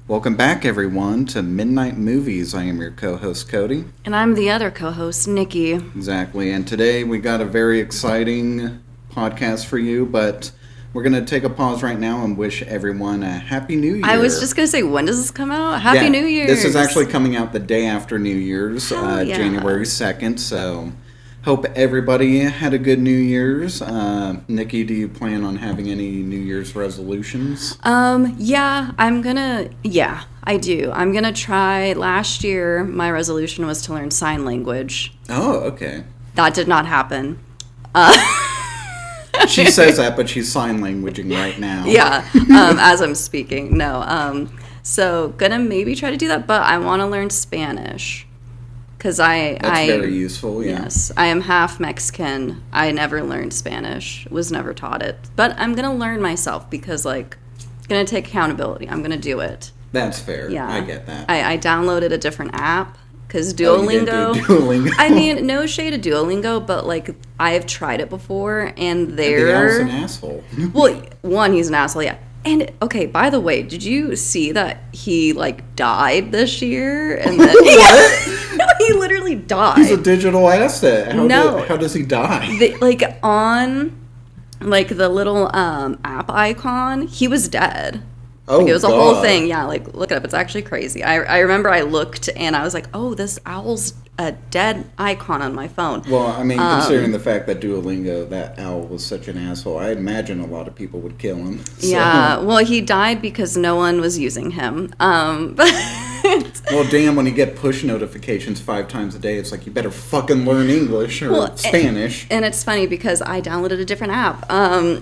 Welcome back, everyone, to Midnight Movies. I am your co-host, Cody. And I'm the other co-host, Nikki. Exactly. And today we got a very exciting podcast for you, but we're going to take a pause right now and wish everyone a Happy New Year. I was just going to say, when does this come out? Happy New Year. This is actually coming out the day after New Year's, yeah. January 2nd, so hope everybody had a good New Year's. Nikki, do you plan on having any New Year's resolutions? Yeah, I do. I'm going to try. Last year, my resolution was to learn sign language. Oh, okay. That did not happen. She says that, but she's sign languaging right now. Yeah, as I'm speaking. No. So, gonna maybe try to do that, but I want to learn Spanish. That's very useful, yeah. Yes, I am half Mexican. I never learned Spanish. Was never taught it. But I'm going to learn myself because, it's going to take accountability. I'm going to do it. That's fair. Yeah. I get that. I downloaded a different app because Duolingo... Duolingo. I mean, no shade of Duolingo, but, I've tried it before, and they're... And the owl's an asshole. Well, one, he's an asshole, yeah. And, okay, by the way, did you see that he, died this year? And then, What? He literally died. He's a digital asset. How does he die? On, the little app icon, he was dead. Oh, it was a God. whole thing. Yeah, look it up. It's actually crazy. I remember I looked, and I was like, oh, this owl's a dead icon on my phone. Well, I mean, considering the fact that Duolingo, that owl was such an asshole, I imagine a lot of people would kill him. So. Yeah, well, he died because no one was using him. Well, damn, when you get push notifications 5 times a day, it's like, you better fucking learn English or Spanish. And it's funny because I downloaded a different app. Oh,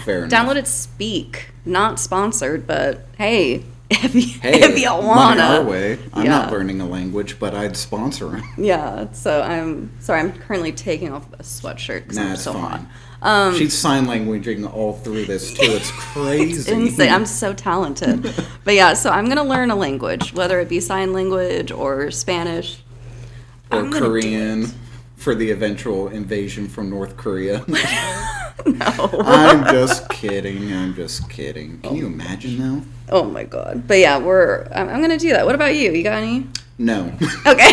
fair enough. Downloaded Speak. Not sponsored, but hey, if you wanna. Money our way. I'm not learning a language, but I'd sponsor him. Yeah, so I'm currently taking off a sweatshirt because I'm so hot. She's sign languaging all through this too. It's crazy. It's insane. I'm so talented. But yeah, so I'm gonna learn a language, whether it be sign language or Spanish or Korean for the eventual invasion from North Korea. No. I'm just kidding. Can you imagine though? Oh my God. But yeah, I'm gonna do that. What about you? You got any? No. Okay.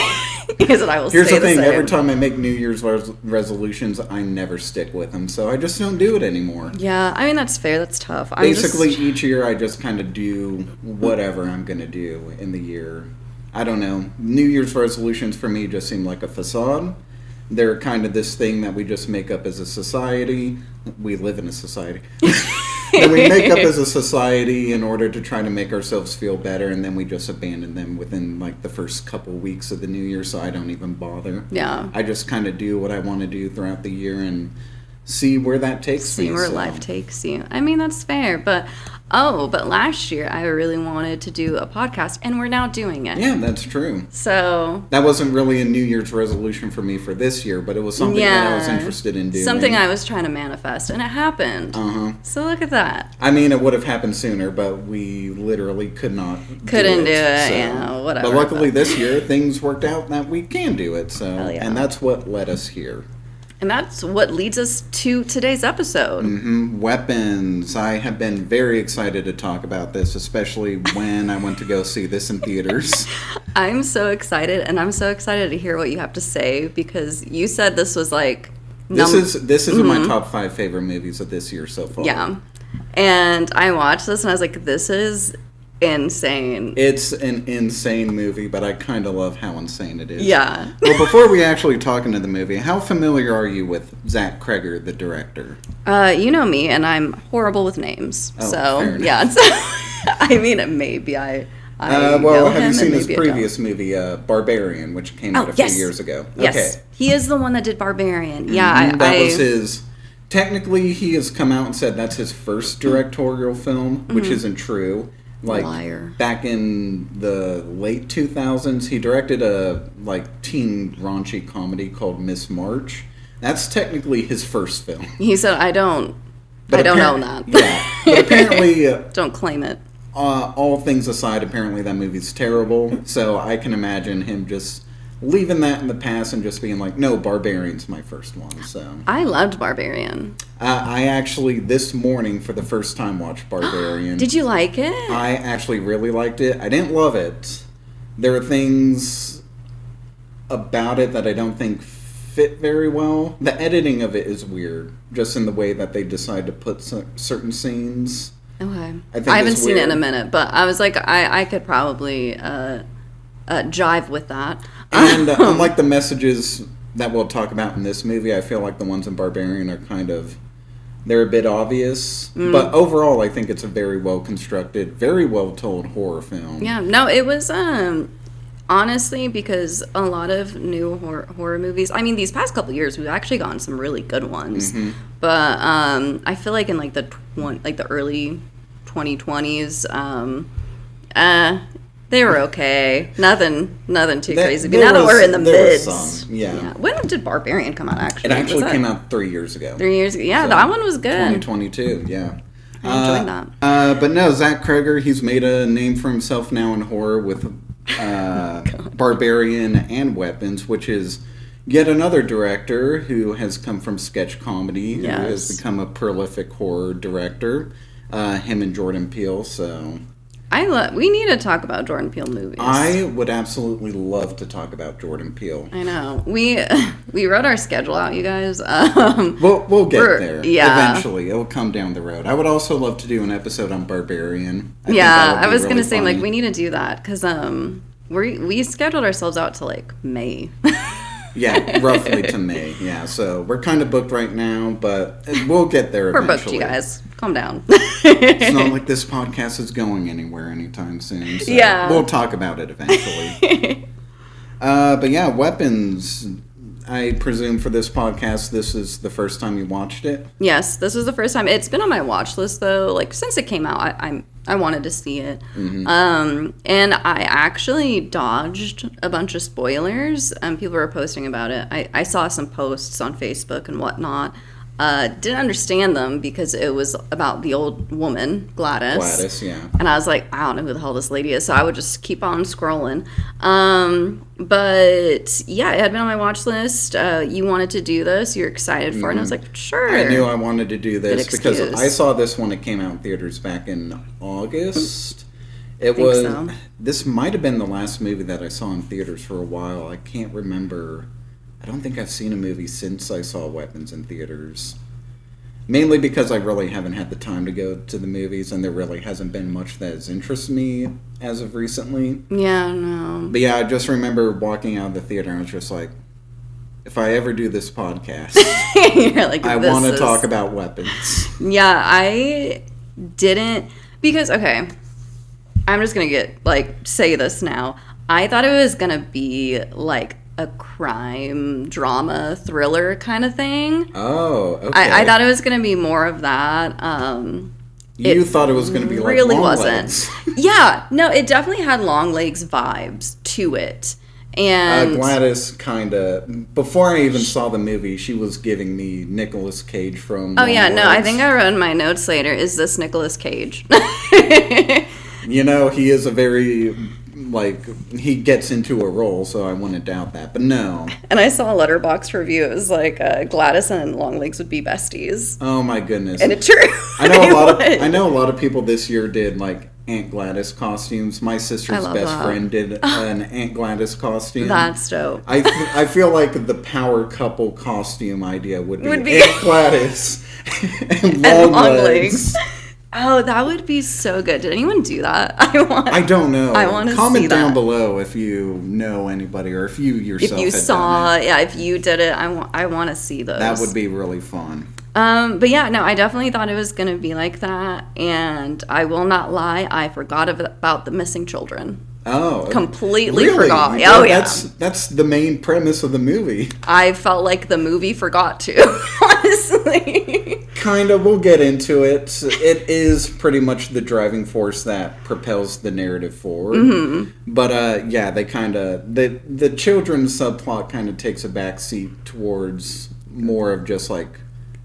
Here's the thing. Same. Every time I make New Year's resolutions, I never stick with them, so I just don't do it anymore. Yeah, I mean, that's fair. That's tough. Basically, each year I just kind of do whatever I'm going to do in the year. I don't know. New Year's resolutions for me just seem like a facade. They're kind of this thing that we just make up as a society. We live in a society. And we make up as a society in order to try to make ourselves feel better, and then we just abandon them within the first couple weeks of the new year, so I don't even bother. Yeah. I just kind of do what I want to do throughout the year and see where that takes me. See where life takes you. I mean, that's fair, but last year I really wanted to do a podcast, and we're now doing it. Yeah, that's true. So that wasn't really a New Year's resolution for me for this year, but it was something that I was interested in doing. Something I was trying to manifest, and it happened. So look at that. I mean, it would have happened sooner, but we literally couldn't do it. Yeah, whatever. But luckily this year, things worked out that we can do it, so Hell yeah. And that's what led us here. And that's what leads us to today's episode. Weapons. I have been very excited to talk about this, especially when I went to go see this in theaters. I'm so excited, and I'm so excited to hear what you have to say, because you said this was This is in my top 5 favorite movies of this year so far. Yeah. And I watched this, and I was like, this is insane. It's an insane movie, but I kind of love how insane it is. Yeah. Well, before we actually talk into the movie, how familiar are you with Zach Cregger, the director? You know me, and I'm horrible with names. Oh, so fair enough. yeah. I mean, maybe I well, have you seen his previous movie, Barbarian, which came out a few years ago? Yes. Okay. He is the one that did Barbarian. Yeah. That was his... Technically, he has come out and said that's his first directorial film, which isn't true. Liar. Back in the late 2000s, he directed a teen raunchy comedy called Miss March. That's technically his first film. He said, I don't know that. Yeah, but apparently... don't claim it. All things aside, apparently that movie's terrible, so I can imagine him just leaving that in the past and just being like, no, Barbarian's my first one. So I loved Barbarian. I actually, this morning, for the first time, watched Barbarian. Did you like it? I actually really liked it. I didn't love it. There are things about it that I don't think fit very well. The editing of it is weird, just in the way that they decide to put certain scenes. Okay. I haven't seen it in a minute, but I was like, I could probably jive with that. And unlike the messages that we'll talk about in this movie, I feel like the ones in Barbarian are they're a bit obvious. But overall, I think it's a very well constructed, very well told horror film. Yeah, no, it was honestly, because a lot of new horror movies, I mean, these past couple years, we've actually gotten some really good ones. Mm-hmm. But I feel like in the early 2020s, they were okay. Nothing too crazy. But now that we're in the mids. Yeah. When did Barbarian come out, actually? It actually came out 3 years ago. 3 years ago. Yeah, so that one was good. 2022, yeah. I enjoyed that. But no, Zach Cregger, he's made a name for himself now in horror with Barbarian and Weapons, which is yet another director who has come from sketch comedy, who has become a prolific horror director. Him and Jordan Peele, so... we need to talk about Jordan Peele movies. I would absolutely love to talk about Jordan Peele. I know. We wrote our schedule out, you guys. We'll get there. Yeah. Eventually. It'll come down the road. I would also love to do an episode on Barbarian. I was going to say, like, we need to do that, because we scheduled ourselves out to, like, May. Yeah, roughly to May. Yeah, so we're kind of booked right now, but we'll get there eventually. We're booked, you guys. Calm down. It's not like this podcast is going anywhere anytime soon. So we'll talk about it eventually. But yeah, Weapons. I presume for this podcast, this is the first time you watched it? Yes, this was the first time. It's been on my watch list, though. Like, since it came out, I wanted to see it. Mm-hmm. And I actually dodged a bunch of spoilers. People were posting about it. I saw some posts on Facebook and whatnot. Didn't understand them because it was about the old woman, Gladys. Gladys, yeah. And I was like, I don't know who the hell this lady is, so I would just keep on scrolling. But yeah, it had been on my watch list. You wanted to do this, you're excited for it, and I was like, sure. I knew I wanted to do this because I saw this when it came out in theaters back in August. This might have been the last movie that I saw in theaters for a while. I can't remember. I don't think I've seen a movie since I saw Weapons in theaters. Mainly because I really haven't had the time to go to the movies, and there really hasn't been much that has interested me as of recently. Yeah, no. But yeah, I just remember walking out of the theater, and I was just like, if I ever do this podcast, You're like, I want to talk about Weapons. Yeah, I didn't... Because, okay, I'm just going to say this now. I thought it was going to be, like, a crime, drama, thriller kind of thing. Oh, okay. I thought it was going to be more of that. You thought it was going to be like really Long wasn't. Legs. Yeah, no, it definitely had Long Legs vibes to it. And Gladys kind of, before I even saw the movie, she was giving me Nicolas Cage from Long Legs. No, I think I wrote in my notes later, is this Nicolas Cage? You know, he is a very... he gets into a role, so I wouldn't doubt that. But no. And I saw a Letterboxd review. It was like Gladys and Long Legs would be besties. Oh my goodness! And it's true. I know a lot of people this year did like Aunt Gladys costumes. My sister's best friend did an Aunt Gladys costume. That's dope. I feel like the power couple costume idea would be Aunt Gladys and Long Legs. Oh, that would be so good. Did anyone do that? I don't know. I want to see that. Comment down below if you know anybody or if you yourself if you saw it. Yeah, if you did it, I want to see those. That would be really fun. But yeah, no, I definitely thought it was going to be like that. And I will not lie, I forgot about the missing children. Oh. Completely forgot. Oh, yeah. That's the main premise of the movie. I felt like the movie forgot to, honestly. Kind of. We'll get into it. It is pretty much the driving force that propels the narrative forward. Mm-hmm. But, yeah, they kind of... The children's subplot kind of takes a backseat towards more of just, like...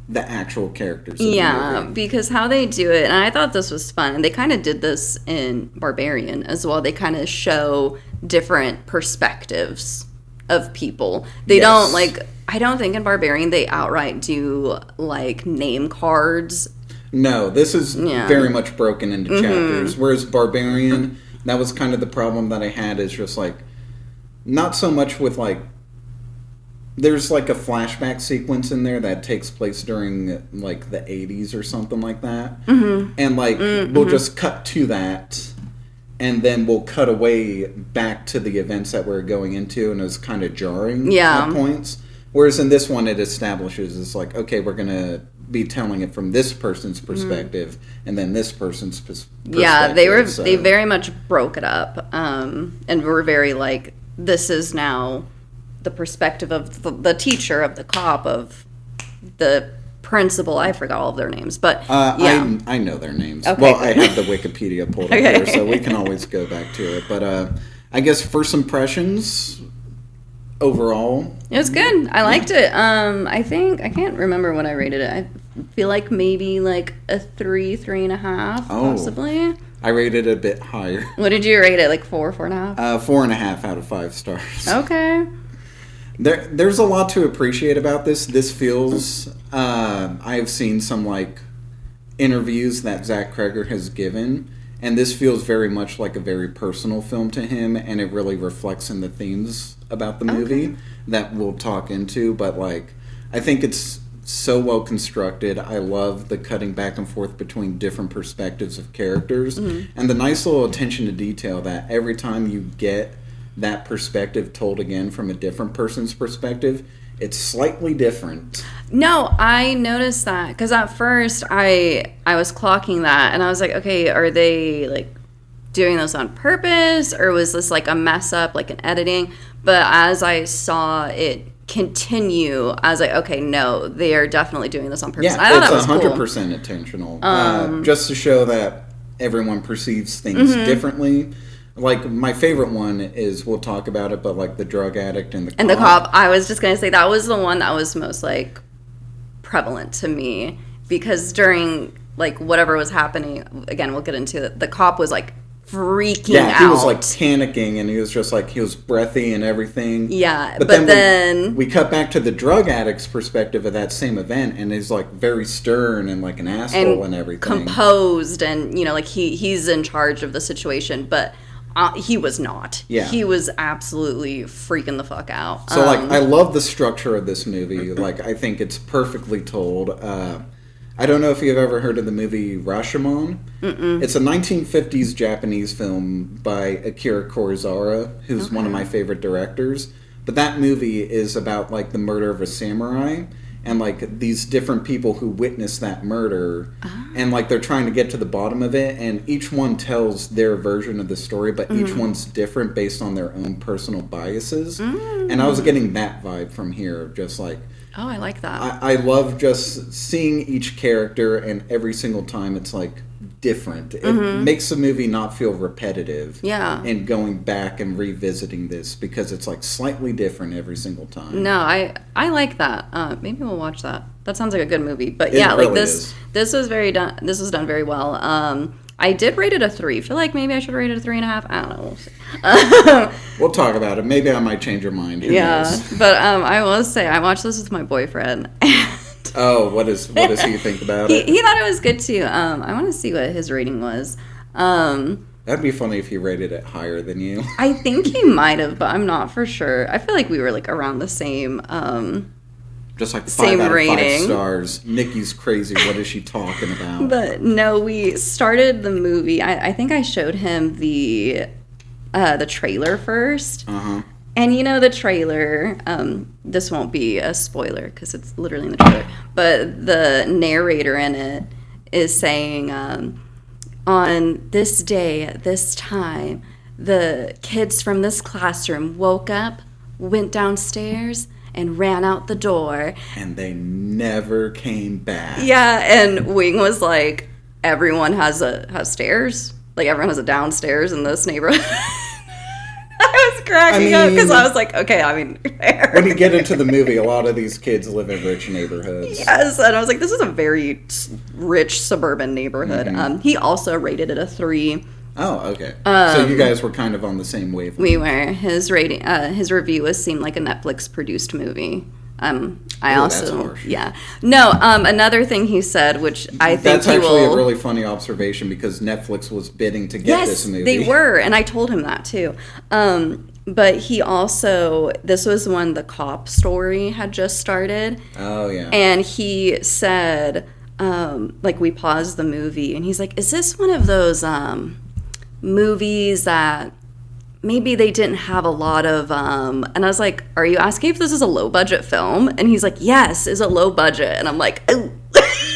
the actual characters. Yeah, because how they do it, and I thought this was fun, and they kind of did this in Barbarian as well. They kind of show different perspectives of people. They Yes. don't, like, I don't think in Barbarian they outright do, like, name cards. No, this is Yeah. very much broken into chapters. Whereas Barbarian, that was kind of the problem that I had, is just like, not so much with like, there's like a flashback sequence in there that takes place during like the 80s or something like that. And like, we'll just cut to that. And then we'll cut away back to the events that we're going into, and it was kind of jarring at points. Whereas in this one, it establishes, it's like, okay, we're going to be telling it from this person's perspective, and then this person's perspective. Yeah, they very much broke it up, and were very like, this is now the perspective of the teacher, of the cop, of the principal. I forgot all of their names, but yeah. I know their names. Okay. Well, I have the Wikipedia pulled up here, so we can always go back to it. But I guess first impressions overall, it was good. I liked it. I think I can't remember what I rated it. I feel like maybe like a 3.5, possibly. I rated it a bit higher. What did you rate it? Like 4.5? 4.5 out of 5 stars. Okay. There's a lot to appreciate about this. This feels, I've seen some like interviews that Zach Cregger has given, and this feels very much like a very personal film to him, and it really reflects in the themes about the movie that we'll talk into. But like, I think it's so well constructed. I love the cutting back and forth between different perspectives of characters, and the nice little attention to detail that every time you get that perspective told again from a different person's perspective, it's slightly different. No, I noticed that because at first I was clocking that, and I was like, okay, are they like doing this on purpose, or was this like a mess up, like an editing? But as I saw it continue, I was like, okay, no, they are definitely doing this on purpose. Yeah, I thought it's that was 100% cool. intentional, just to show that everyone perceives things differently. Like, my favorite one is, we'll talk about it, but like the drug addict and the cop. And the cop, I was just going to say, that was the one that was most like prevalent to me, because during like whatever was happening, again, we'll get into it, the cop was like freaking out. Yeah, he was like panicking, and he was just like, he was breathy and everything. Yeah, but then we cut back to the drug addict's perspective of that same event, and he's like very stern and like an asshole and everything. Composed, and you know, like he's in charge of the situation, but he was not. Yeah. He was absolutely freaking the fuck out. So, like, I love the structure of this movie. Like, I think it's perfectly told. I don't know if you've ever heard of the movie Rashomon. It's a 1950s Japanese film by Akira Kurosawa, who's one of my favorite directors. But that movie is about, like, the murder of a samurai, and like these different people who witness that murder, and like they're trying to get to the bottom of it, and each one tells their version of the story, but each one's different based on their own personal biases. And I was getting that vibe from here, just like, oh, I like that. I love just seeing each character, and every single time it's like different. It makes the movie not feel repetitive. Yeah. And going back and revisiting this, because it's like slightly different every single time. No, I like that. Maybe we'll watch that. That sounds like a good movie. But It yeah, really like this is. this was this was done very well. I did rate it a 3. I feel like maybe I should rate it a 3.5. I don't know. We'll see. We'll talk about it. Maybe I might change your mind. Who Yeah, knows? but I will say I watched this with my boyfriend. Oh, what does he think about it? He thought it was good too. I want to see what his rating was. That'd be funny if he rated it higher than you. I think he might have, but I'm not for sure. I feel like we were like around the same. Just like 5 Same out of 5 rating. stars. Nikki's crazy. What is she talking about? But no, we started the movie. I think I showed him the trailer first. And you know the trailer, this won't be a spoiler because it's literally in the trailer, but the narrator in it is saying, on this day at this time, the kids from this classroom woke up, went downstairs, and ran out the door. And they never came back. Yeah, and Wing was like, everyone has stairs? Like everyone has a downstairs in this neighborhood? I was cracking up because I was like, okay, I mean, fair. When you get into the movie, a lot of these kids live in rich neighborhoods. Yes, and I was like, this is a very rich suburban neighborhood. He also rated it a 3 Oh, okay. So you guys were kind of on the same wavelength. We were. His review was seemed like a Netflix produced movie. I also, that's harsh. yeah. No, another thing he said, which I think that's actually a really funny observation because Netflix was bidding to get this movie. Yes, they were, and I told him that too. But he also, this was when the cop story had just started. Oh, yeah. And he said, like, we paused the movie, and he's like, is this one of those movies that maybe they didn't have a lot of, and I was like, are you asking if this is a low-budget film? And he's like, yes, it's a low budget. And I'm like, oh.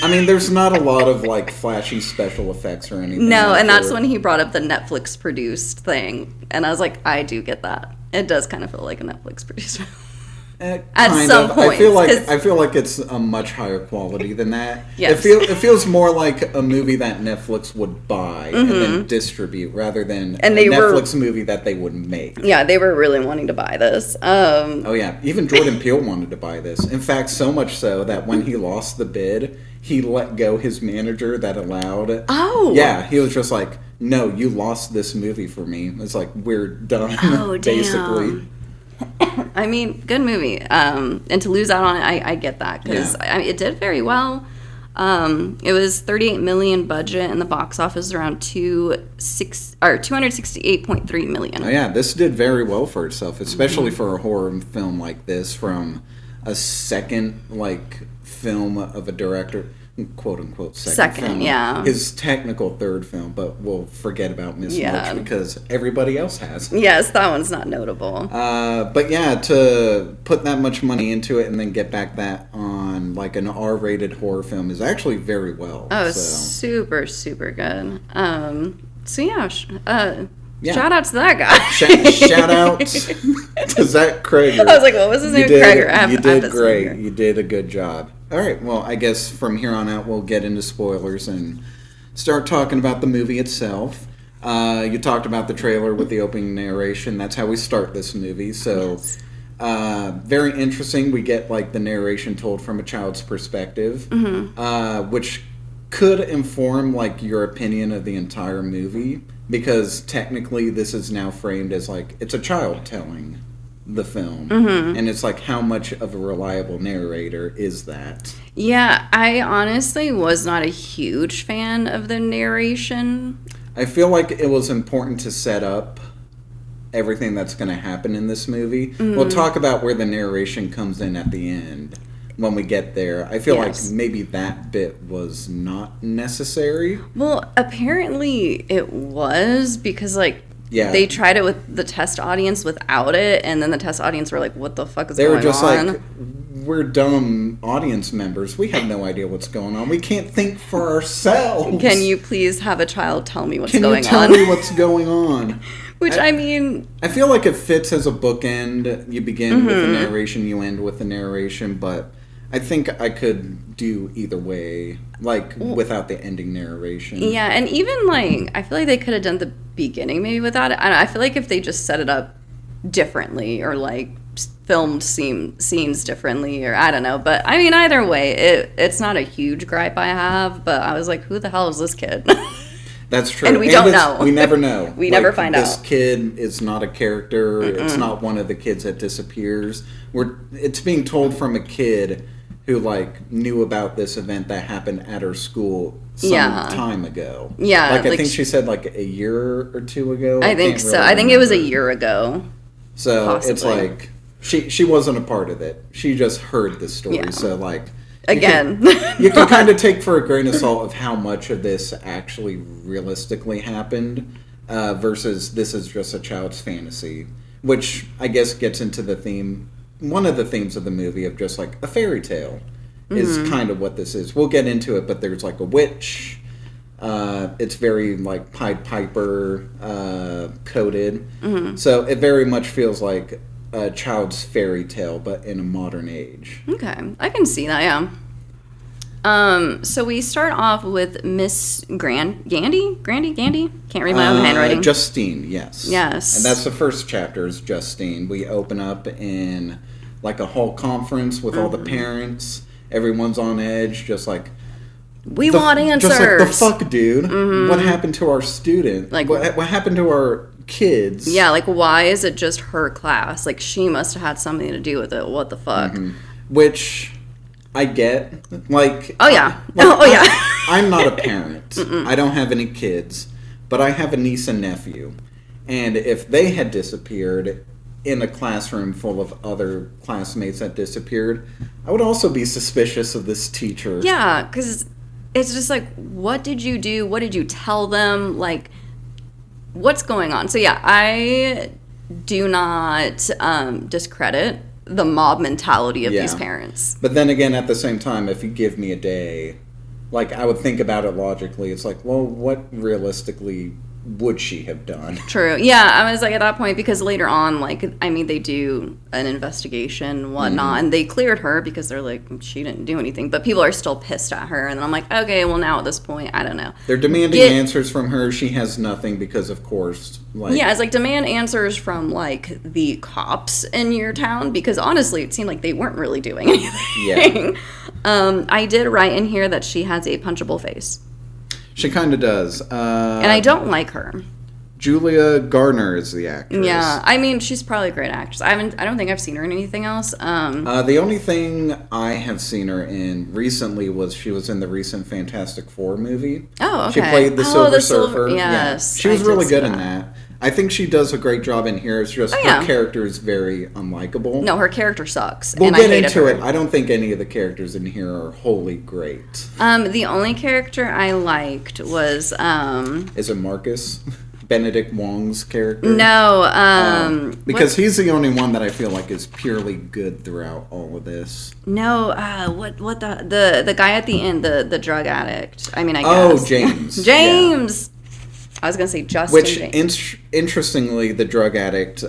I mean, there's not a lot of, like, flashy special effects or anything. No, and that's when he brought up the Netflix-produced thing. And I was like, I do get that. It does kind of feel like a Netflix-produced film. At some point. I feel like it's a much higher quality than that. Yes. It feels more like a movie that Netflix would buy and then distribute rather than a Netflix movie that they would make. Yeah, they were really wanting to buy this. Oh yeah, even Jordan Peele wanted to buy this. In fact, so much so that when he lost the bid, he let go his manager that allowed it. Oh. Yeah, he was just like, no, you lost this movie for me. It's like, we're done, basically. I mean, good movie. And to lose out on it, I get that because it did very well. It was $38 million budget, and the box office was around $268.3 million. Oh yeah, this did very well for itself, especially for a horror film like this from a second film of a director. "Quote unquote" second film. Yeah. His technical third film, but we'll forget about Miss March because everybody else has. Yes, that one's not notable. But yeah, to put that much money into it and then get back that on like an R-rated horror film is actually very well. Oh, super, super good. So yeah. Shout out to that guy. Shout out to Zach Cregger. I was like, what was his name? Cregger. You did great. You did a good job. All right, well, I guess from here on out we'll get into spoilers and start talking about the movie itself. You talked about the trailer with the opening narration. That's how we start this movie. So, very interesting. We get like the narration told from a child's perspective, which could inform like your opinion of the entire movie because technically this is now framed as like it's a child telling the film, and it's like how much of a reliable narrator is that? Yeah, I honestly was not a huge fan of the narration. I feel like it was important to set up everything that's going to happen in this movie. We'll talk about where the narration comes in at the end when we get there. I feel like maybe that bit was not necessary. Well, apparently it was because they tried it with the test audience without it, and then the test audience were like, what the fuck is going on? They were just like, we're dumb audience members. We have no idea what's going on. We can't think for ourselves. Can you please have a child tell me what's going on? Can you tell me what's going on? Which, I mean... I feel like it fits as a bookend. You begin with the narration, you end with the narration, but I think I could do either way, without the ending narration. Yeah, and even, I feel like they could have done the beginning maybe without it. I feel like if they just set it up differently or, filmed scenes differently, or I don't know. But, I mean, either way, it's not a huge gripe I have, but I was like, who the hell is this kid? That's true. And we don't know. We never know. We never find out. This kid is not a character. It's not one of the kids that disappears. It's being told from a kid who knew about this event that happened at her school some time ago. Yeah. I think she said a year or two ago. I think so. I think it was a year ago. So possibly. It's she wasn't a part of it. She just heard the story. Yeah. So again, you can kind of take for a grain of salt of how much of this actually realistically happened versus this is just a child's fantasy, which I guess gets into the theme. One of the themes of the movie of just a fairy tale is kind of what this is. We'll get into it, but there's a witch. It's very Pied Piper coded. So it very much feels like a child's fairy tale, but in a modern age. Okay, I can see that, yeah. So we start off with Miss Gandy? Can't read my own handwriting. Justine, yes. Yes. And that's the first chapter is Justine. We open up in a hall conference with all the parents. Everyone's on edge, just We want answers. Just like, the fuck, dude? Mm-hmm. What happened to our student? Like, what happened to our kids? Yeah, like, why is it just her class? Like, she must have had something to do with it. What the fuck? Mm-hmm. Which I get. Like, oh yeah, I'm not a parent. I don't have any kids, but I have a niece and nephew, and if they had disappeared in a classroom full of other classmates that disappeared, I would also be suspicious of this teacher. Yeah, because it's just like, what did you do? What did you tell them? Like, what's going on? So yeah, I do not discredit the mob mentality of these parents. But then again, at the same time, if you give me a day, like, I would think about it logically. It's like, well, what realistically would she have done? True. Yeah, I was like, at that point, because later on, like, I mean, they do an investigation and whatnot, and they cleared her because they're like, she didn't do anything, but people are still pissed at her, and then I'm like, okay, well, now at this point, I don't know. They're demanding answers from her. She has nothing because, of course, like... Yeah, it's like, demand answers from, like, the cops in your town, because honestly, it seemed like they weren't really doing anything. Yeah. I did write in here that she has a punchable face. She kind of does. And I don't like her. Julia Garner is the actress. Yeah, I mean, she's probably a great actress. I don't think I've seen her in anything else. The only thing I have seen her in recently was she was in the recent Fantastic Four movie. Oh, okay. She played the Silver Surfer. Yes, yeah. She was really good in that. I think she does a great job in here. It's just her character is very unlikable. No, her character sucks. We'll get into it. I don't think any of the characters in here are wholly great. The only character I liked was... Is it Marcus? Benedict Wong's character? No, because he's the only one that I feel like is purely good throughout all of this. No, what the guy at the end, the drug addict. I mean, I guess. Oh, James. James. Yeah. I was gonna say Justin. Which, interestingly, the drug addict,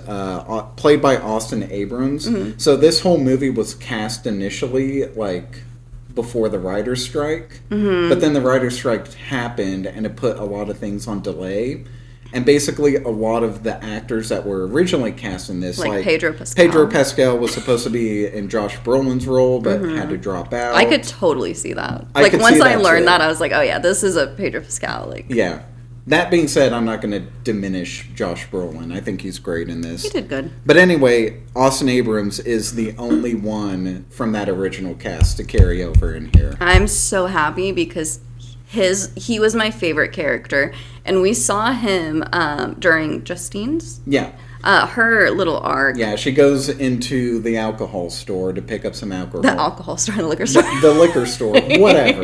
played by Austin Abrams. Mm-hmm. So this whole movie was cast initially, like, before the writer's strike. Mm-hmm. But then the writer's strike happened, and it put a lot of things on delay. And basically, a lot of the actors that were originally cast in this, like Pedro Pascal. Pedro Pascal was supposed to be in Josh Brolin's role, but had to drop out. I could totally see that. Like, once I learned that, I was like, oh yeah, this is a Pedro Pascal. Like, yeah. That being said, I'm not going to diminish Josh Brolin. I think he's great in this. He did good. But anyway, Austin Abrams is the only one from that original cast to carry over in here. I'm so happy because he was my favorite character. And we saw him during Justine's. Yeah. Her little arc. Yeah, she goes into the alcohol store to pick up some alcohol. The alcohol store, the liquor store. The liquor store, whatever.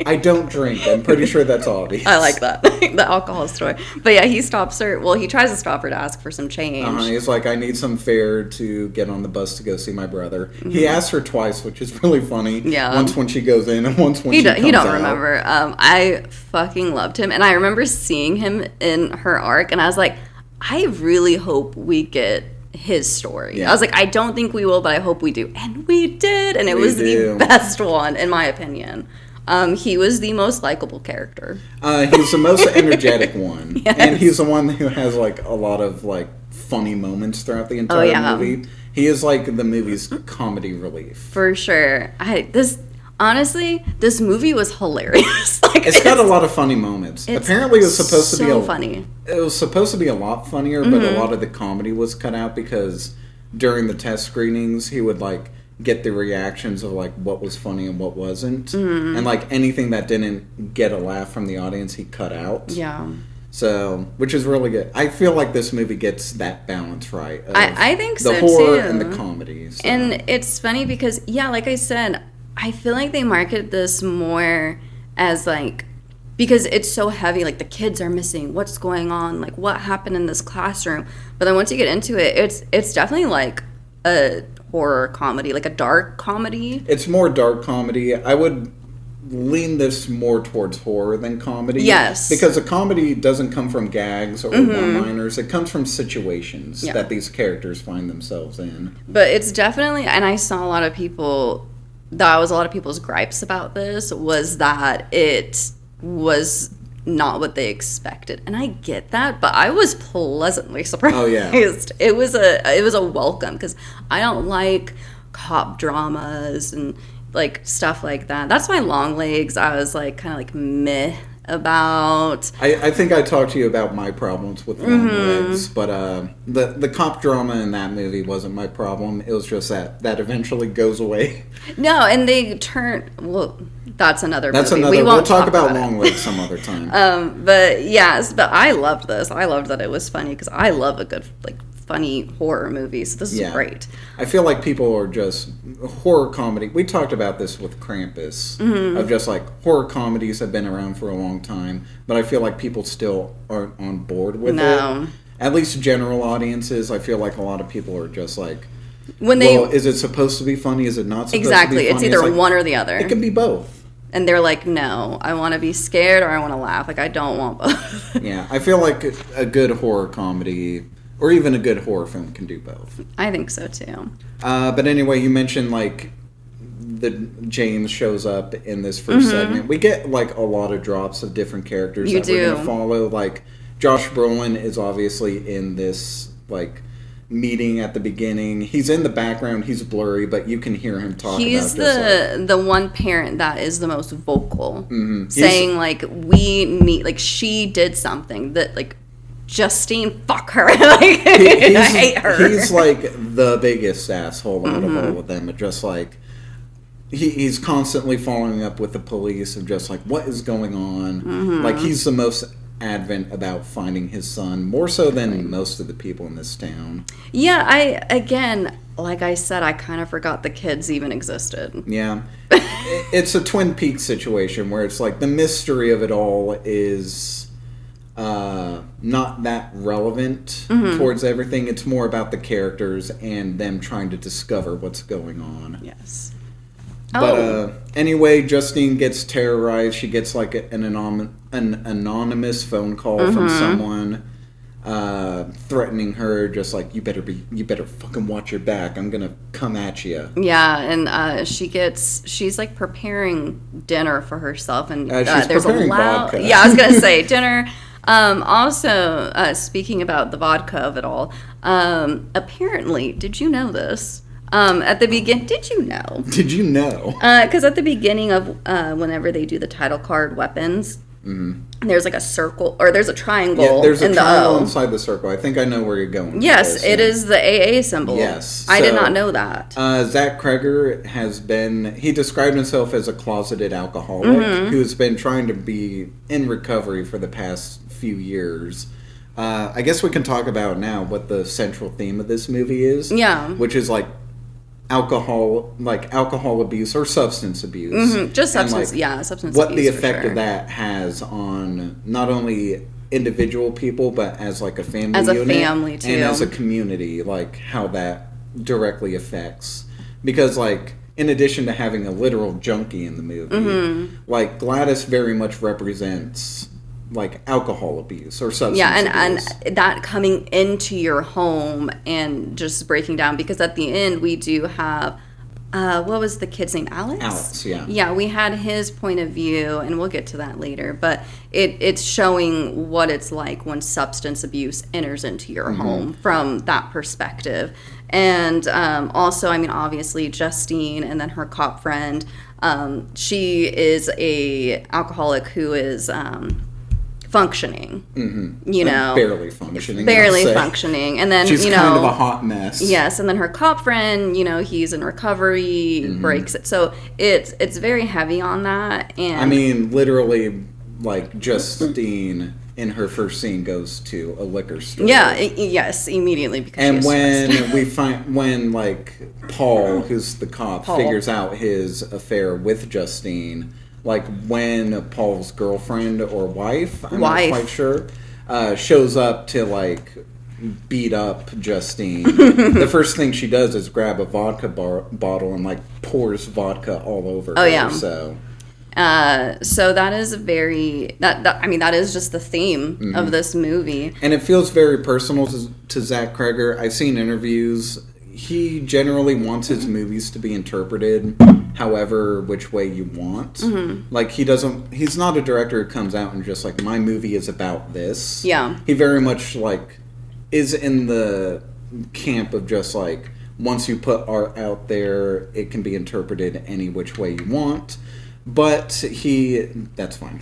I don't drink. I'm pretty sure that's obvious. I like that. The alcohol store. But yeah, he stops her. Well, he tries to stop her to ask for some change. He's like, I need some fare to get on the bus to go see my brother. Mm-hmm. He asks her twice, which is really funny. Yeah. Once when she goes in and once when she comes out. He don't remember. I fucking loved him. And I remember seeing him in her arc, and I was like, I really hope we get his story. Yeah. I was like, I don't think we will, but I hope we do. And we did, and it was the best one, in my opinion. He was the most likable character. He's the most energetic one. Yes. And he's the one who has, like, a lot of, like, funny moments throughout the entire movie. He is, like, the movie's comedy relief. For sure. Honestly, this movie was hilarious. It's got a lot of funny moments. Apparently, it was supposed to be funny. It was supposed to be a lot funnier, but a lot of the comedy was cut out because during the test screenings, he would like get the reactions of like what was funny and what wasn't, and like anything that didn't get a laugh from the audience, he cut out. Yeah. So, which is really good. I feel like this movie gets that balance right. I think so too. The horror and the comedy. So. And it's funny because, yeah, like I said, I feel like they market this more as like, because it's so heavy, like the kids are missing, what's going on, like what happened in this classroom. But then once you get into it, it's definitely like a horror comedy, like a dark comedy. It's more dark comedy. I would lean this more towards horror than comedy. Yes. Because a comedy doesn't come from gags or one-liners. It comes from situations that these characters find themselves in. But it's definitely, and I saw a lot of people, that was a lot of people's gripes about this, was that it was not what they expected. And I get that, but I was pleasantly surprised. Oh, yeah. It was a welcome, because I don't like cop dramas and like stuff like that. That's why Long Legs I was like kind of like meh about. I think I talked to you about my problems with Long Legs, but the cop drama in that movie wasn't my problem. It was just that eventually goes away. No, and they turn. Well, that's another. That's movie. another. We'll talk about Long Legs some other time. But yes, but I loved this. I loved that it was funny because I love a good like funny horror movie. So this is great. I feel like people are just horror comedy. We talked about this with Krampus of just like horror comedies have been around for a long time, but I feel like people still aren't on board with it. At least general audiences, I feel like a lot of people are just like, is it supposed to be funny? Is it not supposed to be funny? Exactly. It's either one or the other. It can be both. And they're like, no, I want to be scared or I want to laugh. Like, I don't want both. Yeah, I feel like a good horror comedy or even a good horror film can do both. I think so, too. But anyway, you mentioned, like, James shows up in this first segment. We get, like, a lot of drops of different characters we're going to follow. Like, Josh Brolin is obviously in this, like, meeting at the beginning. He's in the background. He's blurry, but you can hear him talk. He's the one parent that is the most vocal, saying, like, we need, like, she did something that, like, Justine, fuck her. Like, I hate her. He's like the biggest asshole out of all of them. Just like he's constantly following up with the police of just like what is going on. Like he's the most adamant about finding his son, more so than most of the people in this town. Yeah, like I said, I kind of forgot the kids even existed. Yeah. It's a Twin Peaks situation where it's like the mystery of it all is not that relevant towards everything. It's more about the characters and them trying to discover what's going on. Yes. But anyway, Justine gets terrorized. She gets like an anonymous phone call from someone threatening her, just like you better fucking watch your back. I'm gonna come at you. Yeah, and she's like preparing dinner for herself, and she's there's a loud. Vodka. Yeah, I was gonna say dinner. Also, speaking about the vodka of it all, apparently, did you know this? At the beginning, did you know? Did you know? Because at the beginning of whenever they do the title card weapons, there's like a circle, or there's a triangle. Yeah, there's a in triangle the O. inside the circle. I think I know where you're going. Yes, it is the AA symbol. Yes. I did not know that. Zach Cregger he described himself as a closeted alcoholic who's been trying to be in recovery for the past few years. I guess we can talk about now what the central theme of this movie is. Yeah. Which is like alcohol abuse or substance abuse. Just substance, substance abuse. What the effect of that has on not only individual people, but as like a family unit. As a family, too. And as a community, like how that directly affects. Because like, in addition to having a literal junkie in the movie, like Gladys very much represents like alcohol abuse or substance abuse. And that coming into your home and just breaking down, because at the end we do have what was the kid's name? Alex, yeah, we had his point of view, and we'll get to that later, but it's showing what it's like when substance abuse enters into your home from that perspective. And also, I mean, obviously Justine and then her cop friend, she is a alcoholic who is functioning, you know, barely functioning, and then she's you know, kind of a hot mess. Yes, and then her cop friend, you know, he's in recovery, breaks it, so it's very heavy on that. And I mean, literally, like Justine in her first scene goes to a liquor store. Yes, immediately, because and when like Paul, who's the cop, figures out his affair with Justine. Like when Paul's girlfriend or wife, I'm not quite sure, shows up to like beat up Justine, the first thing she does is grab a vodka bottle and like pours vodka all over her. Yeah. So that is that is just the theme of this movie. And it feels very personal to Zach Cregger. I've seen interviews. He generally wants his movies to be interpreted however which way you want. Like he's not a director who comes out and just like, my movie is about this. Yeah. He very much like is in the camp of just like, once you put art out there, it can be interpreted any which way you want. But that's fine.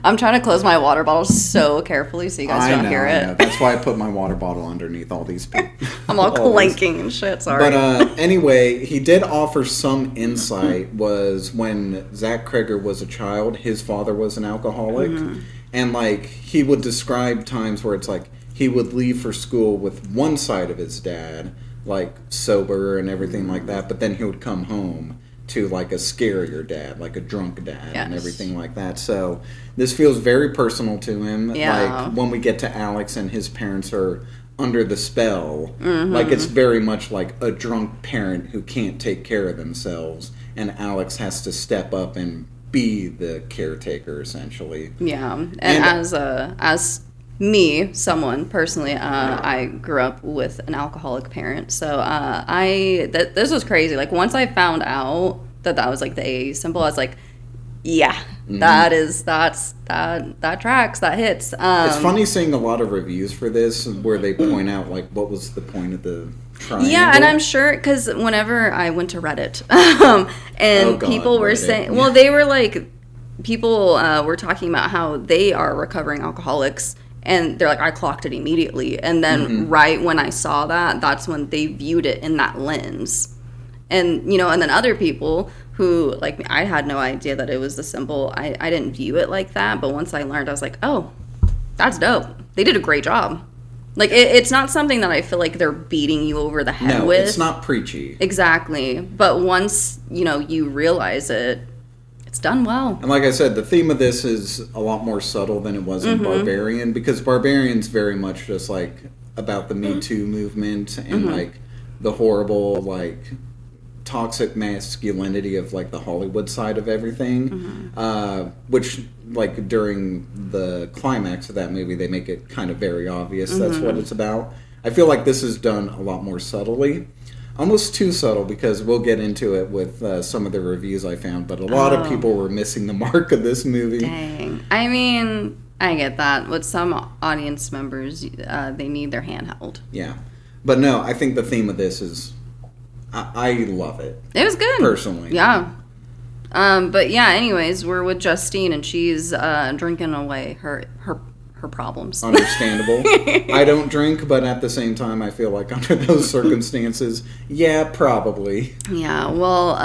I'm trying to close my water bottle so carefully so you guys don't hear it. I know. That's why I put my water bottle underneath all these people. I'm all clanking and shit, sorry. But anyway, he did offer some insight was when Zach Cregger was a child, his father was an alcoholic. Mm-hmm. And, like, he would describe times where it's like he would leave for school with one side of his dad, like, sober and everything like that. But then he would come home to like a scarier dad, like a drunk dad, and everything like that. So this feels very personal to him. Yeah. Like when we get to Alex and his parents are under the spell, like it's very much like a drunk parent who can't take care of themselves, and Alex has to step up and be the caretaker essentially. Yeah, and as me, someone personally, I grew up with an alcoholic parent, so this was crazy. Like once I found out that was like the AA symbol, I was like, yeah, that tracks, that hits. It's funny seeing a lot of reviews for this where they point out like what was the point of the triangle. Yeah, and I'm sure because whenever I went to Reddit, and people were saying, well, they were like, people were talking about how they are recovering alcoholics. And they're like, I clocked it immediately. And then right when I saw that, that's when they viewed it in that lens. And, and then other people who, like, I had no idea that it was the symbol. I didn't view it like that. But once I learned, I was like, oh, that's dope. They did a great job. Like, it's not something that I feel like they're beating you over the head with. No, it's not preachy. Exactly. But once, you realize it, it's done well. And like I said, the theme of this is a lot more subtle than it was in Barbarian, because Barbarian's very much just like about the Me Too movement and like the horrible like toxic masculinity of like the Hollywood side of everything, which like during the climax of that movie they make it kind of very obvious that's what it's about. I feel like this is done a lot more subtly. Almost too subtle, because we'll get into it with some of the reviews I found, but a lot of people were missing the mark of this movie. Dang. I mean, I get that. With some audience members, they need their hand held. Yeah. But no, I think the theme of this is, I love it. It was good. Personally. Yeah. But yeah, anyways, we're with Justine, and she's drinking away her problems. Understandable. I don't drink, but at the same time, I feel like under those circumstances, yeah, probably. Yeah, well,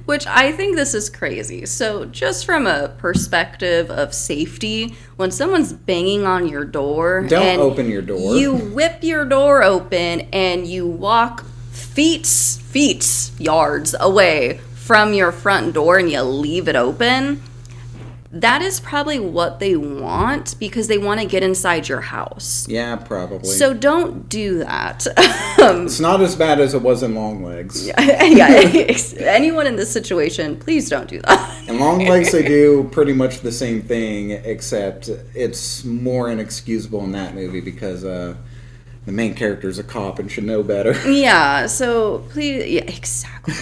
which I think this is crazy. So just from a perspective of safety, when someone's banging on your door, don't open your door. You whip your door open and you walk yards away from your front door and you leave it open. That is probably what they want, because they want to get inside your house. Yeah, probably. So don't do that. It's not as bad as it was in Long Legs. Yeah, anyone in this situation, please don't do that. In Long Legs, they do pretty much the same thing, except it's more inexcusable in that movie because the main character is a cop and should know better. Yeah, so please, yeah, exactly.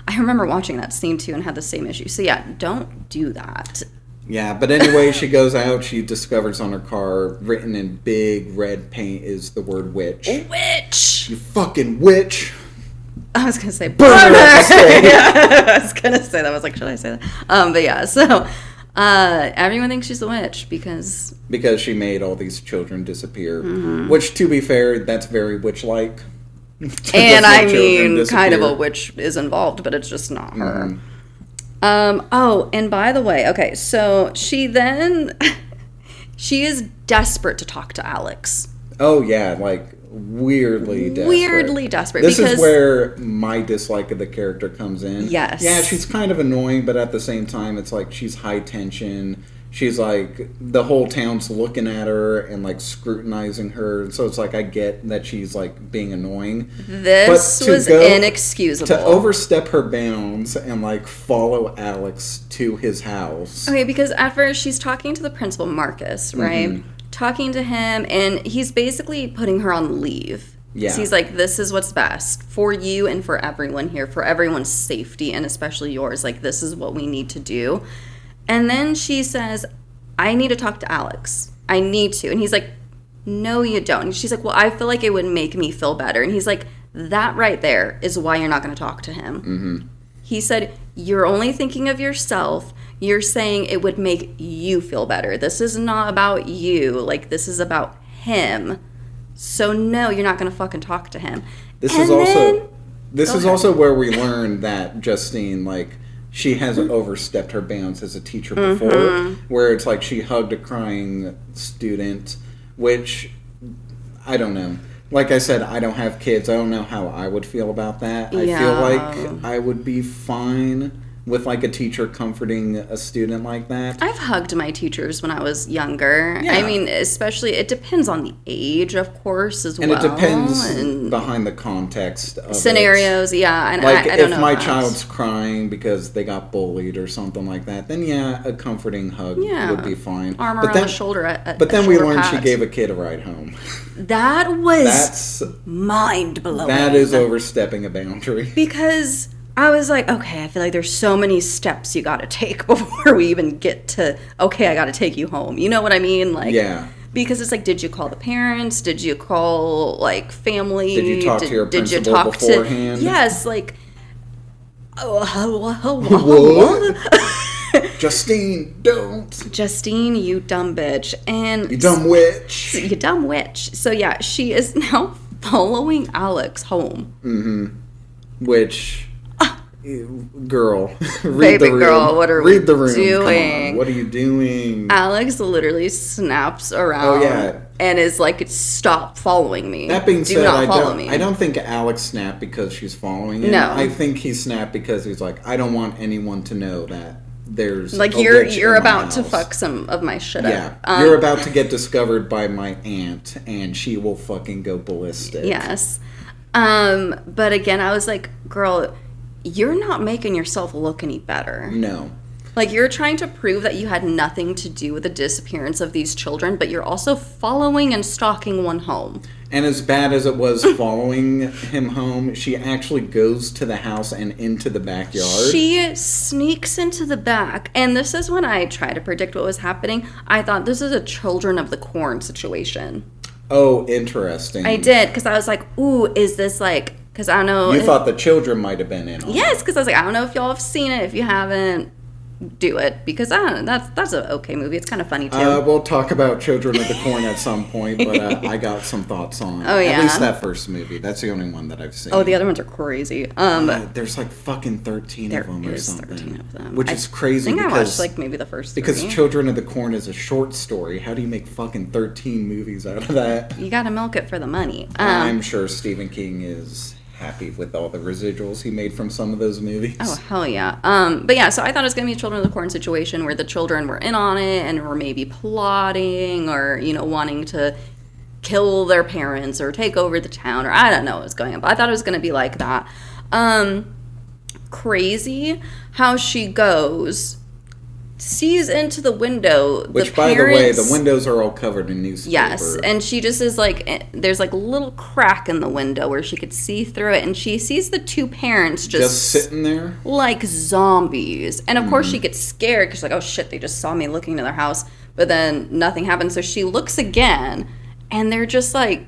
I remember watching that scene too and had the same issue. So yeah, don't do that. Yeah, but anyway, she goes out, she discovers on her car, written in big red paint, is the word witch. Witch! You fucking witch! I was going to say burner! Yeah, I was going to say that. I was like, should I say that? But yeah, so everyone thinks she's a witch because she made all these children disappear. Which, to be fair, that's very witch-like. And I mean, kind of a witch is involved, but it's just not her. Oh, and by the way, okay, so she is desperate to talk to Alex. Oh, yeah, like, weirdly desperate. Weirdly desperate. This is where my dislike of the character comes in. Yes. Yeah, she's kind of annoying, but at the same time, it's like she's high tension. She's like, the whole town's looking at her and like scrutinizing her. So it's like, I get that she's like being annoying. This was inexcusable. To overstep her bounds and like follow Alex to his house. Okay, because at first she's talking to the principal, Marcus, right? Talking to him, and he's basically putting her on leave. Yeah. So he's like, this is what's best for you and for everyone here, for everyone's safety and especially yours. Like, this is what we need to do. And then she says, I need to talk to Alex. I need to. And he's like, no, you don't. And she's like, well, I feel like it would make me feel better. And he's like, that right there is why you're not going to talk to him. Mm-hmm. He said, you're only thinking of yourself. You're saying it would make you feel better. This is not about you. Like, this is about him. So, no, you're not going to fucking talk to him. This is also where we learn that Justine, like, she hasn't overstepped her bounds as a teacher before, where it's like she hugged a crying student, which, I don't know. Like I said, I don't have kids. I don't know how I would feel about that. I feel like I would be fine with, like, a teacher comforting a student like that. I've hugged my teachers when I was younger. Yeah. I mean, especially, it depends on the age, of course, as well. And it depends behind the context of scenarios, yeah. And like, I don't know if my that. child's crying because they got bullied or something like that, then yeah, a comforting hug would be fine. Arm around the shoulder. But then we learned she gave a kid a ride home. That's mind-blowing. That is overstepping a boundary. Because I was like, okay, I feel like there's so many steps you got to take before we even get to, okay, I got to take you home. You know what I mean? Like, yeah. Because it's like, did you call the parents? Did you call, like, family? Did you talk to your principal beforehand? Yes, like, what? Justine, don't. Justine, you dumb bitch. And you dumb witch. You dumb witch. So, yeah, she is now following Alex home. Mm-hmm. Which... Girl, baby girl, what are we doing? What are you doing? Alex literally snaps around and is like, stop following me. That being said, me. I don't think Alex snapped because she's following him. No. I think he snapped because he's like, I don't want anyone to know that there's like, you're about to fuck some of my shit up. Yeah, you're about to get discovered by my aunt and she will fucking go ballistic. Yes. But again, I was like, girl, you're not making yourself look any better. No. Like, you're trying to prove that you had nothing to do with the disappearance of these children, but you're also following and stalking one home. And as bad as it was following him home, she actually goes to the house and into the backyard. She sneaks into the back. And this is when I try to predict what was happening. I thought this is a Children of the Corn situation. Oh, interesting. I did, because I was like, ooh, is this like... Because I don't know... You thought the children might have been in on it. Yes, because I was like, I don't know if y'all have seen it. If you haven't, do it. Because I don't know, that's an okay movie. It's kind of funny, too. We'll talk about Children of the Corn at some point, but I got some thoughts on at least that first movie. That's the only one that I've seen. Oh, the other ones are crazy. There's like fucking 13 of them or something. 13 of them. Which is crazy. I think I watched like maybe the first 3. Because Children of the Corn is a short story. How do you make fucking 13 movies out of that? You gotta milk it for the money. I'm sure Stephen King is... happy with all the residuals he made from some of those movies. Oh, hell yeah. But yeah, so I thought it was going to be a Children of the Corn situation where the children were in on it and were maybe plotting or, you know, wanting to kill their parents or take over the town, or I don't know what was going on. But I thought it was going to be like that. Crazy how she goes... sees into the window. Which, by the way, the windows are all covered in newspaper. Yes, and she just is like, there's like a little crack in the window where she could see through it, and she sees the 2 parents just sitting there like zombies. And of course she gets scared because she's like, oh shit, they just saw me looking into their house. But then nothing happens, so she looks again, and they're just like,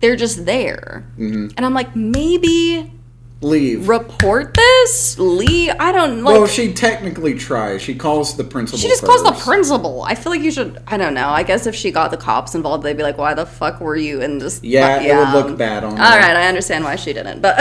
they're just there. Mm-hmm. And I'm like, maybe... leave. Report this? Leave? I don't like. Well, she technically tries. She calls the principal. She just calls the principal. I feel like you should. I don't know. I guess if she got the cops involved, they'd be like, "Why the fuck were you in this?" Yeah, it would look bad on her. All right, I understand why she didn't, but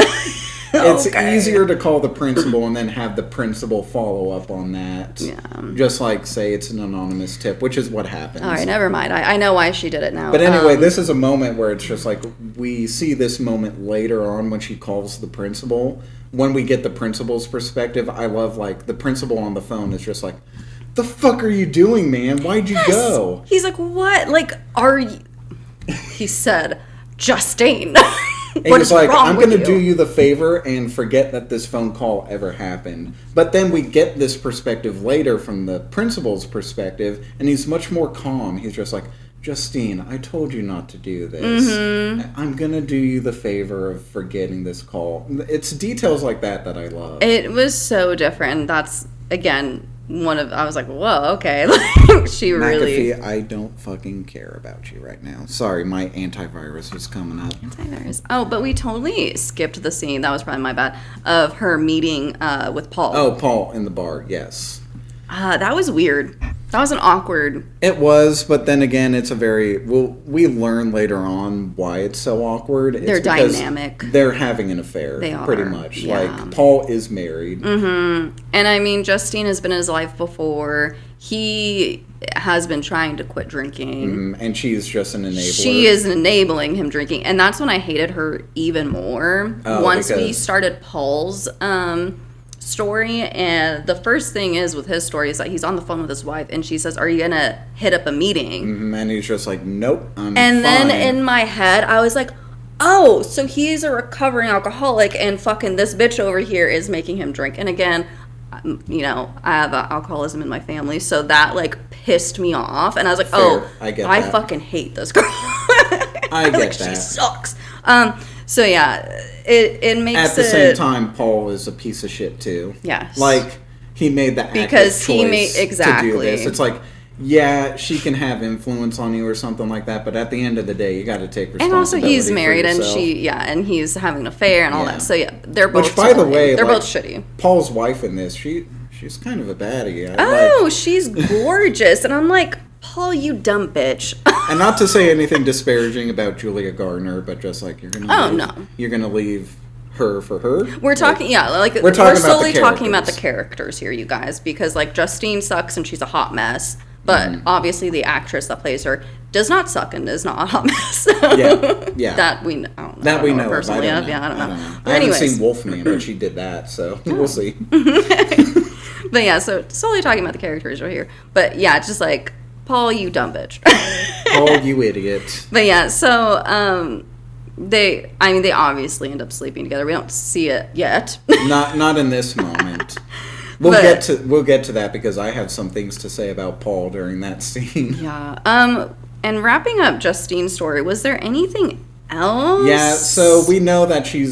it's easier to call the principal and then have the principal follow up on that. Yeah. Just like say it's an anonymous tip, which is what happens. All right, never mind. I know why she did it now. But anyway, this is a moment where it's just like we see this moment later on when she calls the principal. When we get the principal's perspective, I love, like, the principal on the phone is just like, the fuck are you doing, man? Why'd you go? He's like, what? Like, are you... He said, Justine. And he's like, I'm going to do you the favor and forget that this phone call ever happened. But then we get this perspective later from the principal's perspective, and he's much more calm. He's just like, Justine, I told you not to do this. Mm-hmm. I'm going to do you the favor of forgetting this call. It's details like that that I love. It was so different. That's, again, I was like, whoa, okay. Like, she really. McAfee, I don't fucking care about you right now. Sorry, my antivirus was coming up. Antivirus. Oh, but we totally skipped the scene. That was probably my bad. Of her meeting with Paul. Oh, Paul in the bar, yes. That was weird. That was an awkward. It was, but then again, it's a very... Well, we learn later on why it's so awkward. They're dynamic. They're having an affair. They are. Pretty much. Yeah. Like, Paul is married. Mm-hmm. And I mean, Justine has been in his life before. He has been trying to quit drinking. Mm-hmm. And she's just an enabler. She is enabling him drinking. And that's when I hated her even more. Once we started Paul's... story, and the first thing is with his story is that he's on the phone with his wife and she says, are you gonna hit up a meeting? Mm-hmm. And he's just like, nope, I'm and fine. Then in my head I was like, oh, so he's a recovering alcoholic and fucking this bitch over here is making him drink. And again, you know, I have alcoholism in my family, so that like pissed me off, and I was like, Fair. I fucking hate this girl. I get like, that. She sucks. So yeah, it makes at the same time, Paul is a piece of shit too. Yes, like he made the because active he choice made exactly. to do this. It's like, yeah, she can have influence on you or something like that, but at the end of the day, you got to take responsibility. And also, he's married, for and and he's having an affair and all that. So yeah, they're both. Which, by the way, they're like, both shitty. Paul's wife in this, she's kind of a baddie. She's gorgeous, and I'm like, Paul, you dumb bitch. And not to say anything disparaging about Julia Garner, but just like you're gonna leave her for her. We're talking, we're solely talking about the characters here, you guys, because like Justine sucks and she's a hot mess, but obviously the actress that plays her does not suck and is not a hot mess. Yeah. That we know. That we know personally. I don't know. I don't know. I haven't seen Wolfman, but she did that, so we'll see. But yeah, so solely talking about the characters right here. But yeah, just like, Paul, you dumb bitch. Paul, you idiot. But yeah, so they obviously end up sleeping together. We don't see it yet. Not in this moment. We'll get to that because I have some things to say about Paul during that scene. Yeah. And wrapping up Justine's story, was there anything else? Yeah, so we know that she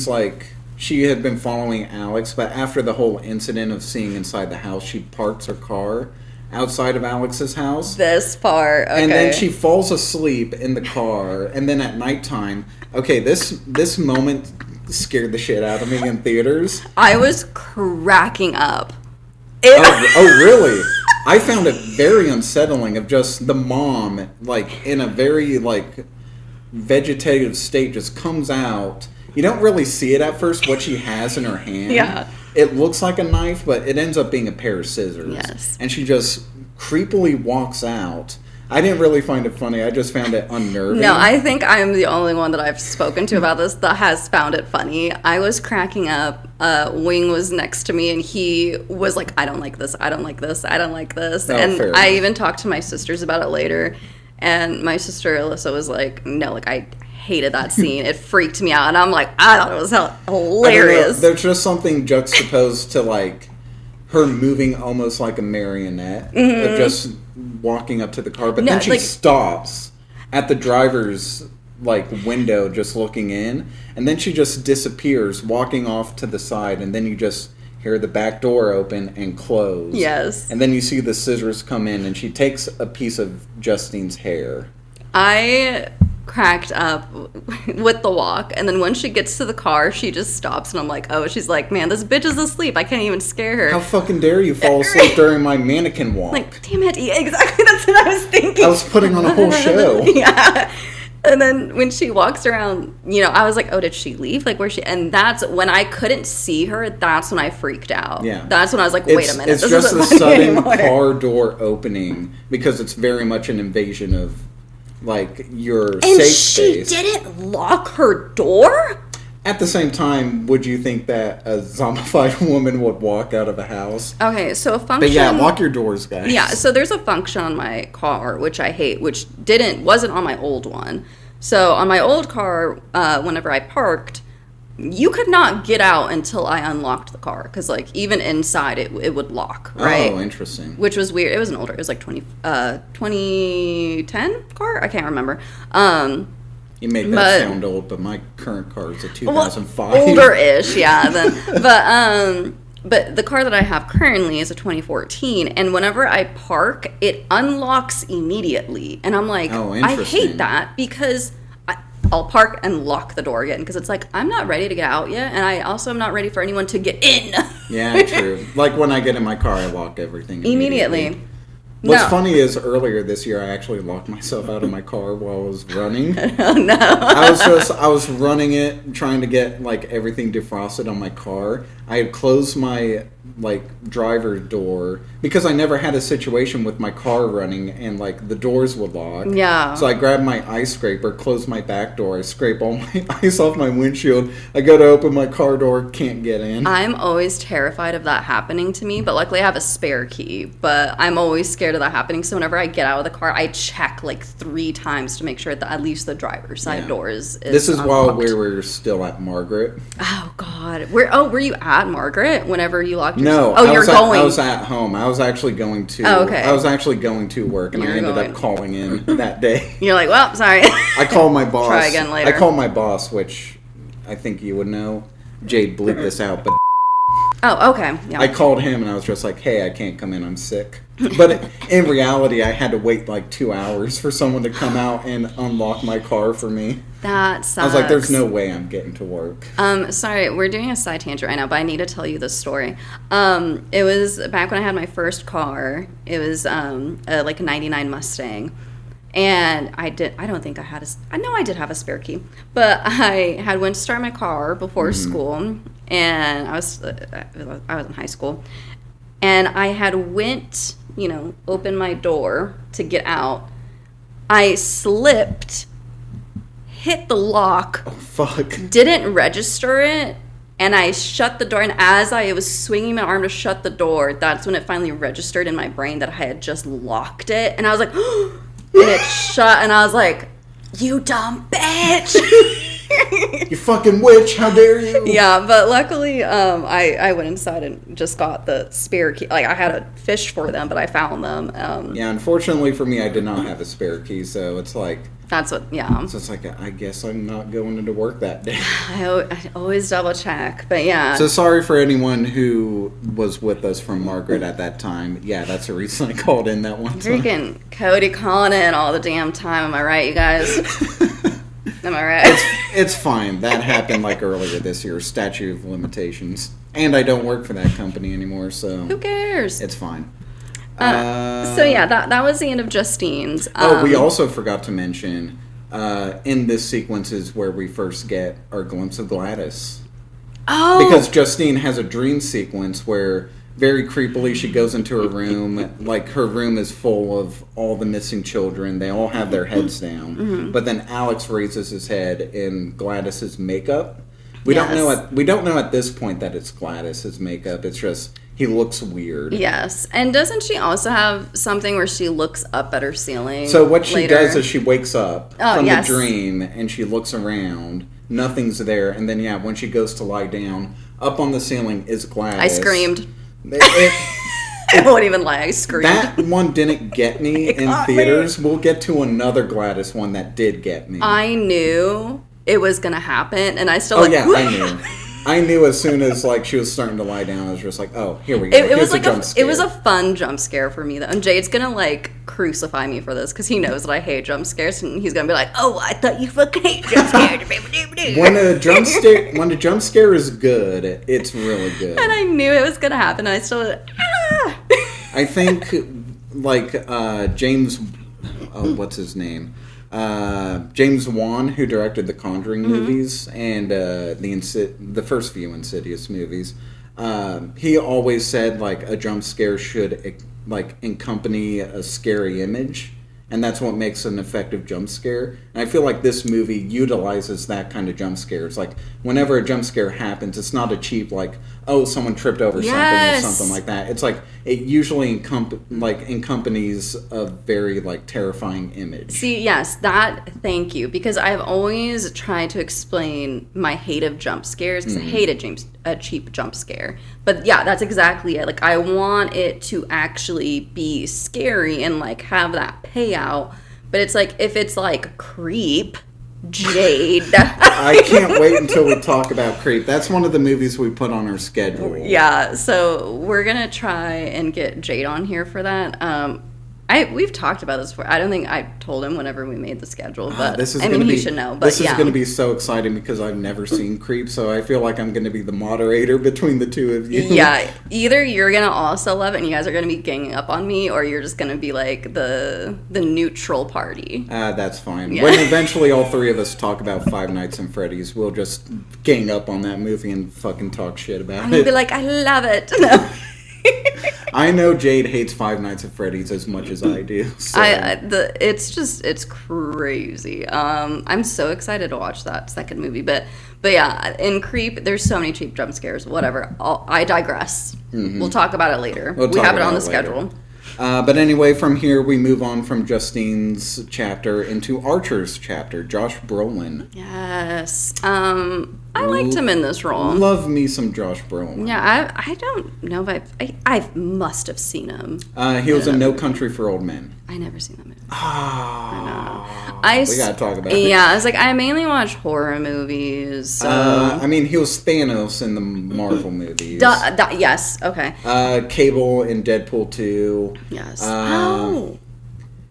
had been following Alex, but after the whole incident of seeing inside the house, she parks her car outside of Alex's house. This part, okay. And then she falls asleep in the car, and then at nighttime, this moment scared the shit out of me in theaters. I was cracking up. Oh, really? I found it very unsettling of just the mom, like, in a very, like, vegetative state, just comes out. You don't really see it at first, what she has in her hand. Yeah. It looks like a knife, but it ends up being a pair of scissors. Yes. And she just creepily walks out. I didn't really find it funny. I just found it unnerving. No, I think I'm the only one that I've spoken to about this that has found it funny. I was cracking up. Wing was next to me, and he was like, I don't like this, I don't like this, I don't like this. Oh, and I even talked to my sisters about it later. And my sister Alyssa was like, no, like, I hated that scene. It freaked me out. And I'm like, I thought it was hilarious. There's just something juxtaposed to, like, her moving almost like a marionette. Of just walking up to the car. But then she stops at the driver's, like, window just looking in. And then she just disappears, walking off to the side. And then you just hear the back door open and close. Yes. And then you see the scissors come in, and she takes a piece of Justine's hair. I cracked up with the walk, and then when she gets to the car, she just stops, and I'm like, oh, she's like, man, this bitch is asleep. I can't even scare her. How fucking dare you fall asleep during my mannequin walk? Like, damn it, exactly, that's what I was thinking. I was putting on a whole show. Yeah. And then when she walks around, I was like, oh, did she leave? Like, where's she? And that's when I couldn't see her. That's when I freaked out. Yeah. That's when I was like, wait a minute. It's just a sudden car door opening because it's very much an invasion of, like, your safe space. And she didn't lock her door? At the same time, would you think that a zombified woman would walk out of a house? Okay, so a function... But yeah, lock your doors, guys. Yeah, so there's a function on my car, which I hate, which wasn't on my old one. So on my old car, whenever I parked, you could not get out until I unlocked the car. Because, like, even inside, it would lock, right? Oh, interesting. Which was weird. It was an older... It was like 2010 car? I can't remember. You make that sound old, but my current car is a 2005. Well, older-ish, yeah. But But the car that I have currently is a 2014, and whenever I park, it unlocks immediately. And I'm like, Oh, I interesting. hate that because I'll park and lock the door again because it's like, I'm not ready to get out yet, and I also am not ready for anyone to get in. Yeah, true. Like when I get in my car, I lock everything Immediately. What's No. funny is earlier this year, I actually locked myself out of my car while I was running. Oh, no. I was running it, trying to get like everything defrosted on my car. I had closed my like driver door because I never had a situation with my car running and like the doors would lock. Yeah. So I grabbed my ice scraper, closed my back door, I scrape all my ice off my windshield. I go to open my car door, can't get in. I'm always terrified of that happening to me, but luckily I have a spare key. But I'm always scared of that happening. So whenever I get out of the car, I check like 3 times to make sure that at least the driver's side door is This is unlocked. while we were still at Margaret. Oh God, were you at Margaret whenever you locked your? No, Oh, I you're was going. I was at home. I was actually going to. Oh, okay. I was actually going to work, and You I were ended going. up calling in that day. You're like, well, sorry. I called my boss. Try again later. I called my boss, which I think you would know. Jade, bleep this out, but Oh, okay. Yeah. I called him and I was just like, "Hey, I can't come in. I'm sick." But in reality, I had to wait like 2 hours for someone to come out and unlock my car for me. That sucks. I was like, "There's no way I'm getting to work." Sorry, we're doing a side tangent right now, but I need to tell you this story. It was back when I had my first car. It was like a 99 Mustang. And I don't think I had I know I did have a spare key, but I had went to start my car before school, and I was in high school, and I had went, opened my door to get out. I slipped, hit the lock, Oh fuck! didn't register it, and I shut the door. And as I was swinging my arm to shut the door, that's when it finally registered in my brain that I had just locked it. And I was like, and it shut, and I was like, you dumb bitch. You fucking witch! How dare you! Yeah, but luckily, I went inside and just got the spare key. Like, I had a fish for them, but I found them. Yeah, unfortunately for me, I did not have a spare key, so it's like, That's what, yeah. so it's like, I guess I'm not going into work that day. I always double check, but yeah. So sorry for anyone who was with us from Margaret at that time. Yeah, that's the reason I called in that one time. Freaking Cody calling in all the damn time. Am I right, you guys? Am I right? It's fine. That happened like earlier this year, statute of limitations. And I don't work for that company anymore, so Who cares? it's fine. So yeah, that was the end of Justine's. We also forgot to mention, in this sequence is where we first get our glimpse of Gladys. Oh! Because Justine has a dream sequence where very creepily she goes into her room, like her room is full of all the missing children. They all have their heads down. Mm-hmm. But then Alex raises his head in Gladys's makeup. We Yes. don't know at this point that it's Gladys's makeup. It's just he looks weird. Yes. And doesn't she also have something where she looks up at her ceiling? So what she later? does is she wakes up from yes. the dream and she looks around. Nothing's there, and then when she goes to lie down, up on the ceiling is Gladys. I screamed. It- I won't even lie. I screamed. that one didn't get me in got me. theaters. We'll get to another Gladys one that did get me. I knew it was going to happen, and I still Oh like... yeah, I knew. I knew as soon as she was starting to lie down. I was just like, oh, here we go. It was Here's like jump it was scare. a fun jump scare for me though, and Jade's gonna crucify me for this because he knows that I hate jump scares, and he's gonna be like, "Oh, I thought you fucking hate jump scares." when a jump scare is good, it's really good. And I knew it was gonna happen, and I still I think James, what's his name? James Wan, who directed the Conjuring movies and the first few Insidious movies, he always said a jump scare should accompany a scary image, and that's what makes an effective jump scare. And I feel like this movie utilizes that kind of jump scares. Like whenever a jump scare happens, it's not a cheap someone tripped over something or something like that. It's it usually accompanies a very terrifying image. See, yes, thank you, because I've always tried to explain my hate of jump scares, because I hate a cheap jump scare. But yeah, that's exactly it. I want it to actually be scary and have that payout. But it's if it's creep, Jade. I can't wait until we talk about Creep. That's one of the movies we put on our schedule. Yeah, so we're gonna try and get Jade on here for that. We've talked about this before. I don't think I told him whenever we made the schedule, but he should know. But this is going to be so exciting because I've never seen Creep, so I feel like I'm going to be the moderator between the two of you. Yeah, either you're going to also love it and you guys are going to be ganging up on me, or you're just going to be like the neutral party. That's fine. Yeah. When eventually all three of us talk about Five Nights at Freddy's, we'll just gang up on that movie and fucking talk shit about it. You'll be like, I love it. No. I know Jade hates Five Nights at Freddy's as much as I do. So. It's crazy. I'm so excited to watch that second movie, but yeah, in Creep, there's so many cheap jump scares. Whatever. I digress. Mm-hmm. We'll talk about it later. We have it on the schedule. But anyway, from here we move on from Justine's chapter into Archer's chapter. Josh Brolin. Yes. I liked him in this role. Love me some Josh Brolin. Yeah, I don't know if I must have seen him. He was in No Country for Old Men. I never seen that movie. We gotta talk about it. Yeah, I was like, I mainly watch horror movies. So. I mean, he was Thanos in the Marvel movies. Yes, okay. Cable in Deadpool 2. Yes.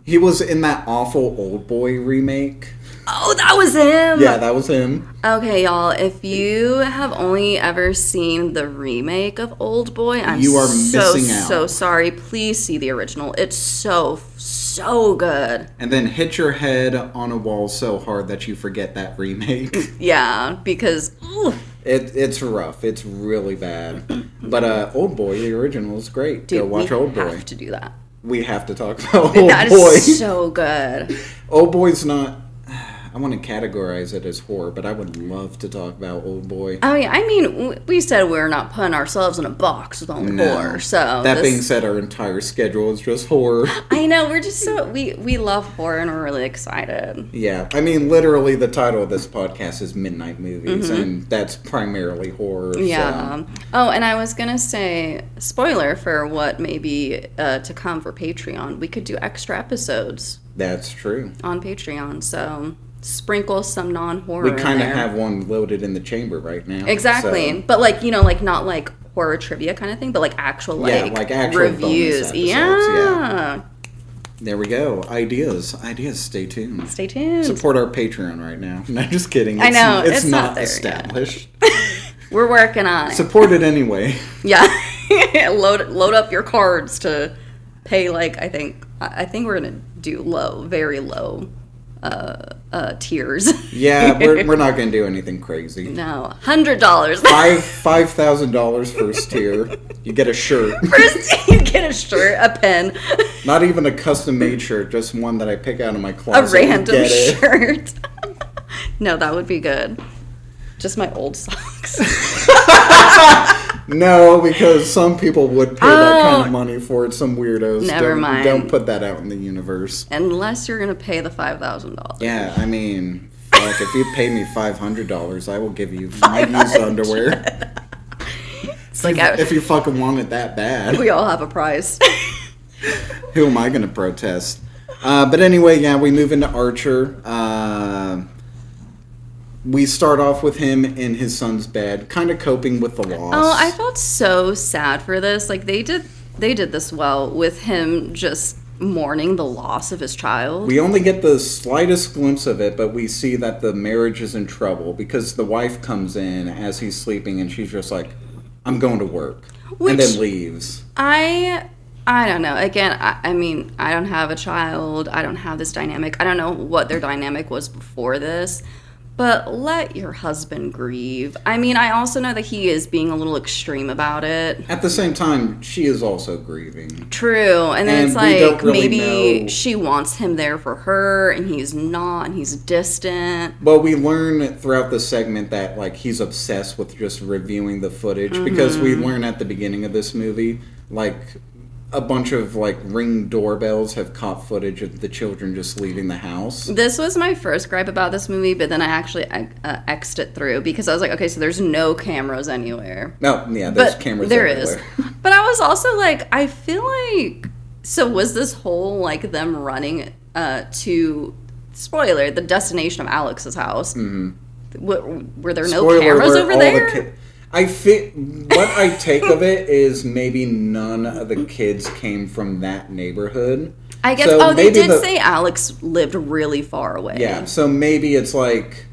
He was in that awful Old Boy remake. Oh, that was him! Yeah, that was him. Okay, y'all, if you have only ever seen the remake of Old Boy, you are missing out. So sorry. Please see the original. It's so good. And then hit your head on a wall so hard that you forget that remake. Yeah, because... It's rough. It's really bad. But Old Boy, the original, is great. Dude, go watch Old Boy. We have to do that. We have to talk about Old Boy. That is so good. Old Boy's not... I want to categorize it as horror, but I would love to talk about Old Boy. Oh, yeah. I mean, we said we're not putting ourselves in a box with only horror, so... That being said, our entire schedule is just horror. I know. We're just so... We love horror, and we're really excited. Yeah. I mean, literally, the title of this podcast is Midnight Movies, and that's primarily horror. Yeah. So. Oh, and I was going to say, spoiler for what may be to come for Patreon, we could do extra episodes. That's true. On Patreon, so... Sprinkle some non-horror. We kind of have one loaded in the chamber right now. Exactly, so. But like not like horror trivia kind of thing, but like actual actual reviews. Yeah. There we go. Ideas. Stay tuned. Support our Patreon right now. No, just kidding. I know it's not established. We're working on it. Support it anyway. Yeah. load up your cards to pay. I think we're gonna do very low. Tiers. Yeah, we're not gonna do anything crazy. No, $100. $5,000 first tier. You get a shirt. First, you get a shirt, a pen. Not even a custom-made shirt, just one that I pick out of my closet. A random shirt. No, that would be good. Just my old socks. No, because some people would pay that kind of money for it. Some weirdos. Never mind. Don't put that out in the universe. Unless you're going to pay the $5,000. Yeah, I mean, fuck, if you pay me $500, I will give you my used underwear. It's if you fucking want it that bad. We all have a price. Who am I going to protest? But anyway, yeah, we move into Archer. We start off with him in his son's bed, kind of coping with the loss. Oh, I felt so sad for this. They did this well with him just mourning the loss of his child. We only get the slightest glimpse of it, but we see that the marriage is in trouble because the wife comes in as he's sleeping and she's just like, I'm going to work. And then leaves. I don't know. Again, I mean, I don't have a child. I don't have this dynamic. I don't know what their dynamic was before this. But let your husband grieve. I mean, I also know that he is being a little extreme about it. At the same time, she is also grieving. True. And then it's like, maybe she wants him there for her, and he's not, and he's distant. Well, we learn throughout the segment that, he's obsessed with just reviewing the footage, because we learn at the beginning of this movie, a bunch of Ring doorbells have caught footage of the children just leaving the house. This was my first gripe about this movie, but then I actually X'd it through because I was like, okay, so there's no cameras anywhere. No, yeah, there's cameras there everywhere. Is. But I was also like, I feel like, so was this whole them running to spoiler, the destination of Alex's house. Mm-hmm. Were there no Spoiler cameras alert, over there? What I take of it is maybe none of the kids came from that neighborhood. I guess. So They did say Alex lived really far away. Yeah, so maybe it's like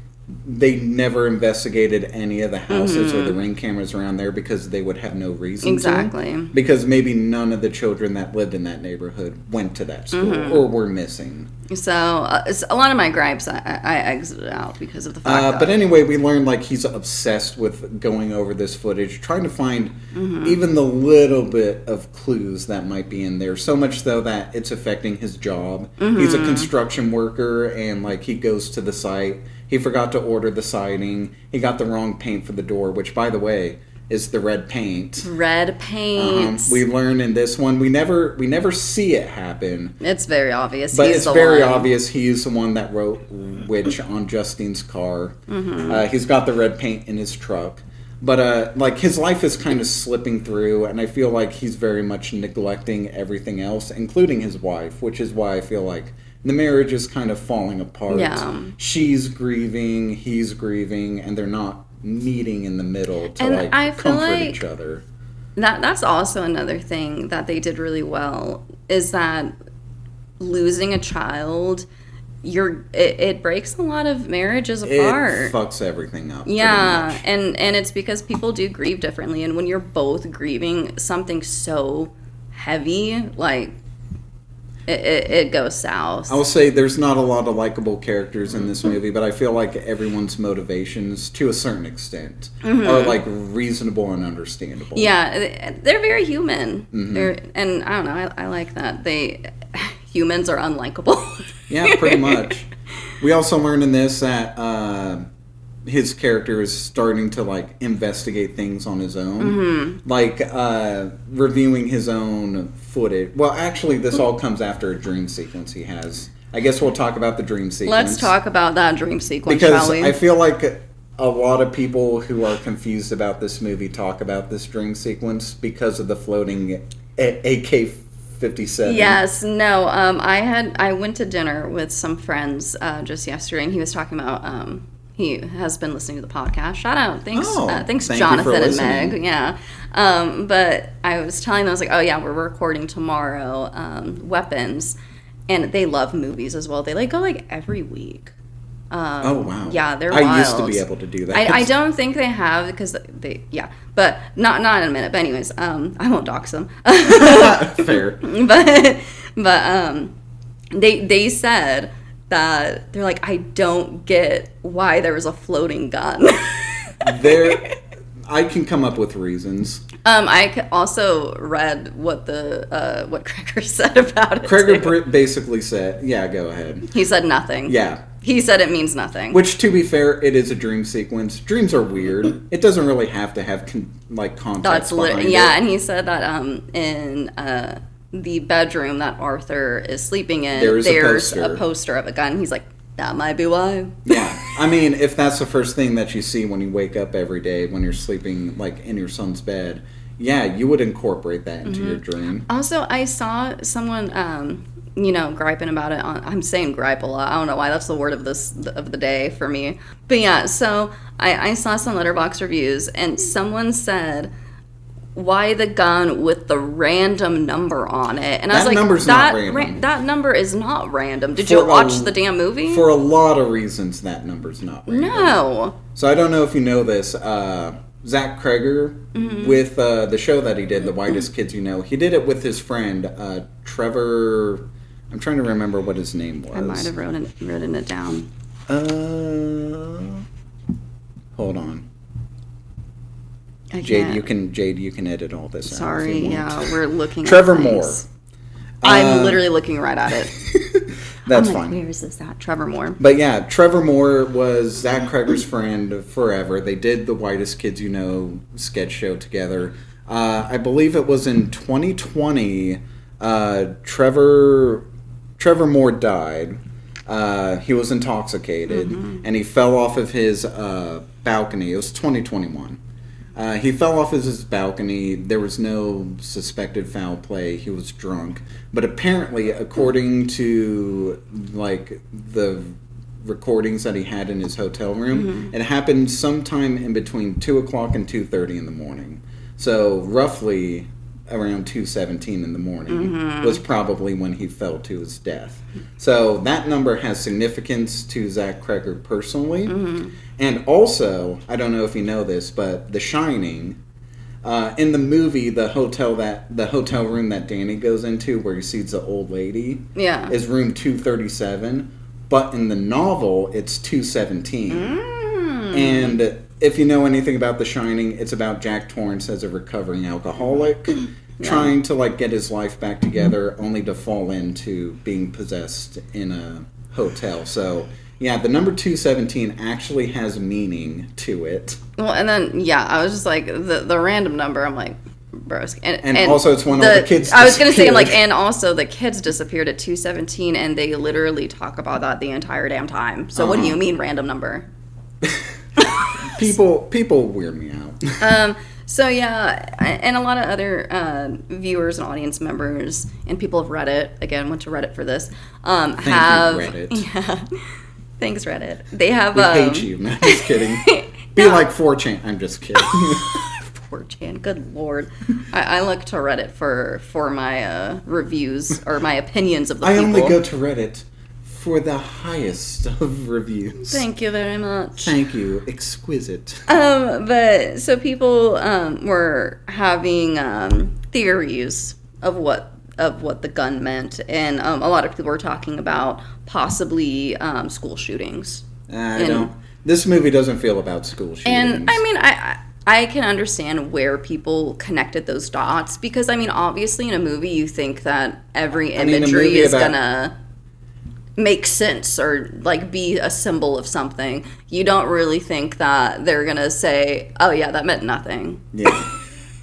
they never investigated any of the houses or the Ring cameras around there because they would have no reason Exactly. to. Because maybe none of the children that lived in that neighborhood went to that school or were missing. So a lot of my gripes I exited out because of the fact that... But anyway, we learned like he's obsessed with going over this footage, trying to find even the little bit of clues that might be in there. So much so that it's affecting his job. He's a construction worker, and like he goes to the site. He forgot to order the siding. He got the wrong paint for the door, which, by the way, is the red paint. Red paint. We learn in this one, we never see it happen. It's very obvious. But it's very obvious he's the one that wrote Witch on Justine's car. He's got the red paint in his truck. But like his life is kind of slipping through, and I feel like he's very much neglecting everything else, including his wife, which is why I feel like the marriage is kind of falling apart. Yeah. She's grieving, he's grieving, and they're not meeting in the middle to And I feel comfort like each other. That's also another thing that they did really well, is that losing a child, it breaks a lot of marriages apart. It fucks everything up. Yeah, and it's because people do grieve differently, and when you're both grieving something so heavy, like it goes south. I'll say there's not a lot of likable characters in this movie, but I feel like everyone's motivations, to a certain extent, are like reasonable and understandable. Yeah, they're very human. And I don't know, I like that. Humans are unlikable. Yeah, pretty much. We also learned in this that his character is starting to like investigate things on his own, like reviewing his own footage. Well, actually, this all comes after a dream sequence he has. I guess we'll talk about the dream sequence. Let's talk about that dream sequence, because shall we? I feel like a lot of people who are confused about this movie talk about this dream sequence because of the floating AK-57. Yes, no. I went to dinner with some friends just yesterday, and he was talking about. He has been listening to the podcast. Shout out. Thanks, thanks Jonathan and Meg. Yeah. But I was telling them, I was like, oh yeah, we're recording tomorrow, Weapons. And they love movies as well. They like go like every week. Oh wow. Yeah, they're wild. I used to be able to do that. I don't think they have because but not in a minute. But anyways, I won't dox them. Fair. But they said that they're like, I don't get why there was a floating gun. I can come up with reasons. I also read what what Cregger said about it. Cregger basically said, yeah, go ahead. He said nothing. Yeah. He said it means nothing. Which, to be fair, it is a dream sequence. Dreams are weird. It doesn't really have to have context behind it. Yeah, and he said that in the bedroom that Arthur is sleeping in, there's a poster of a gun. He's like, that might be why. Yeah. I mean, if that's the first thing that you see when you wake up every day when you're sleeping like in your son's bed, yeah, you would incorporate that into your dream. Also, I saw someone griping about it. I'm saying gripe a lot. I don't know why that's the word of the day for me. But yeah, so I saw some Letterboxd reviews, and someone said, why the gun with the random number on it? And I was like, number's not random. That number is not random. Did you watch the damn movie? For a lot of reasons, that number's not random. No. So I don't know if you know this. Zach Cregger, with the show that he did, The Whitest Kids You Know, he did it with his friend, Trevor. I'm trying to remember what his name was. I might have written it down. Hold on. Jade, you can edit all this out. Sorry, yeah, we're looking Trevor at Moore. I'm literally looking right at it. That's fine. Where is this at? Trevor Moore. But yeah, Trevor Moore was Zach Cregger's friend forever. They did the Whitest Kids You Know sketch show together. I believe it was in 2020. Trevor Moore died. He was intoxicated, and he fell off of his balcony. It was 2021. He fell off his balcony. There was no suspected foul play. He was drunk. But apparently, according to, like, the recordings that he had in his hotel room, it happened sometime in between 2 o'clock and 2:30 in the morning. So, roughly around 2:17 in the morning was probably when he fell to his death. So, that number has significance to Zach Cregger personally. And also, I don't know if you know this, but The Shining, in the movie, the hotel room that Danny goes into where he sees the old lady is room 237, but in the novel, it's 217. And if you know anything about The Shining, it's about Jack Torrance as a recovering alcoholic trying to, like, get his life back together, only to fall into being possessed in a hotel. So, yeah, the number 217 actually has meaning to it. Well, and then, I was just like, the random number, I'm like, bro. And also, it's when all the kids I was going to say, like, and also the kids disappeared at 217, and they literally talk about that the entire damn time. So what do you mean, random number? People weird me out. So, and a lot of other viewers and audience members and people of Reddit, again, went to Reddit for this, Thank you, Reddit. Yeah. Thanks, Reddit. They have... We hate you. No, just kidding. Be like 4chan. I'm just kidding. 4chan. Good Lord. I look to Reddit for my reviews or my opinions of the people. I only go to Reddit for the highest of reviews. Thank you very much. Thank you. Exquisite. But so people were having theories of what the gun meant, and a lot of people were talking about possibly school shootings. This movie doesn't feel about school shootings. And I mean, I can understand where people connected those dots, because I mean, obviously in a movie you think that every imagery is gonna make sense or like be a symbol of something. You don't really think that they're gonna say, oh yeah, that meant nothing. Yeah.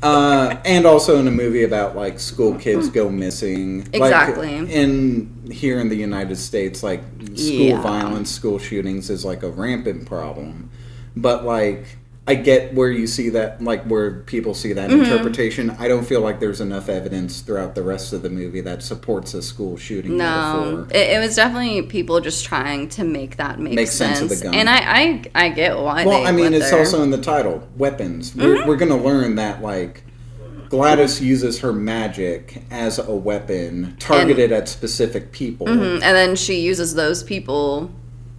And also in a movie about, like, school kids go missing. Exactly. Like, here in the United States, like, school violence, school shootings is, like, a rampant problem. But, like, I get where you see that, like, where people see that interpretation. I don't feel like there's enough evidence throughout the rest of the movie that supports a school shooting metaphor. It was definitely people just trying to make that make sense of the gun. And I get why Well, I mean, it's also in the title, weapons. We're going to learn that, like, Gladys uses her magic as a weapon targeted at specific people. And then she uses those people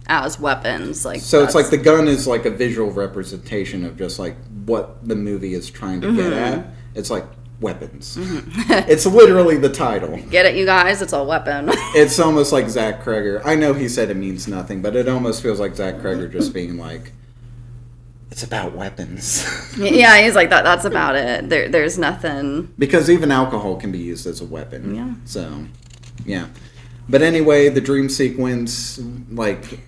as weapons. Like, so it's like the gun is like a visual representation of just like what the movie is trying to get at. It's like weapons. It's literally the title. Get it, you guys? It's a weapon. It's almost like Zach Cregger. I know he said it means nothing, but it almost feels like Zach Cregger just being like, it's about weapons. Yeah, he's like, that's about it. There's nothing. Because even alcohol can be used as a weapon. Yeah. So, yeah. But anyway, the dream sequence, like,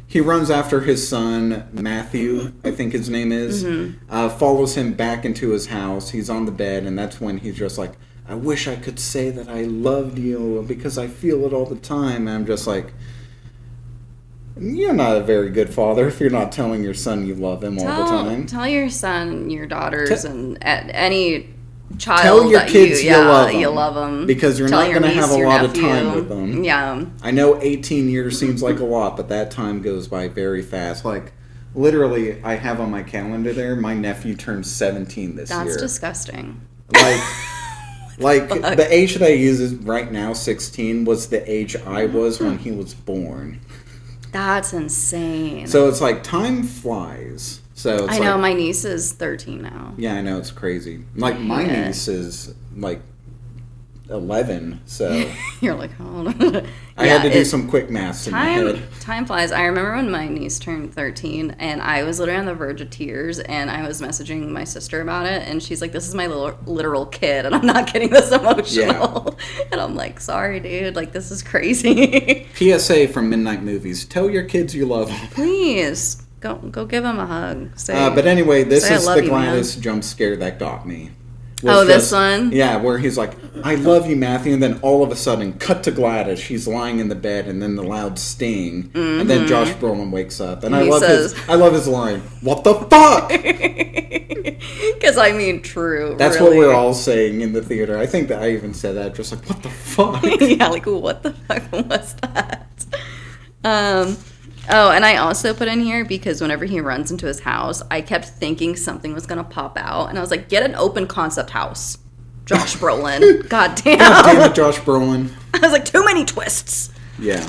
he runs after his son, Matthew, I think his name is, follows him back into his house. He's on the bed, and that's when he's just like, I wish I could say that I loved you because I feel it all the time. And I'm just like, you're not a very good father if you're not telling your son you love him all the time. Tell your son, your daughters, and any child tell your that kids you love them. Because you're not going to have a lot of time with them. Yeah. I know 18 years seems like a lot, but that time goes by very fast. Like, literally, I have on my calendar there, my nephew turns 17 this year. That's disgusting. Like the age that I use right now, 16, was the age I was when he was born. That's insane. So it's like time flies. So it's I know, my niece is 13 now. Yeah, I know, it's crazy. Like my niece is like 11, so you're like, hold on. I had to do some quick maths in my head. Time flies. I remember when my niece turned 13, and I was literally on the verge of tears, and I was messaging my sister about it, and she's like, this is my literal kid, and I'm not getting this emotional. Yeah. And I'm like, sorry, dude, like, this is crazy. PSA from Midnight Movies, tell your kids you love them. Please, go give them a hug. But anyway, this is the Gladys jump scare that got me. This one? Yeah, where he's like, I love you, Matthew, and then all of a sudden, cut to Gladys. She's lying in the bed, and then the loud sting, and then Josh Brolin wakes up, and I love his line, what the fuck? Because, I mean, true. That's really. what we're all saying in the theater. I think that I even said that, just like, what the fuck? Yeah, like, what the fuck was that? Oh, and I also put in here, because whenever he runs into his house, I kept thinking something was going to pop out. And I was like, get an open concept house. Josh Brolin. God damn. God damn it, Josh Brolin. I was like, too many twists. Yeah.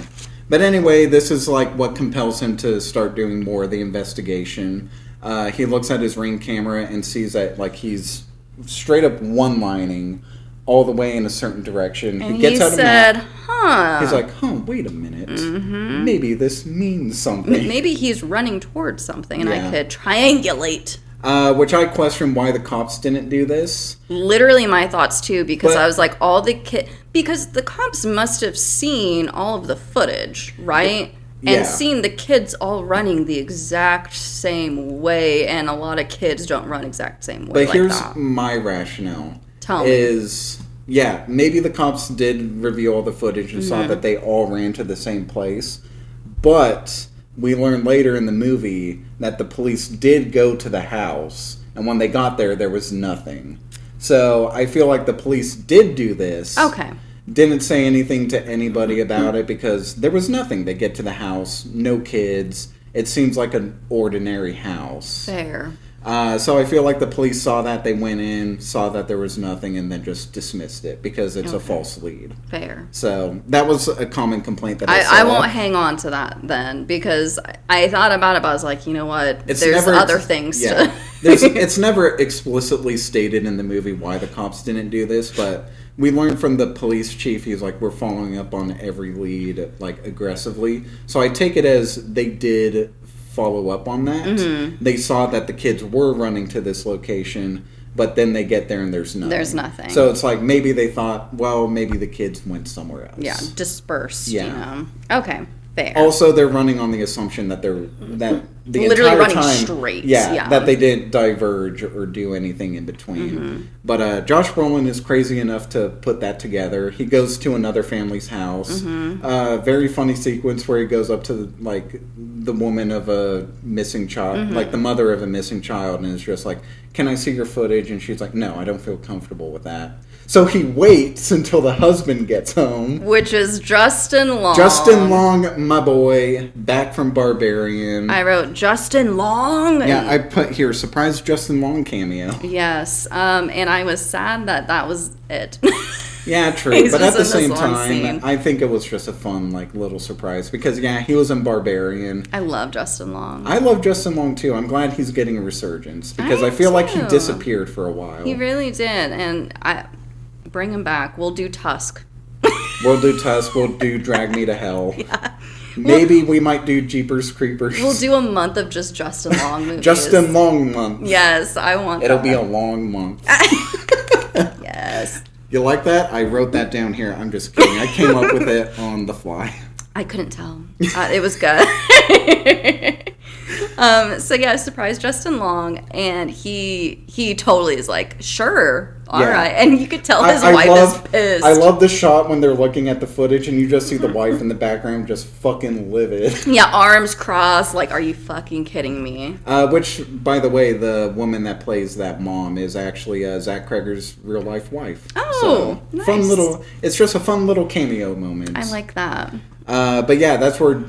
But anyway, this is like what compels him to start doing more of the investigation. He looks at his Ring camera and sees that like he's straight up one-lining all the way in a certain direction. And he gets out said, a map. huh. He's like, wait a minute. Mm-hmm. Maybe this means something. Maybe he's running towards something and Yeah. I could triangulate. Which I question why the cops didn't do this. Literally my thoughts too, because I was like, because the cops must have seen all of the footage, right? Yeah. And seen the kids all running the exact same way, and a lot of kids don't run exact same way. But here's that. my rationale. Tell me. Yeah, maybe the cops did review all the footage and Mm-hmm. saw that they all ran to the same place. But we learned later in the movie that the police did go to the house, and when they got there, there was nothing. So I feel like the police did do this. Okay. Didn't say anything to anybody about it because there was nothing. They get to the house, no kids. It seems like an ordinary house. Fair. So I feel like the police saw that, they went in, saw that there was nothing, and then just dismissed it because it's a false lead. Fair. So that was a common complaint that I saw. I won't hang on to that then, because I thought about it, but I was like, you know what? It's There's never other things yeah. to... It's never explicitly stated in the movie why the cops didn't do this, but we learned from the police chief, he's like, we're following up on every lead, like, aggressively. So I take it as they did follow up on that. Mm-hmm. They saw that the kids were running to this location, but then they get there and there's nothing. There's nothing. So it's like maybe they thought, well, maybe the kids went somewhere else. Yeah, dispersed, Yeah. you know. Okay, fair. Also, they're running on the assumption that the Literally entire running time, straight, yeah, yeah. that they didn't diverge or do anything in between. Mm-hmm. But Josh Brolin is crazy enough to put that together. He goes to another family's house. Mm-hmm. Very funny sequence where he goes up to like the woman of a missing child, Mm-hmm. like the mother of a missing child, and is just like, "Can I see your footage?" And she's like, "No, I don't feel comfortable with that." So he waits until the husband gets home. Which is Justin Long. Justin Long, my boy, back from Barbarian. I wrote Justin Long. Yeah, I put here, surprise Justin Long cameo. Yes, and I was sad that was it. Yeah, true. He's But at just the in same this one time, scene. I think it was just a fun, like, little surprise. Because, yeah, he was in Barbarian. I love Justin Long. I love Justin Long, too. I'm glad he's getting a resurgence. Because I feel like he too. disappeared for a while. He really did, and I bring him back. We'll do Tusk. We'll do Tusk. We'll do Drag Me to Hell. Yeah. Maybe we might do Jeepers Creepers. We'll do a month of just Justin Long movies. Justin Long month. Yes, I want It'll that. be a long month. Yes. You like that? I wrote that down here. I'm just kidding. I came up with it on the fly. I couldn't tell. It was good. So yeah, surprised Justin Long, and he totally is like, sure, all right, and you could tell his wife is pissed. I love the shot when they're looking at the footage and you just see the wife in the background just fucking livid. Yeah, arms crossed, like, are you fucking kidding me? Which, by the way, the woman that plays that mom is actually Zach Cregger's real life wife. Oh, nice. Fun little. It's just a fun little cameo moment. I like that. But yeah, that's where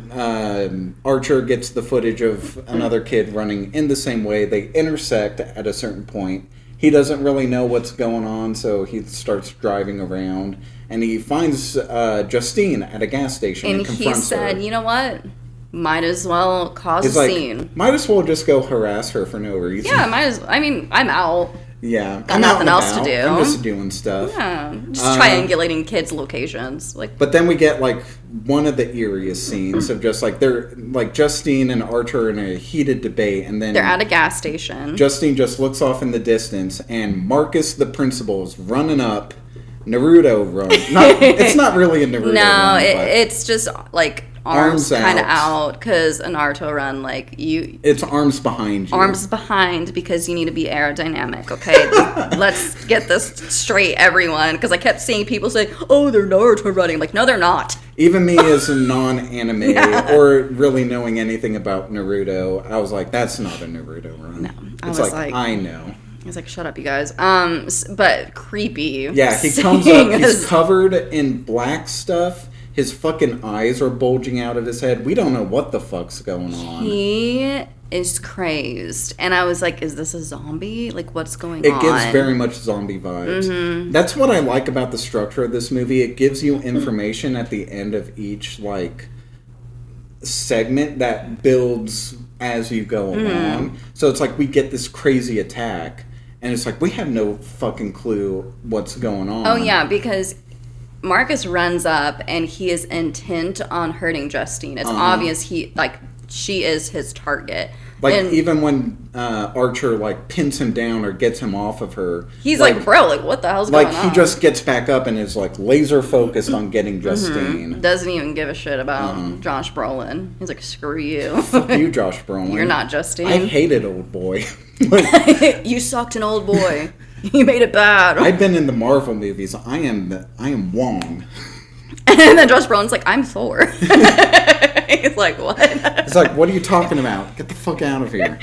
Archer gets the footage of another kid running in the same way. They intersect at a certain point. He doesn't really know what's going on, so he starts driving around, and he finds Justine at a gas station and confronts he said, her. you know what? Might as well cause He's a like, scene. might as well just go harass her for no reason. Yeah, I'm out. Yeah. Got I'm nothing out and else to about. do. I'm just doing stuff. Yeah, just triangulating kids' locations. Like, But then we get like one of the eeriest scenes of just like they're like Justine and Archer in a heated debate, and then they're at a gas station. Justine just looks off in the distance, and Marcus, the principal, is running up. Naruto run. It's not really a Naruto run. It's just like arms kind of out because a Naruto run, like it's arms behind you. Arms behind because you need to be aerodynamic. Okay, let's get this straight, everyone. Because I kept seeing people say, "Oh, they're Naruto running." I'm like, no, they're not. Even me as a non-anime or really knowing anything about Naruto, I was like, that's not a Naruto run. No, I was like, I know. He's like, shut up, you guys. But creepy. Yeah, he comes up, he's covered in black stuff. His fucking eyes are bulging out of his head. We don't know what the fuck's going on. He is crazed. And I was like, is this a zombie? Like, what's going on? It gives very much zombie vibes. Mm-hmm. That's what I like about the structure of this movie. It gives you information at the end of each, like, segment that builds as you go along. So it's like we get this crazy attack, and it's like we have no fucking clue what's going on. Oh, yeah, because Marcus runs up and he is intent on hurting Justine. It's obvious she is his target. Like, and even when Archer, like, pins him down or gets him off of her... He's like, bro, like, what the hell's going on? Like, he just gets back up and is, like, laser-focused on getting Justine. Doesn't even give a shit about Josh Brolin. He's like, screw you. Fuck you, Josh Brolin. You're not Justine. I hated Old Boy. You sucked an Old boy. You made it bad. I've been in the Marvel movies. I am Wong. And then Josh Brolin's like, I'm Thor. He's like, what? It's like, what are you talking about? Get the fuck out of here.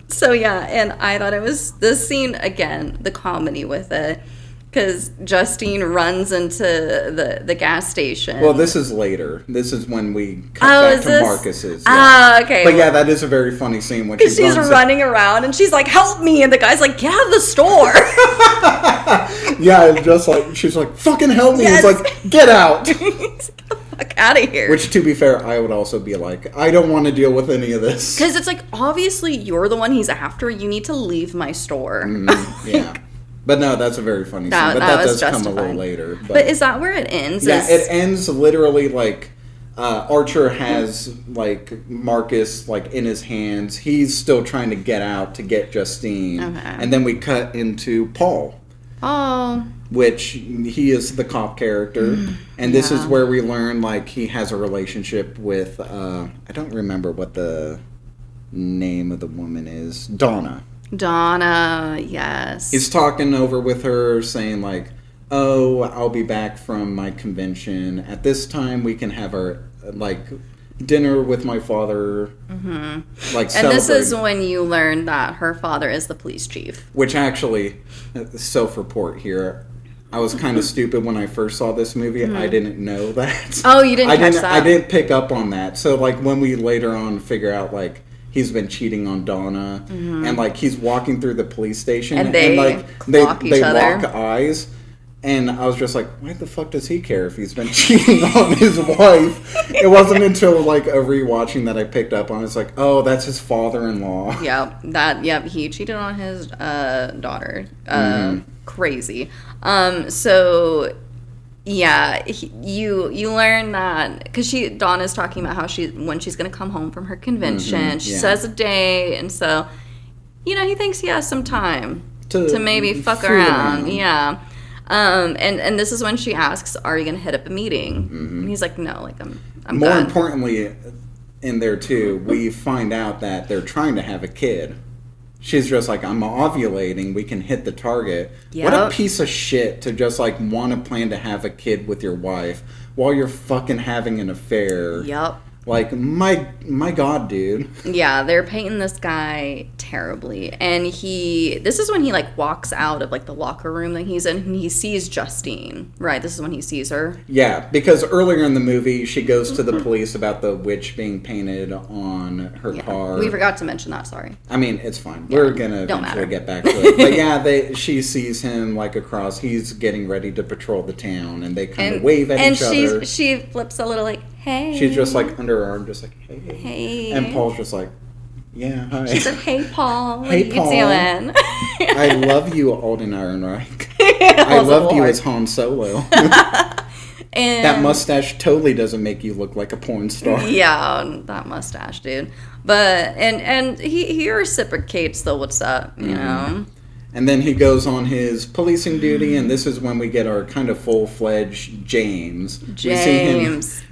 So yeah, and I thought it was this scene again, the comedy with it, because Justine runs into the gas station. Well, this is later. This is when we cut back to Marcus's. Yeah. Okay. But yeah, that is a very funny scene when she's running around and she's like, "Help me!" and the guy's like, "Get out of the store." Yeah, and just like she's like, "Fucking help me!" Yes. It's like, "Get out." Get the fuck out of here. Which, to be fair, I would also be like, I don't want to deal with any of this. Because it's like, obviously, you're the one he's after. You need to leave my store. Yeah. But no, that's a very funny scene. But that does come a little later. But is that where it ends? Yeah, it ends literally like Archer has like Marcus like in his hands. He's still trying to get out to get Justine. Okay. And then we cut into Paul. Oh. Which he is the cop character. And this is where we learn like he has a relationship with I don't remember what the name of the woman is. Donna, yes. He's talking over with her, saying like, "Oh, I'll be back from my convention. At this time, we can have our like dinner with my father." Like, and this is when you learn that her father is the police chief. Which actually, self-report here. I was kind of stupid when I first saw this movie. I didn't know that. Oh, you didn't catch that? I didn't pick up on that. So like when we later on figure out like he's been cheating on Donna, and like he's walking through the police station, and they lock eyes, and I was just like, why the fuck does he care if he's been cheating on his wife? It wasn't until like a rewatching that I picked up on. It's like, oh, that's his father-in-law. Yep, he cheated on his daughter. Crazy. So. Yeah, you learn that because Donna's talking about how when she's gonna come home from her convention, she says a day, and so he thinks he has some time to maybe fuck around. Yeah, and this is when she asks, "Are you gonna hit up a meeting?" And he's like, "No, like I'm More good." Importantly, in there too, we find out that they're trying to have a kid. She's just like, I'm ovulating, we can hit the target. Yep. What a piece of shit to just like want to plan to have a kid with your wife while you're fucking having an affair. Yep. Like, my God, dude. Yeah, they're painting this guy terribly. And this is when he, like, walks out of, like, the locker room that he's in, and he sees Justine, right? This is when he sees her. Yeah, because earlier in the movie, she goes to the police about the witch being painted on her car. We forgot to mention that, sorry. I mean, it's fine. Yeah, we're going to eventually get back to it. But yeah, she sees him, like, across. He's getting ready to patrol the town, and they kind of wave at each other. And she flips a little, like, hey. She's just like under her arm, just like, hey. Hey. And Paul's just like, yeah, hi. She said, hey, Paul. Hey, what Paul. You doing? I love you, Alden Ehrenreich. I loved you as Han Solo. And that mustache totally doesn't make you look like a porn star. Yeah, that mustache, dude. But, and he reciprocates the what's up, you know? And then he goes on his policing duty, and this is when we get our kind of full-fledged James.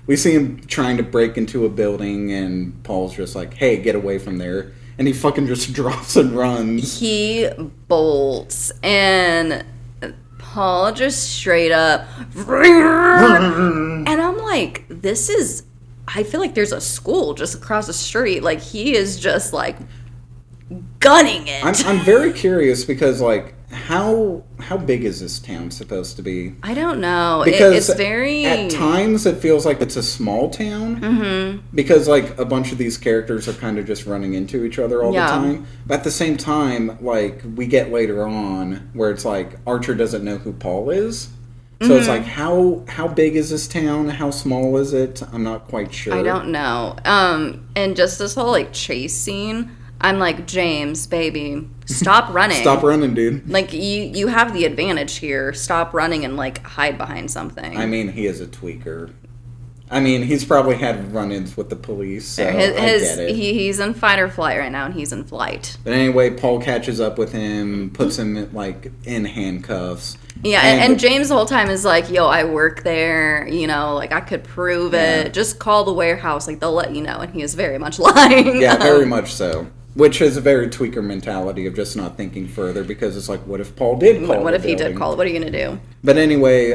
We see him trying to break into a building, and Paul's just like, hey, get away from there. And he fucking just drops and runs. He bolts, and Paul just straight up... And I'm like, I feel like there's a school just across the street. Like, he is just, like... gunning it. I'm very curious because, like, how big is this town supposed to be? I don't know. Because it's very... at times it feels like it's a small town. Mm-hmm. Because, like, a bunch of these characters are kind of just running into each other all the time. But at the same time, like, we get later on where it's like Archer doesn't know who Paul is. So it's like, how big is this town? How small is it? I'm not quite sure. I don't know. And just this whole, like, chase scene, I'm like, James, baby, stop running. Stop running, dude. Like, you have the advantage here. Stop running and, like, hide behind something. I mean, he is a tweaker. I mean, he's probably had run-ins with the police, so I get it. He's in fight or flight right now, and he's in flight. But anyway, Paul catches up with him, puts him, like, in handcuffs. Yeah, and James the whole time is like, yo, I work there, you know, like, I could prove it. Just call the warehouse, like, they'll let you know. And he is very much lying. Yeah, very much so. Which is a very tweaker mentality of just not thinking further, because it's like, what if Paul did call What if he did call it? What are you going to do? But anyway,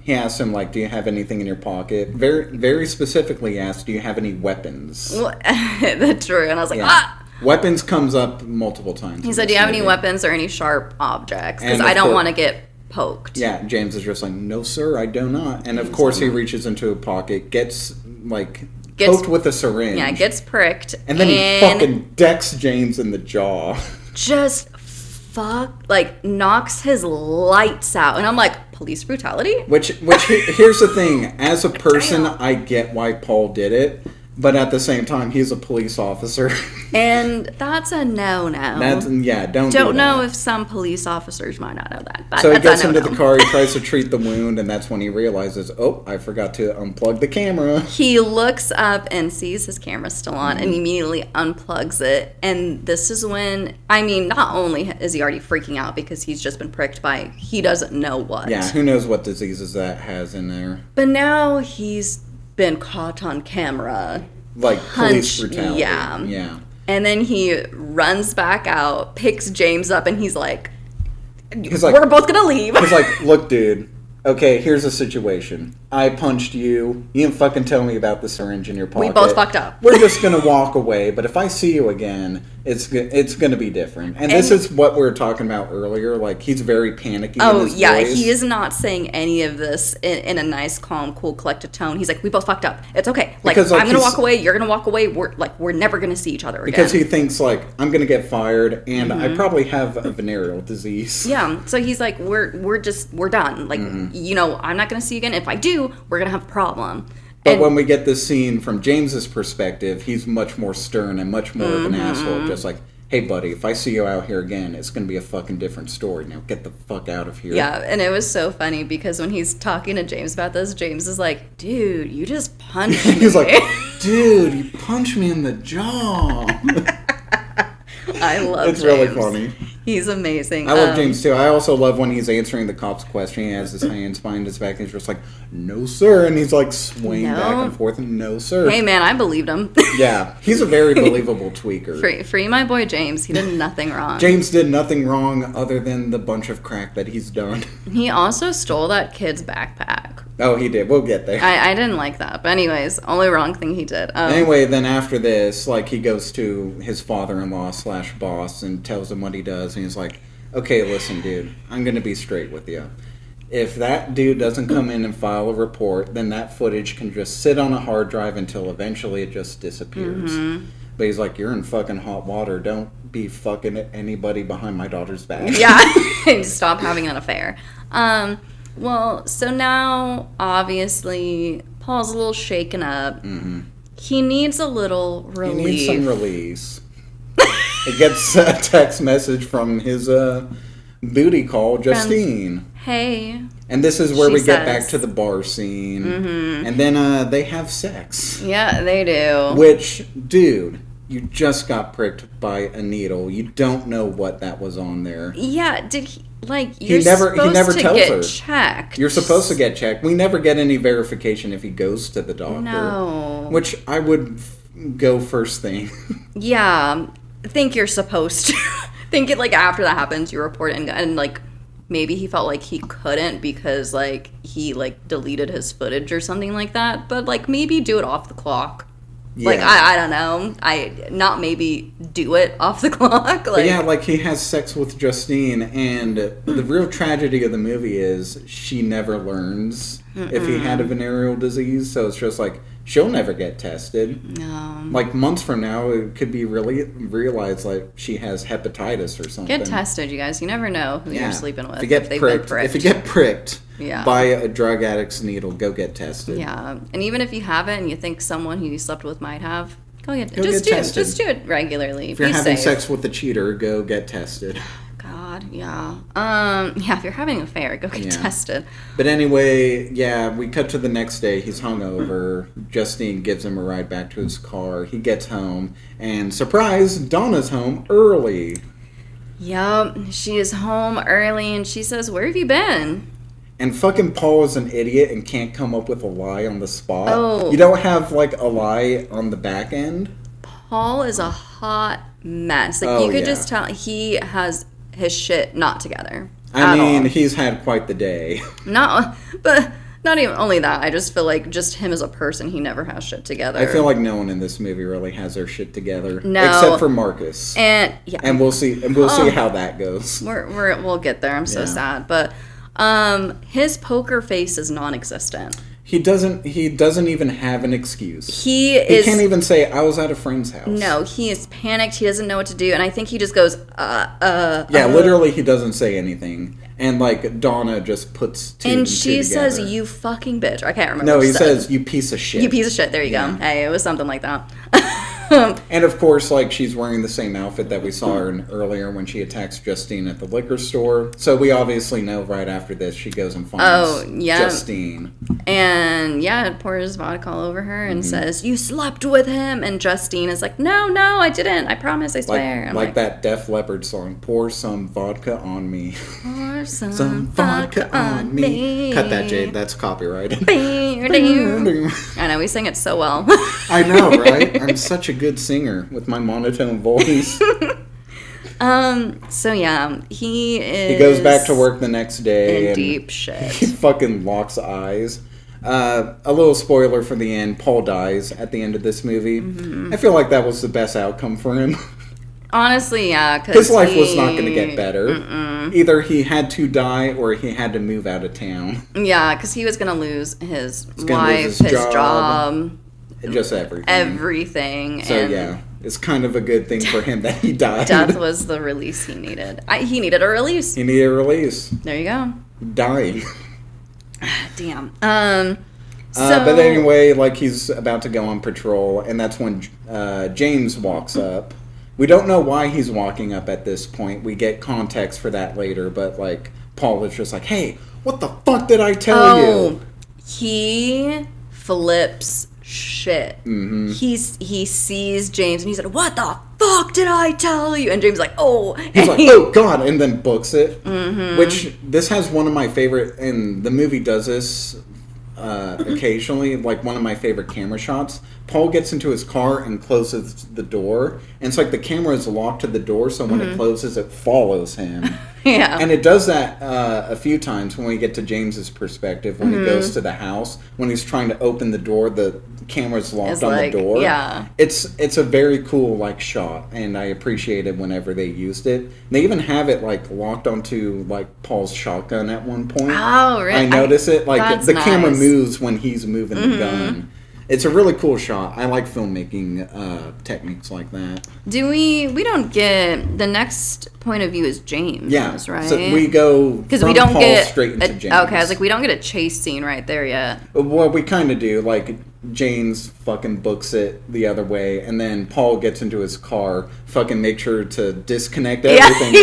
he asks him, like, do you have anything in your pocket? Very, very specifically asked, do you have any weapons? Well, that's true. And I was like, Weapons comes up multiple times. He said, do you have any weapons or any sharp objects? Because I don't want to get poked. Yeah, James is just like, no, sir, I do not. And of course, he reaches into a pocket, gets poked with a syringe. Yeah, gets pricked. And then he fucking decks James in the jaw. Just knocks his lights out. And I'm like, police brutality? Which here's the thing. As a person, I get why Paul did it. But at the same time, he's a police officer. And that's a no-no. Don't know if some police officers might not know that. But so he gets into the car, he tries to treat the wound, and that's when he realizes, oh, I forgot to unplug the camera. He looks up and sees his camera still on and immediately unplugs it. And this is when, I mean, not only is he already freaking out because he's just been pricked by, he doesn't know what. Yeah, who knows what diseases that has in there. But now he's been caught on camera. Like police brutality. Yeah. And then he runs back out, picks James up, and he's like, we're both gonna leave. He's like, look, dude, okay, here's the situation. I punched you. You didn't fucking tell me about the syringe in your pocket. We both fucked up. We're just gonna walk away, but if I see you again, it's gonna be different. And this is what we were talking about earlier. Like, he's very panicky in his voice. He is not saying any of this in a nice, calm, cool, collected tone. He's like, we both fucked up. It's okay. Like, I'm gonna walk away. You're gonna walk away. We're never gonna see each other again. Because he thinks, like, I'm gonna get fired, and I probably have a venereal disease. Yeah. So he's like, we're done. Like, you know, I'm not gonna see you again. If I do, we're gonna have a problem. But when we get this scene from James's perspective, he's much more stern and much more of an asshole. Just like, hey, buddy, if I see you out here again, it's going to be a fucking different story. Now get the fuck out of here. Yeah, and it was so funny because when he's talking to James about this, James is like, dude, you just punched me. He's like, dude, you punched me in the jaw. I love James. It's really funny. He's amazing. I love James, too. I also love when he's answering the cop's question. He has his hands behind his back, and he's just like, no, sir. And he's, like, swaying back and forth, and no, sir. Hey, man, I believed him. Yeah, he's a very believable tweaker. Free my boy James. He did nothing wrong. James did nothing wrong other than the bunch of crack that he's done. He also stole that kid's backpack. Oh, he did. We'll get there. I didn't like that. But anyways, only wrong thing he did. Anyway, then after this, like, he goes to his father-in-law / boss and tells him what he does. And he's like, okay, listen, dude, I'm going to be straight with you. If that dude doesn't come in and file a report, then that footage can just sit on a hard drive until eventually it just disappears. But he's like, you're in fucking hot water. Don't be fucking anybody behind my daughter's back. Yeah. Stop having an affair. Well, so now, obviously, Paul's a little shaken up. He needs a little relief. He needs some release. He gets a text message from his booty call, Justine. Hey. And this is where we get back to the bar scene. And then they have sex. Yeah, they do. Which, dude, you just got pricked by a needle. You don't know what that was on there. Yeah, did he... Like, he never tells her. Checked. You're supposed to get checked. We never get any verification if he goes to the doctor. No. Which I would go first thing. Yeah. I think you're supposed to. Think it, like, after that happens, you report it, and, like, maybe he felt like he couldn't because, like, he, like, deleted his footage or something like that. But, like, maybe do it off the clock. Like, Yeah. I don't know. Not maybe do it off the clock. But yeah, like he has sex with Justine, and the real tragedy of the movie is she never learns if he had a venereal disease. So it's just like she'll never get tested. No. Like months from now, it could be really realized like she has hepatitis or something. Get tested, you guys. You never know who you're sleeping with. If you get if you get pricked by a drug addict's needle, go get tested. Yeah, and even if you haven't, and you think someone who you slept with might have, go get tested. Just do it regularly. If you're having safe. sex with a cheater, go get tested. God, yeah. If you're having an affair, go get tested. But anyway, we cut to the next day. He's hungover. Justine gives him a ride back to his car. He gets home, and surprise, Donna's home early. Yep, she is home early, and she says, "Where have you been?" And fucking Paul is an idiot and can't come up with a lie on the spot. Oh. You don't have, like, a lie on the back end? Paul is a hot mess. Like, you could just tell he has his shit not together. I mean, he's had quite the day. But not even only that. I just feel like just him as a person, he never has shit together. I feel like no one in this movie really has their shit together. No. Except for Marcus. And we'll see how that goes. We'll get there. I'm so sad. But his poker face is non-existent. He doesn't even have an excuse. He can't even say, I was at a friend's house. No, he is panicked. He doesn't know what to do. And I think he just goes, literally he doesn't say anything. And, like, Donna just puts two and she two says, together. "You fucking bitch." I can't remember. No, he says, "You piece of shit." You piece of shit. There you go. Hey, it was something like that. And of course, like, she's wearing the same outfit that we saw her in earlier when she attacks Justine at the liquor store. So we obviously know right after this she goes and finds Justine. And it pours vodka all over her and says, "You slept with him." And Justine is like, "No, I didn't. I promise. I swear." Like that Def Leppard song, "Pour some vodka on me." Pour some vodka on me. Cut that, Jade. That's copyrighted. I know, we sing it so well. I know, right? I'm such a good singer with my monotone voice. He goes back to work the next day. In deep shit. He fucking locks eyes. A little spoiler for the end, Paul dies at the end of this movie. I feel like that was the best outcome for him. Honestly, yeah. Cause his life was not going to get better. Either he had to die or he had to move out of town. Yeah, because he was going to lose his wife, his job. Just everything. Everything. So, it's kind of a good thing for him that he died. Death was the release he needed. He needed a release. He needed a release. There you go. Dying. Damn. But anyway, like, he's about to go on patrol, and that's when James walks up. We don't know why he's walking up at this point. We get context for that later, but, like, Paul is just like, "Hey, what the fuck did I tell you?" He flips shit. He sees James, and he said, "What the fuck did I tell you?" And James is like, "Oh." He's like, "Oh, God," and then books it. Which, this has one of my favorite, and the movie does this occasionally, like one of my favorite camera shots. Paul gets into his car and closes the door, and it's like the camera is locked to the door, so when it closes, it follows him. And it does that a few times when we get to James's perspective, when he goes to the house, when he's trying to open the door, the camera's locked on the door. It's a very cool, like, shot, and I appreciate it whenever they used it. They even have it, like, locked onto, like, Paul's shotgun at one point. Oh, really? I notice it. Like, the nice. camera moves when he's moving the gun. It's a really cool shot. I like filmmaking techniques like that. We don't get... The next point of view is James, right? So we go from Paul straight into James. Okay, I was like, we don't get a chase scene right there yet. Well, we kind of do. Like, James fucking books it the other way, and then Paul gets into his car, fucking make sure to disconnect everything.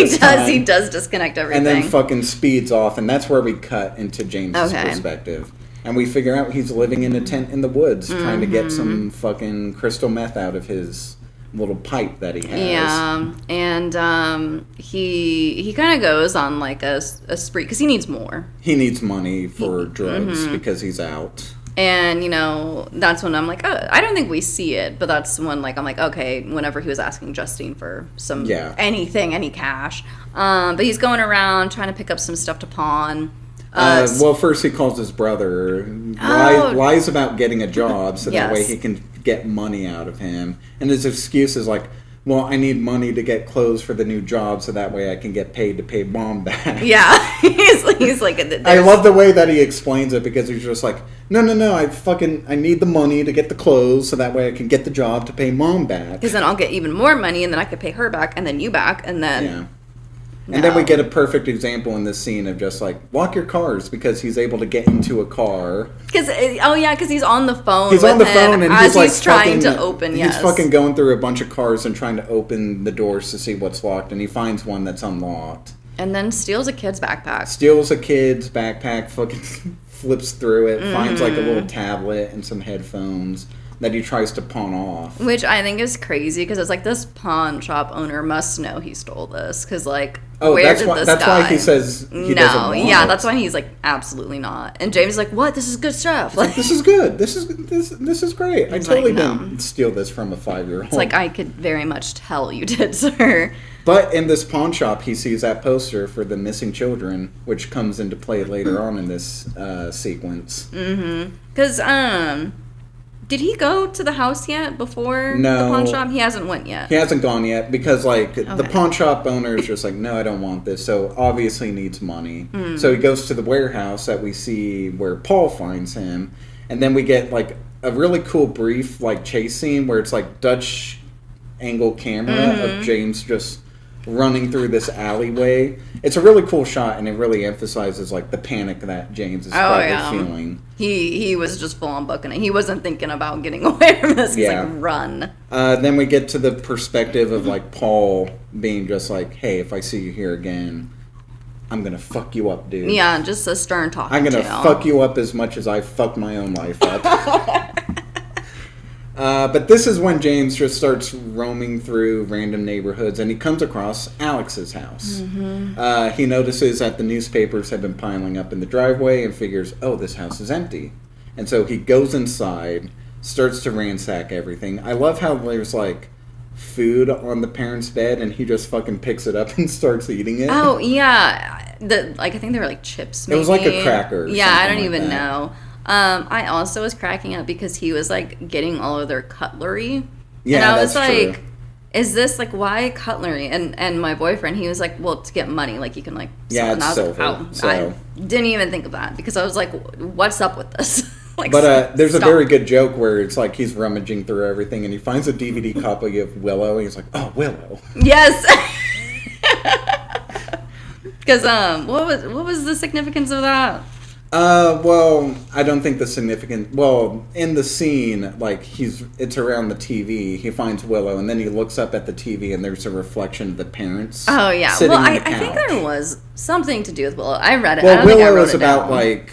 He does disconnect everything. And then fucking speeds off, and that's where we cut into James's perspective. And we figure out he's living in a tent in the woods, trying to get some fucking crystal meth out of his little pipe that he has. Yeah, and he kind of goes on, like, a spree, because he needs more. He needs money for drugs because he's out. And, that's when I'm like, oh, I don't think we see it, but that's when, like, I'm like, okay, whenever he was asking Justine for some, anything, any cash. But he's going around trying to pick up some stuff to pawn. Well, first he calls his brother, lies about getting a job so that way he can get money out of him. And his excuse is like, well, I need money to get clothes for the new job so that way I can get paid to pay mom back. Yeah. he's like... I love the way that he explains it because he's just like, no, I need the money to get the clothes so that way I can get the job to pay mom back. Because then I'll get even more money and then I could pay her back and then you back and then... Yeah. And then we get a perfect example in this scene of just like, lock your cars, because he's able to get into a car. Because he's on the phone. He's on the phone and as he's like trying to open. He's fucking going through a bunch of cars and trying to open the doors to see what's locked, and he finds one that's unlocked. And then steals a kid's backpack. Fucking flips through it, finds like a little tablet and some headphones that he tries to pawn off. Which I think is crazy, because it's like, this pawn shop owner must know he stole this, because like, that's why he says he doesn't want it. That's why he's like, absolutely not. And James is like, what? This is good stuff. Like, this is good. This is great. I totally didn't steal this from a 5-year-old. It's like, I could very much tell you did, sir. But in this pawn shop, he sees that poster for the missing children, which comes into play later on in this sequence. Mm-hmm. Because, did he go to the house yet before the pawn shop? He hasn't went yet. He hasn't gone yet because, like, the pawn shop owner is just like, no, I don't want this. So, obviously he needs money. So, he goes to the warehouse that we see where Paul finds him. And then we get, like, a really cool brief, like, chase scene where it's, like, Dutch angle camera of James just running through this alleyway. It's a really cool shot, and it really emphasizes like the panic that James is probably feeling. He was just full on booking it. He wasn't thinking about getting away from this. He's like, run. Then we get to the perspective of like Paul being just like, hey, if I see you here again, I'm gonna fuck you up, dude. Yeah, just a stern talk. I'm gonna fuck you up as much as I fucked my own life up. But this is when James just starts roaming through random neighborhoods, and he comes across Alex's house. He notices that the newspapers have been piling up in the driveway and figures, oh, this house is empty. And so he goes inside, starts to ransack everything. I love how there's, like, food on the parents' bed, and he just fucking picks it up and starts eating it. Oh, yeah. I think they were, like, chips, maybe. It was like a cracker. Yeah, I don't even know. I also was cracking up because he was like getting all of their cutlery. Yeah, and I was that's like, true. Is this like, why cutlery? And my boyfriend, he was like, well, to get money, like you can like sell. Yeah, it's silver. I didn't even think of that because I was like, what's up with this? Like, but there's a very good joke where it's like he's rummaging through everything and he finds a DVD copy of Willow and he's like, oh, Willow. Yes. Because what was the significance of that? Well, I don't think in the scene, like, it's around the TV, he finds Willow, and then he looks up at the TV, and there's a reflection of the parents. Oh, yeah. Well, I think there was something to do with Willow. I read it. Well, Willow is about, like,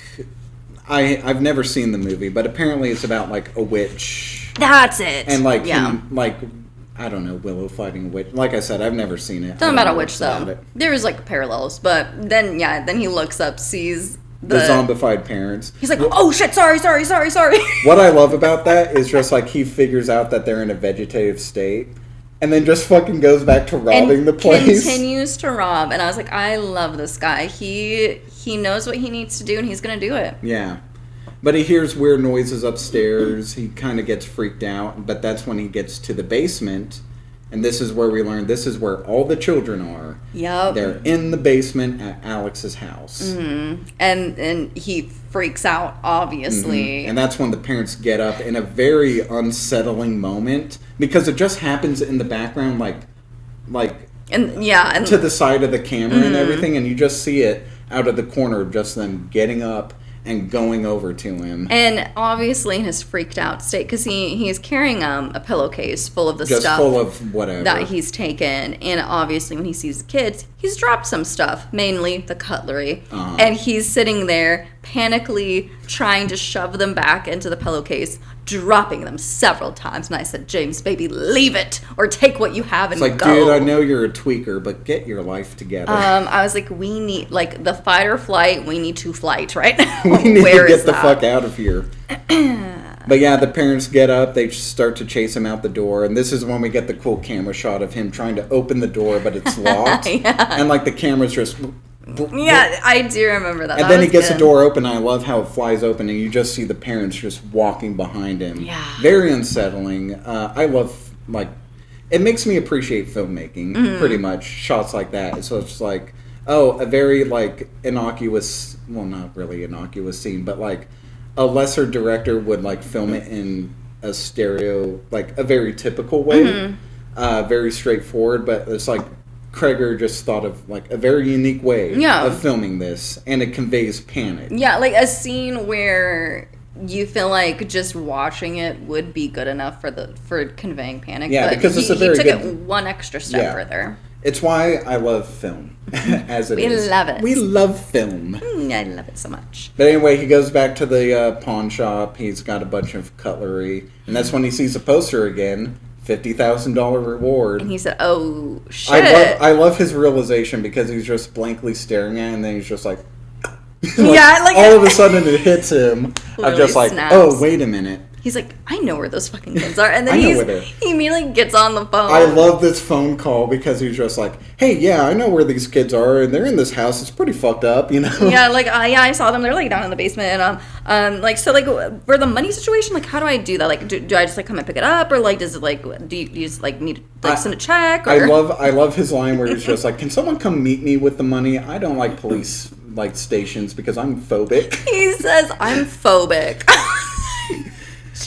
I've never seen the movie, but apparently it's about, like, a witch. That's it. And, like, I don't know, Willow fighting a witch. Like I said, I've never seen it. Don't know about a witch, though. There was, like, parallels, but then he looks up, sees the zombified parents. He's like, oh shit, sorry. What I love about that is just like he figures out that they're in a vegetative state and then just fucking goes back to robbing the place. Continues to rob. And I was like, I love this guy. He knows what he needs to do and he's going to do it. Yeah. But he hears weird noises upstairs. He kind of gets freaked out. But that's when he gets to the basement. And this is where we learn this is where all the children are. Yep. They're in the basement at Alex's house. Mm-hmm. And he freaks out, obviously. Mm-hmm. And that's when the parents get up in a very unsettling moment. Because it just happens in the background, and to the side of the camera and everything. And you just see it out of the corner of just them getting up and going over to him. And obviously in his freaked out state, because he's carrying a pillowcase full of the just stuff. Full of whatever. That he's taken. And obviously when he sees the kids, he's dropped some stuff, mainly the cutlery. Uh-huh. And he's sitting there panically trying to shove them back into the pillowcase, dropping them several times. And I said, James, baby, leave it or take what you have and go. It's like, dude, I know you're a tweaker, but get your life together. I was like, we need, like, the fight or flight, we need to flight right now. We need to get the fuck out of here. But yeah, the parents get up, they start to chase him out the door, and this is when we get the cool camera shot of him trying to open the door, but it's locked. Yeah. And, like, the camera's just Yeah, I do remember that. And then he gets the door open, and I love how it flies open, and you just see the parents just walking behind him. Yeah. Very unsettling. I love, like, it makes me appreciate filmmaking, pretty much, shots like that. So it's like, a very, like, innocuous, well, not really innocuous scene, but, like, a lesser director would, like, film it in a stereo, like, a very typical way. Very straightforward, but it's like Cregger just thought of like a very unique way of filming this, and it conveys panic. Yeah, like a scene where you feel like just watching it would be good enough for conveying panic. Yeah, but because it's a very he took good, it one extra step further. It's why I love film, as it is. We love it. We love film. I love it so much. But anyway, he goes back to the pawn shop. He's got a bunch of cutlery, and that's when he sees a poster again. $50,000 reward. And he said, "Oh shit!" I love his realization because he's just blankly staring at it, and then he's just like, like all of a sudden it hits him. I'm just like, snaps. oh, wait a minute. He's like, I know where those fucking kids are. And then he immediately gets on the phone. I love this phone call because he's just like, hey, yeah, I know where these kids are, and they're in this house. It's pretty fucked up, you know? Yeah, like, I saw them. They're, like, down in the basement. And, like, so, like, for the money situation, like, how do I do that? Like, do I just, like, come and pick it up? Or, like, does it, like, do you just, like, need to, like, send a check? Or? I love his line where he's just like, can someone come meet me with the money? I don't like police, like, stations because I'm phobic. He says, I'm phobic.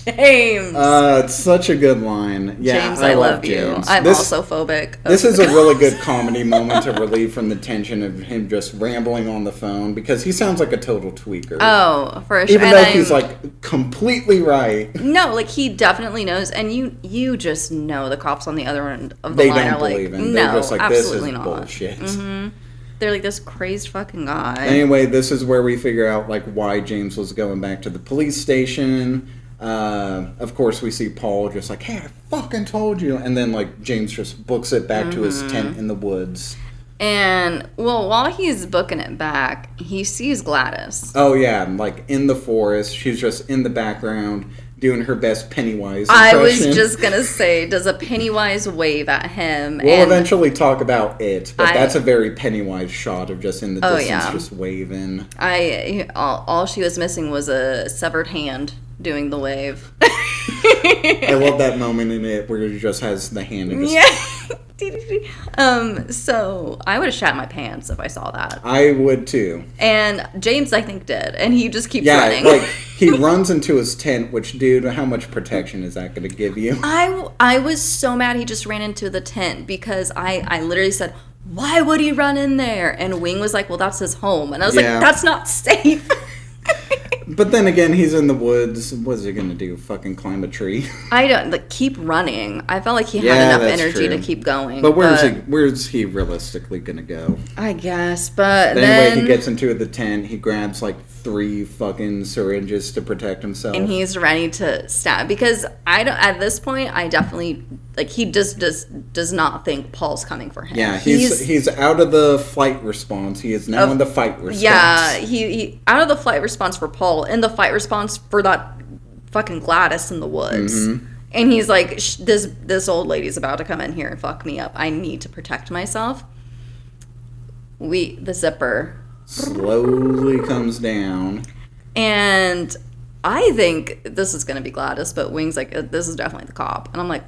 James. It's such a good line. Yeah, James, I love you. James. I'm also phobic. This is a really good comedy moment to relieve from the tension of him just rambling on the phone because he sounds like a total tweaker. Oh, for sure. Even though he's like completely right. No, like he definitely knows, and you just know the cops on the other end of the line don't are like, believe him. No, They're just like, absolutely this is not. bullshit. They're like this crazed fucking guy. Anyway, this is where we figure out like why James was going back to the police station. Of course, we see Paul just like, hey, I fucking told you. And then, like, James just books it back to his tent in the woods. And, well, while he's booking it back, he sees Gladys. Oh, yeah, like, in the forest. She's just in the background doing her best Pennywise impression. I was just going to say, does a Pennywise wave at him? We'll eventually talk about it, but that's a very Pennywise shot of just in the distance just waving. All she was missing was a severed hand doing the wave. I love that moment in it where he just has the hand and just... So I would have shat my pants if I saw that. I would too. And James, I think, did. And he just keeps running. Yeah, like, he runs into his tent, which, dude, how much protection is that going to give you? I was so mad he just ran into the tent because I literally said, why would he run in there? And Wing was like, well, that's his home. And I was like, that's not safe. But then again, he's in the woods. What's he gonna do? Fucking climb a tree? I don't keep running. I felt like he had enough energy to keep going. But where's he realistically gonna go? I guess, but anyway, he gets into the tent. He grabs like 3 fucking syringes to protect himself, and he's ready to stab. Because I don't. At this point, I definitely he does not think Paul's coming for him. Yeah, he's out of the flight response. He is now in the fight response. Yeah, he out of the flight response for Paul, in the fight response for that fucking Gladys in the woods. And he's like, this old lady's about to come in here and fuck me up. I need to protect myself. The zipper slowly comes down, and I think this is going to be Gladys, but Wing's like, this is definitely the cop. And I'm like,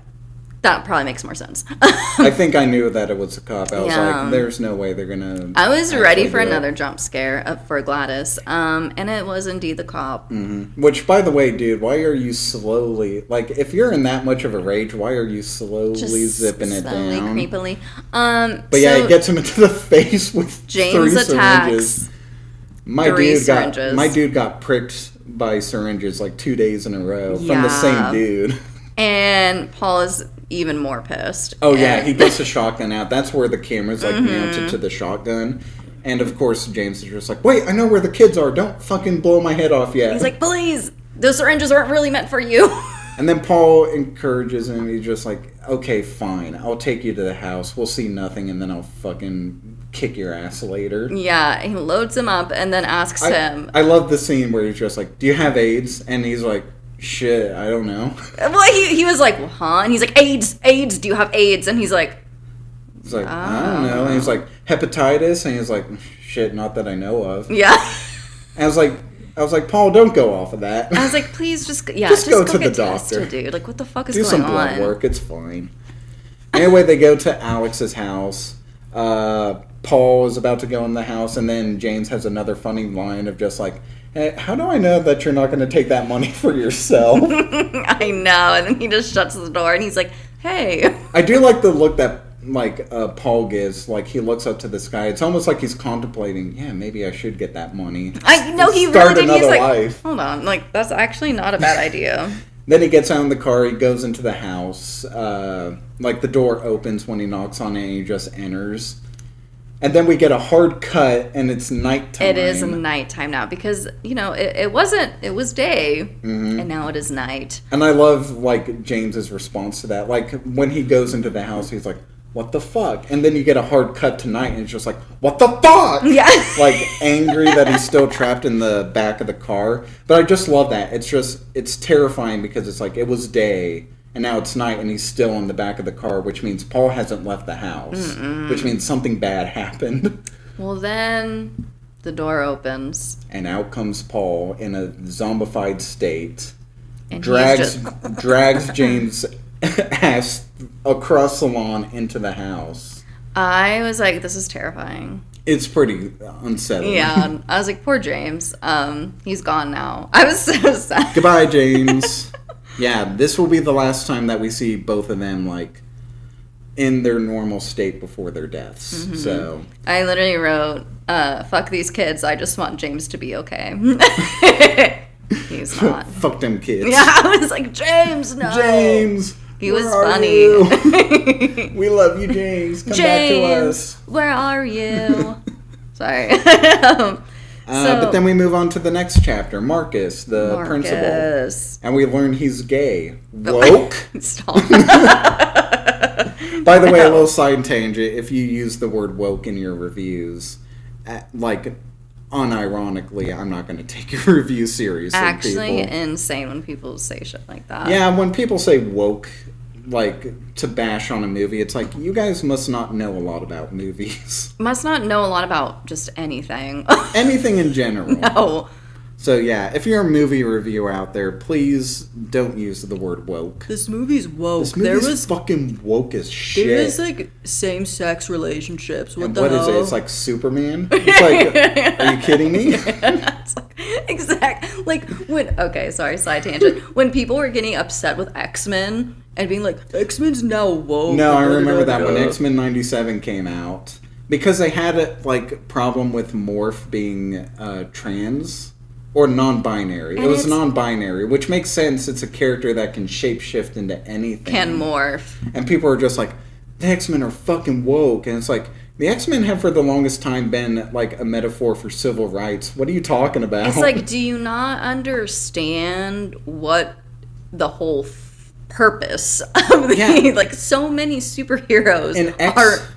that probably makes more sense. I think I knew that it was a cop. I was like, there's no way they're gonna... I was ready for another jump scare for Gladys, and it was indeed the cop. Which, by the way, dude, why are you slowly... Like, if you're in that much of a rage, why are you slowly zipping it down? Creepily. But yeah, it gets him into the face with James 3 syringes. My dude got pricked by syringes like 2 days in a row from the same dude. And Paul is even more pissed. Oh, yeah, he gets the shotgun out. That's where the camera's, like, mounted to the shotgun. And, of course, James is just like, wait, I know where the kids are. Don't fucking blow my head off yet. He's like, please, those syringes aren't really meant for you. And then Paul encourages him. He's just like, okay, fine. I'll take you to the house. We'll see nothing, and then I'll fucking kick your ass later. Yeah, he loads him up and then asks him. I love the scene where he's just like, do you have AIDS? And he's like, shit, I don't know. Well, he was like, well, huh? And he's like, AIDS, do you have AIDS? And he's like, He's like, I don't know. And he's like, hepatitis? And he's like, shit, not that I know of. Yeah. And I was like, Paul, don't go off of that. I was like, please just go go to get the doctor. tested, dude. Like, what the fuck is Do going on? some blood work. It's fine. Anyway, they go to Alex's house. Paul is about to go in the house, and then James has another funny line of just like, hey, how do I know that you're not going to take that money for yourself? I know. And then he just shuts the door, and he's like, hey. I do like the look that Paul gives. Like, he looks up to the sky. It's almost like he's contemplating, yeah, maybe I should get that money. I know, he Start really did. He's like, life. hold on. Like, that's actually not a bad idea. Then he gets out in the car. He goes into the house. Like, the door opens when he knocks on it, and he just enters. And then we get a hard cut, and it's nighttime. It is nighttime now because, it was day, and now it is night. And I love, like, James's response to that. Like, when he goes into the house, he's like, what the fuck? And then you get a hard cut to night, and it's just like, what the fuck? Yeah. Like, angry that he's still trapped in the back of the car. But I just love that. It's terrifying because it's like, it was day, and now it's night, and he's still in the back of the car, which means Paul hasn't left the house, which means something bad happened. Well, then the door opens. And out comes Paul in a zombified state, And drags James' ass across the lawn into the house. I was like, this is terrifying. It's pretty unsettling. Yeah, I was like, poor James. He's gone now. I was so sad. Goodbye, James. Yeah, this will be the last time that we see both of them, like, in their normal state before their deaths. Mm-hmm. So I literally wrote, fuck these kids, I just want James to be okay. He's not. Fuck them kids. Yeah, I was like, James, no. James, he was where are funny. You? We love you, James. Come back to us. Where are you? Sorry. But then we move on to the next chapter. Marcus, the principal. And we learn he's gay. Woke? Stop. By the way, a little side tangent. If you use the word woke in your reviews, like, unironically, I'm not going to take your review seriously. Actually, insane when people say shit like that. Yeah, when people say woke, like, to bash on a movie, it's like, you guys must not know a lot about movies. Must not know a lot about just anything. Anything in general. No. So, yeah, if you're a movie reviewer out there, please don't use the word woke. This movie's woke. This movie's fucking woke as shit. There is, like, same-sex relationships. What is it? It's like Superman? It's like, are you kidding me? It's like, exactly. Like, side tangent. When people were getting upset with X-Men and being like, X-Men's now woke. No, I remember that when X-Men 97 came out. Because they had a, like, problem with Morph being trans. Or non-binary. It was non-binary, which makes sense. It's a character that can shapeshift into anything. Can morph. And people are just like, the X-Men are fucking woke. And it's like, the X-Men have for the longest time been, like, a metaphor for civil rights. What are you talking about? It's like, do you not understand what the whole purpose of the... Like, so many superheroes are...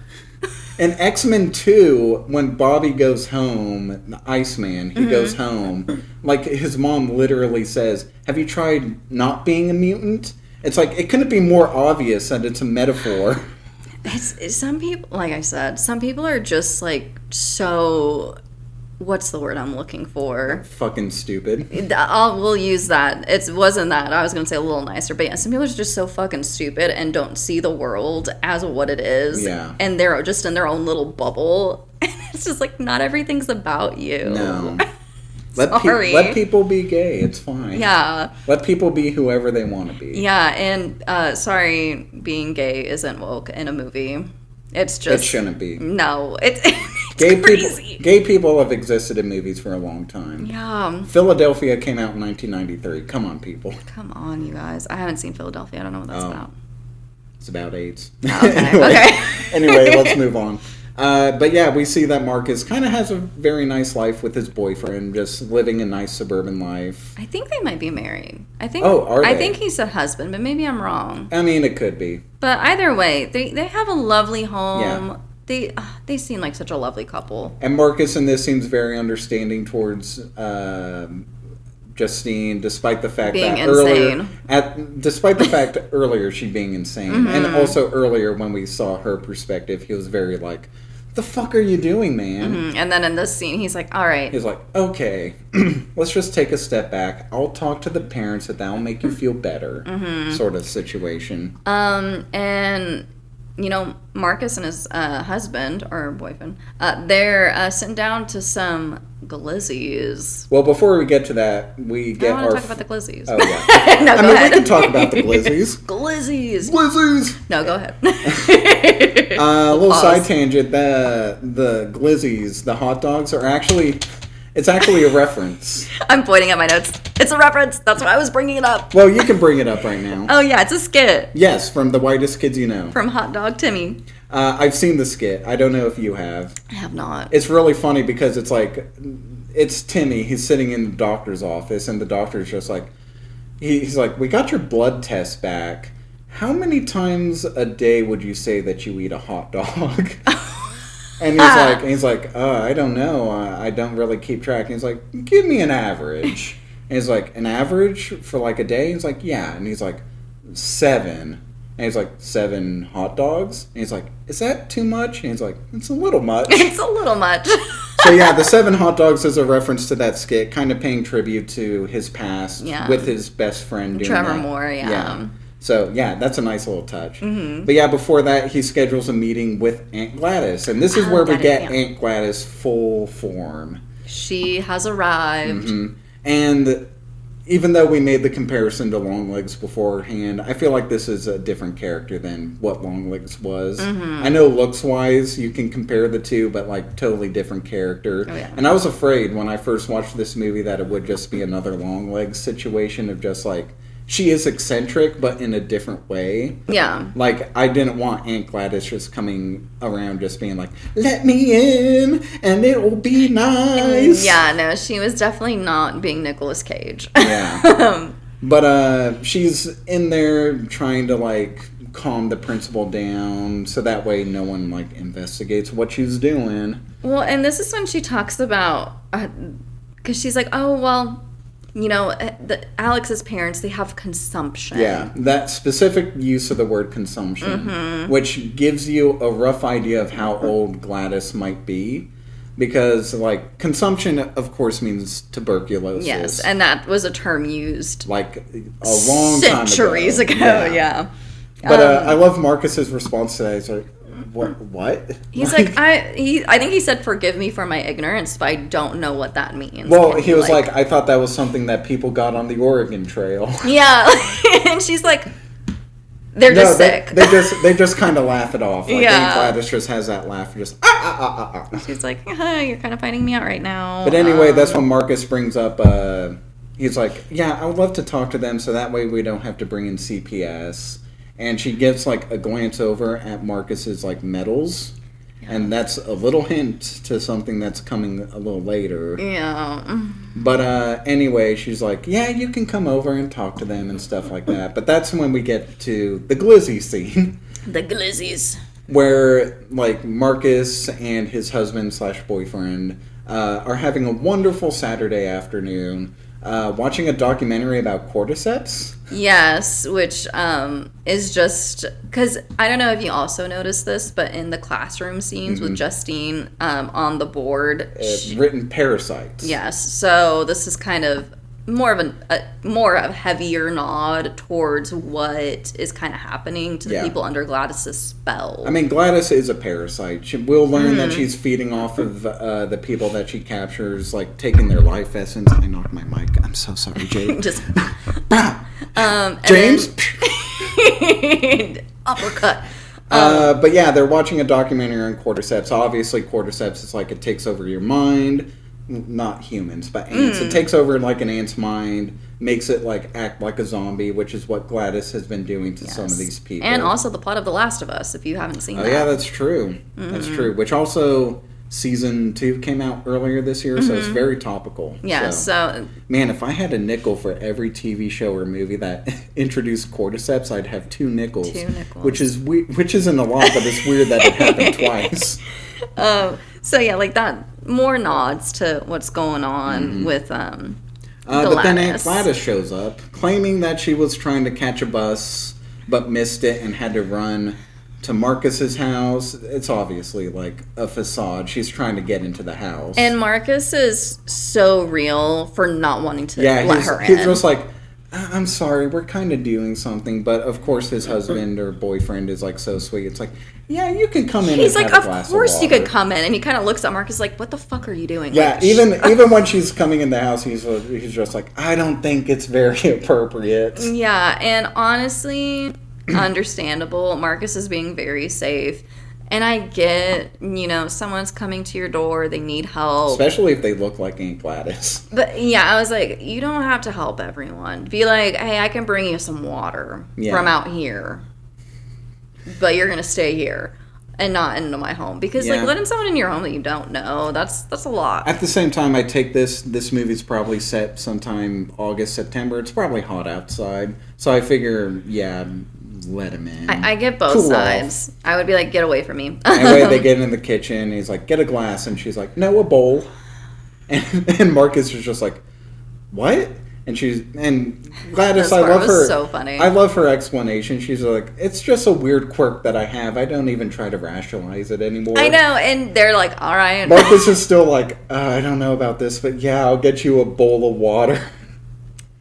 In X-Men 2, when Bobby goes home, the Iceman, he goes home, like, his mom literally says, have you tried not being a mutant? It's like, it couldn't be more obvious that it's a metaphor. It's some people, like I said, some people are just, like, so... What's the word I'm looking for? Fucking stupid. We'll use that. It wasn't that. I was going to say a little nicer. But yeah, some people are just so fucking stupid and don't see the world as what it is. Yeah. And they're just in their own little bubble. And it's just like, not everything's about you. No. Sorry. Let people be gay. It's fine. Yeah. Let people be whoever they want to be. Yeah, and sorry, being gay isn't woke in a movie. It's just... It shouldn't be. No. It's crazy. Gay people have existed in movies for a long time. Yeah. Philadelphia came out in 1993. Come on, people. Come on, you guys. I haven't seen Philadelphia. I don't know what that's about. It's about AIDS. Okay. Anyway, let's move on. But yeah, we see that Marcus kind of has a very nice life with his boyfriend, just living a nice suburban life. I think they might be married. I think he said husband, but maybe I'm wrong. I mean, it could be. But either way, they have a lovely home. Yeah. They seem like such a lovely couple. And Marcus in this seems very understanding towards Justine, despite the fact Being that insane. despite the fact earlier she being insane, and also earlier when we saw her perspective, he was very like, "The fuck are you doing, man?" And then in this scene, he's like, all right. He's like, "Okay, let's just take a step back. I'll talk to the parents, that'll make you feel better," sort of situation. And, you know, Marcus and his husband, or boyfriend, they're sitting down to some glizzies. Well, before we get to that, we get I want to talk about the glizzies. Oh yeah, No, I go mean ahead. we can talk about the glizzies. Glizzies. Glizzies. No, go ahead. Little Pause. side tangent. The glizzies, the hot dogs, it's actually a reference. I'm pointing at my notes. It's a reference. That's why I was bringing it up. Well, you can bring it up right now. Oh, yeah, it's a skit Yes, from The Whitest Kids You Know. from Hot Dog Timmy. I've seen the skit. I don't know if you have. I have not. It's really funny because it's Timmy. He's sitting in the doctor's office, and the doctor's just like, he's like, "We got your blood test back. How many times a day would you say that you eat a hot dog?" And he's like, I don't know. I don't really keep track. And he's like, "Give me an average." And he's like, "An average for like a day?" He's like, "Yeah." And he's like, 7. And he's like, 7 hot dogs? And he's like, "Is that too much?" And he's like, "It's a little much." It's a little much. So yeah, the 7 hot dogs is a reference to that skit, kind of paying tribute to his past with his best friend doing Trevor that. Moore, yeah. So yeah, that's a nice little touch. But yeah, before that, he schedules a meeting with Aunt Gladys, and this is where we get Aunt Gladys full form. She has arrived. And even though we made the comparison to Longlegs beforehand, I feel like this is a different character than what Longlegs was. I know looks-wise you can compare the two, but like totally different character. Oh, yeah. And I was afraid when I first watched this movie that it would just be another Longlegs situation of just like, she is eccentric, but in a different way. Yeah. Like, I didn't want Aunt Gladys just coming around just being like, "Let me in, and it'll be nice." Yeah, no, she was definitely not being Nicolas Cage. Yeah. But she's in there trying to, like, calm the principal down so that way no one, like, investigates what she's doing. Well, and this is when she talks about, because she's like, oh, well, you know, Alex's parents, they have consumption. Yeah, that specific use of the word consumption, which gives you a rough idea of how old Gladys might be. Because, like, consumption, of course, means tuberculosis. Yes, and that was a term used like a long centuries time ago. Yeah. But I love Marcus's response to that. He's like, What? He's like, I think he said, "Forgive me for my ignorance, but I don't know what that means." Well, he was like, "I thought that was something that people got on the Oregon Trail." Yeah, and she's like, "They're just sick." They just kind of laugh it off. Like, Yeah. Aunt Gladys just has that laugh, just She's like, "You're kind of finding me out right now." But anyway, that's when Marcus brings up. He's like, "Yeah, I would love to talk to them, so that way we don't have to bring in CPS." And she gives like a glance over at Marcus's like medals, and that's a little hint to something that's coming a little later. Yeah. But anyway, she's like, "Yeah, you can come over and talk to them and stuff like that." But that's when we get to the glizzy scene. The glizzies. Where like Marcus and his husband / boyfriend are having a wonderful Saturday afternoon, watching a documentary about cordyceps. Yes, which is just because I don't know if you also noticed this, but in the classroom scenes with Justine on the board, Written parasites. Yes, so this is kind of more of a heavier nod towards what is kind of happening to the people under Gladys's spell. I mean, Gladys is a parasite. We'll learn that she's feeding off of the people that she captures, like taking their life essence. I knocked my mic. I'm so sorry, Jade. Just James. uppercut. But yeah, they're watching a documentary on cordyceps. Obviously, cordyceps is like it takes over your mind. Not humans, but ants. It takes over like an ant's mind, makes it like act like a zombie, which is what Gladys has been doing to some of these people. And also the plot of The Last of Us, if you haven't seen that. Oh yeah, that's true. That's true. Which also season 2 came out earlier this year, so it's very topical. Yeah, so man, if I had a nickel for every TV show or movie that introduced cordyceps, I'd have 2 nickels. 2 nickels. Which isn't a lot, but it's weird that it happened twice. So yeah, like that, more nods to what's going on with But then Aunt Gladys shows up, claiming that she was trying to catch a bus, but missed it and had to run to Marcus's house. It's obviously like a facade. She's trying to get into the house. And Marcus is so real for not wanting to let her in. He's just like, I'm sorry, we're kind of doing something. But of course his husband or boyfriend is like so sweet. It's like, yeah, you can come in. He's and like, have a glass of course of you water. could come in. And he kind of looks at Marcus like, what the fuck are you doing? Yeah, like, even when she's coming in the house, he's just like, I don't think it's very appropriate. Yeah, and honestly, understandable. Marcus is being very safe. And I get, someone's coming to your door, they need help. Especially if they look like Aunt Gladys. But yeah, I was like, you don't have to help everyone. Be like, hey, I can bring you some water from out here. But you're going to stay here and not into my home. Because letting someone in your home that you don't know, that's a lot. At the same time, I take this movie's probably set sometime August, September. It's probably hot outside. So I figure, let him in. I get both sides. I would be like, get away from me. Anyway, they get in the kitchen. And he's like, get a glass. And she's like, no, a bowl. And Marcus is just like, what? And Gladys, I love her. So funny. I love her explanation. She's like, it's just a weird quirk that I have. I don't even try to rationalize it anymore. I know. And they're like, all right. Marcus is still like, I don't know about this, but yeah, I'll get you a bowl of water.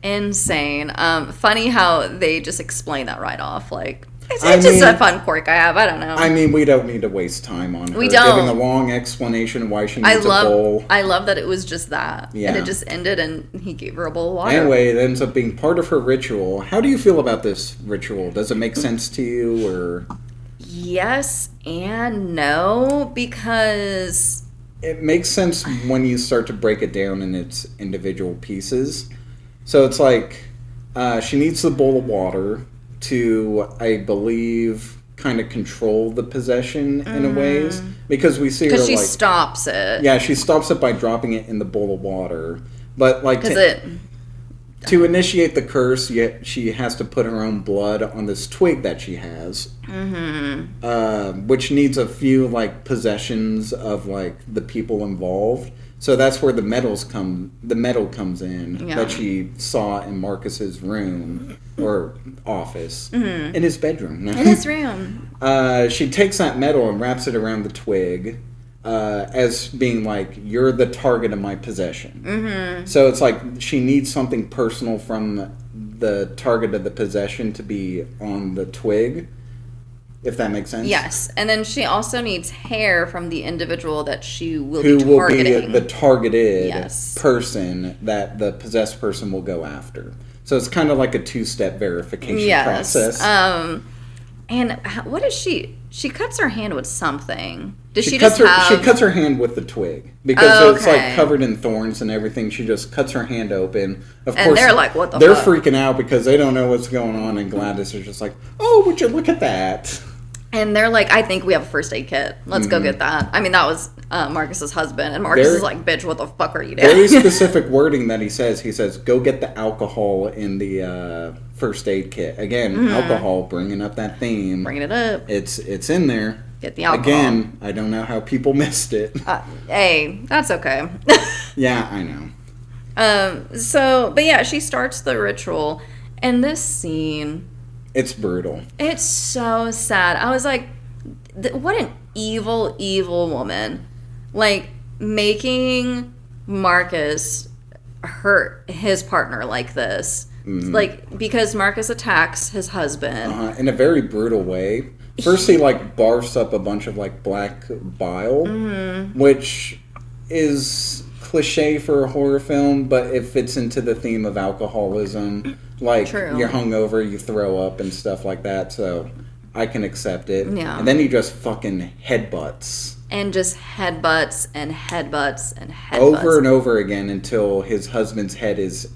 Insane. Funny how they just explain that right off. Like, it's just a fun quirk I have. I don't know. I mean, we don't need to waste time on her we don't. giving a long explanation why she needs a bowl. I love that it was just that. Yeah. And it just ended and he gave her a bowl of water. Anyway, it ends up being part of her ritual. How do you feel about this ritual? Does it make sense to you, or? Yes and no, because it makes sense when you start to break it down in its individual pieces. So it's like she needs the bowl of water to, I believe, kind of control the possession in a ways. Because we see her, because she stops it. Yeah, she stops it by dropping it in the bowl of water. But, like, to initiate the curse, she has to put her own blood on this twig that she has. Which needs a few, like, possessions of, like, the people involved. So that's where the metal comes in that she saw in Marcus's room or office in his bedroom. In his room. She takes that metal and wraps it around the twig as being like, you're the target of my possession. So it's like she needs something personal from the target of the possession to be on the twig. If that makes sense. Yes, and then she also needs hair from the individual that she will be targeting. Who will be the targeted person that the possessed person will go after. So it's kind of like a two-step verification process. And what is she? She cuts her hand with something. Does she cuts her hand with the twig. Because it's like covered in thorns and everything. She just cuts her hand open. Of course, they're like, what the fuck? They're freaking out because they don't know what's going on. And Gladys is just like, oh, would you look at that? And they're like, I think we have a first aid kit. Let's go get that. I mean, that was Marcus's husband. And Marcus is like, bitch, what the fuck are you doing? Very specific wording that he says. He says, go get the alcohol in the first aid kit. Again, alcohol, bringing up that theme. Bringing it up. It's in there. Get the alcohol. Again, I don't know how people missed it. Hey, that's okay. Yeah, I know. But yeah, she starts the ritual. And this scene... It's brutal. It's so sad. I was like, what an evil, evil woman. Like, making Marcus hurt his partner like this. Like, because Marcus attacks his husband. In a very brutal way. First, he, like, barfs up a bunch of, like, black bile, which is cliche for a horror film, but it fits into the theme of alcoholism. Like, you're hungover, you throw up and stuff like that, so I can accept it. Yeah. And then he just fucking headbutts. And just headbutts and headbutts and headbutts. Over and over again until his husband's head is,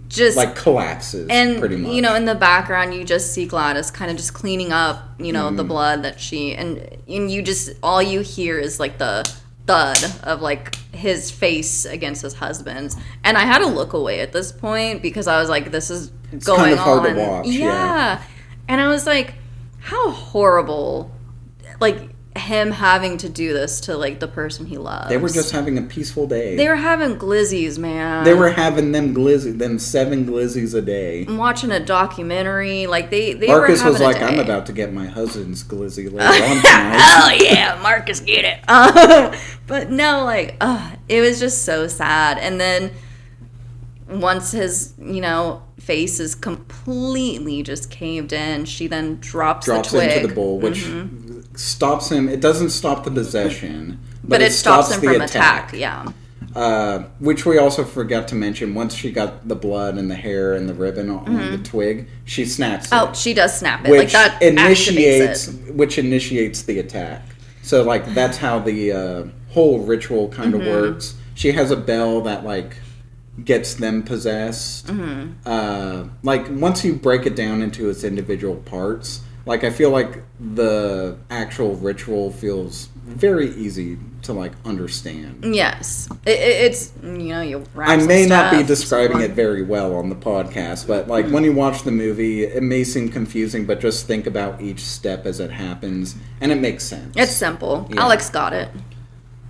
just like collapses, and, pretty much. In the background, you just see Gladys kind of just cleaning up, the blood that she... And you just... All you hear is, like, the thud of, like, his face against his husband's. And I had to look away at this point because I was like, this is it's going on. It's kind of hard to watch, yeah. And I was like, how horrible. Like, him having to do this to, like, the person he loves. They were just having a peaceful day. They were having glizzies, man. They were having them 7 glizzies a day. I'm watching a documentary. Like, they Marcus were having was like, a day. I'm about to get my husband's glizzy later on tonight. Oh, yeah, Marcus, get it. But no, like, it was just so sad. And then once his, face is completely just caved in, she then drops the twig. Into the bowl, which stops him. It doesn't stop the possession, but it stops him from attack. Yeah. Which we also forgot to mention. Once she got the blood and the hair and the ribbon on the twig, she snaps it. Oh, she does snap it. Which like that initiates, activates it. Which initiates the attack. So like that's how the whole ritual kind of works. She has a bell that like gets them possessed. Like once you break it down into its individual parts, like I feel like the actual ritual feels very easy to like understand. Yes, it's you. I may not be describing it very well on the podcast, but like when you watch the movie, it may seem confusing, but just think about each step as it happens, and it makes sense. It's simple. Yeah. Alex got it.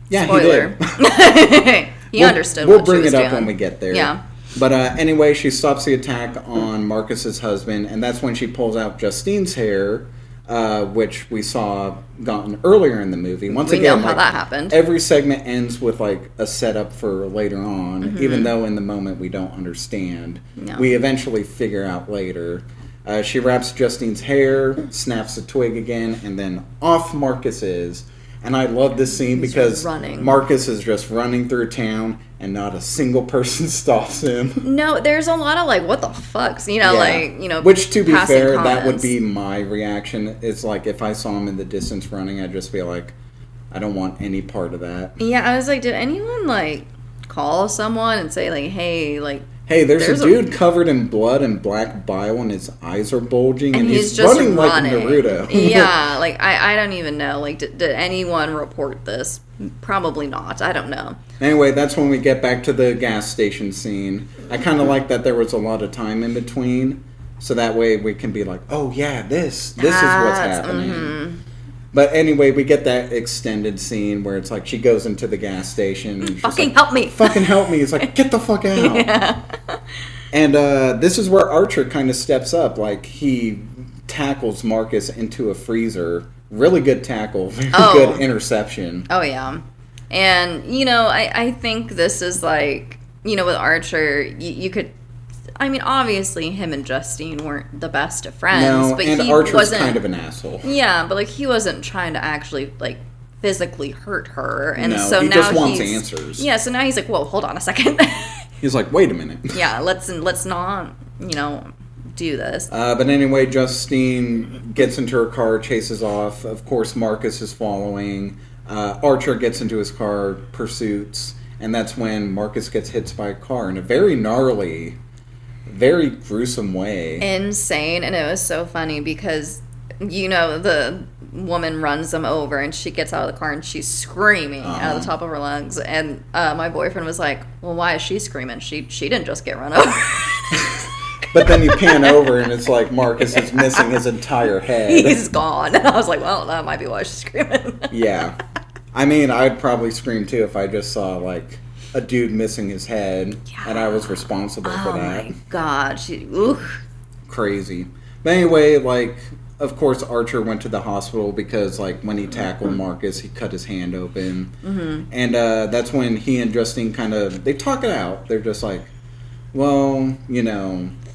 Yeah, Spoiler. he did. He understood. We'll what bring she was it up doing. when we get there. Yeah. But anyway, she stops the attack on Marcus's husband, and that's when she pulls out Justine's hair, which we saw gotten earlier in the movie. Once we again, know how like, that happened. Every segment ends with like a setup for later on, even though in the moment we don't understand. No. We eventually figure out later. She wraps Justine's hair, snaps the twig again, and then off Marcus is. And I love this scene because Marcus is just running through town and not a single person stops him. No, there's a lot of like, what the fucks? Which, to be fair, comments. that would be my reaction. It's like if I saw him in the distance running, I'd just be like, I don't want any part of that. Yeah, I was like, did anyone like call someone and say like, hey, there's a dude covered in blood and black bile and his eyes are bulging and he's just running like Naruto. Yeah, like I don't even know. Like, did anyone report this? Probably not. I don't know. Anyway, that's when we get back to the gas station scene. I kind of like that there was a lot of time in between, so that way we can be like, oh yeah, this is what's happening. But anyway, we get that extended scene where it's like she goes into the gas station. And fucking like, help me. Fucking help me. It's like, get the fuck out. Yeah. And this is where Archer kind of steps up. Like, he tackles Marcus into a freezer. Really good tackle. Very good interception. Oh, yeah. And, I think this is like, with Archer, you could... I mean, obviously, him and Justine weren't the best of friends. No, but and he Archer's wasn't, kind of an asshole. Yeah, but, like, he wasn't trying to actually, like, physically hurt her. And no, so he now just wants answers. Yeah, so now he's like, whoa, hold on a second. He's like, wait a minute. Yeah, let's not, do this. But anyway, Justine gets into her car, chases off. Of course, Marcus is following. Archer gets into his car, pursuits. And that's when Marcus gets hit by a car in a very gnarly... very gruesome way. Insane. And it was so funny because, the woman runs them over and she gets out of the car and she's screaming out of the top of her lungs. And my boyfriend was like, well, why is she screaming? She didn't just get run over. But then you pan over and it's like Marcus is missing his entire head. He's gone. And I was like, well, that might be why she's screaming. Yeah. I mean, I'd probably scream too if I just saw, like, a dude missing his head, and I was responsible for that. Oh my god, crazy. But anyway, like, of course, Archer went to the hospital because, like, when he tackled Marcus, he cut his hand open, and that's when he and Justine they talk it out. They're just like, well,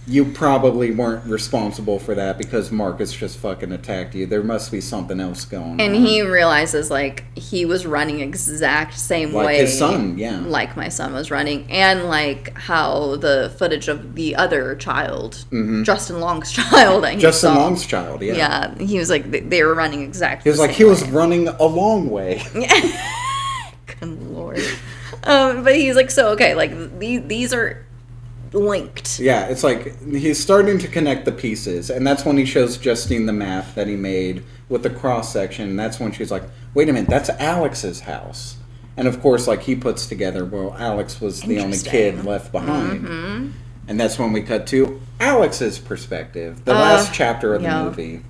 you probably weren't responsible for that because Marcus just fucking attacked you. There must be something else going on. And he realizes, like, he was running exact same way. Like his son, yeah. Like my son was running. And, like, how the footage of the other child, Justin Long's child. Justin Long's child, yeah. Yeah, he was like, they were running exactly the same way. He was like, he was running a long way. Good Lord. But he's like, so, okay, like, these are... linked. Yeah, it's like he's starting to connect the pieces, and that's when he shows Justine the map that he made with the cross section. That's when she's like, wait a minute, that's Alex's house. And of course, like, he puts together, well, Alex was the only kid left behind. And that's when we cut to Alex's perspective, the last chapter of the movie.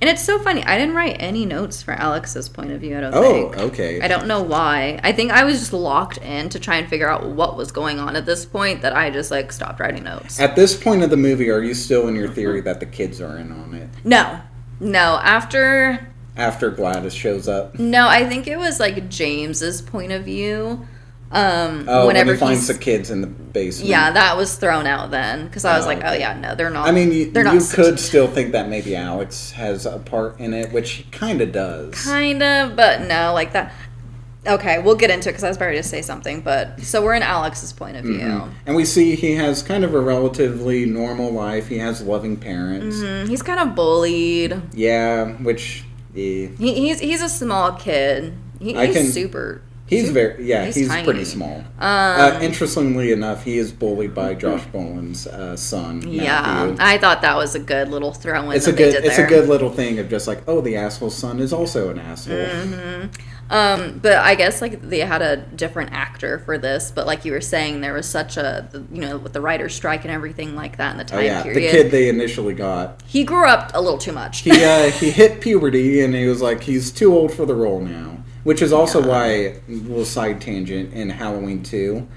And it's so funny. I didn't write any notes for Alex's point of view, I don't think. Okay. I don't know why. I think I was just locked in to try and figure out what was going on at this point that I just, like, stopped writing notes. At this point of the movie, are you still in your theory that the kids are in on it? No. After Gladys shows up? No, I think it was, like, James's point of view. When he finds the kids in the basement. Yeah, that was thrown out then. Because I was like, oh, yeah, no, they're not. I mean, they're not you could still think that maybe Alex has a part in it, which he kind of does. Kind of, but no, like that. Okay, we'll get into it because I was about to say something. But so we're in Alex's point of view. Mm-hmm. And we see he has kind of a relatively normal life. He has loving parents. Mm-hmm. He's kind of bullied. Yeah, which... He's a small kid. He's super... He's he's tiny. Pretty small. Interestingly enough, he is bullied by Josh Brolin's son. Yeah, Matthew. I thought that was a good little throw in. It's a good little thing of just like, oh, the asshole's son is also an asshole. Mm-hmm. But I guess like they had a different actor for this. But like you were saying, there was such with the writer's strike and everything like that in the time period. The kid they initially got. He grew up a little too much. He hit puberty and he was like, he's too old for the role now. Which is also why, little side tangent, in Halloween 2,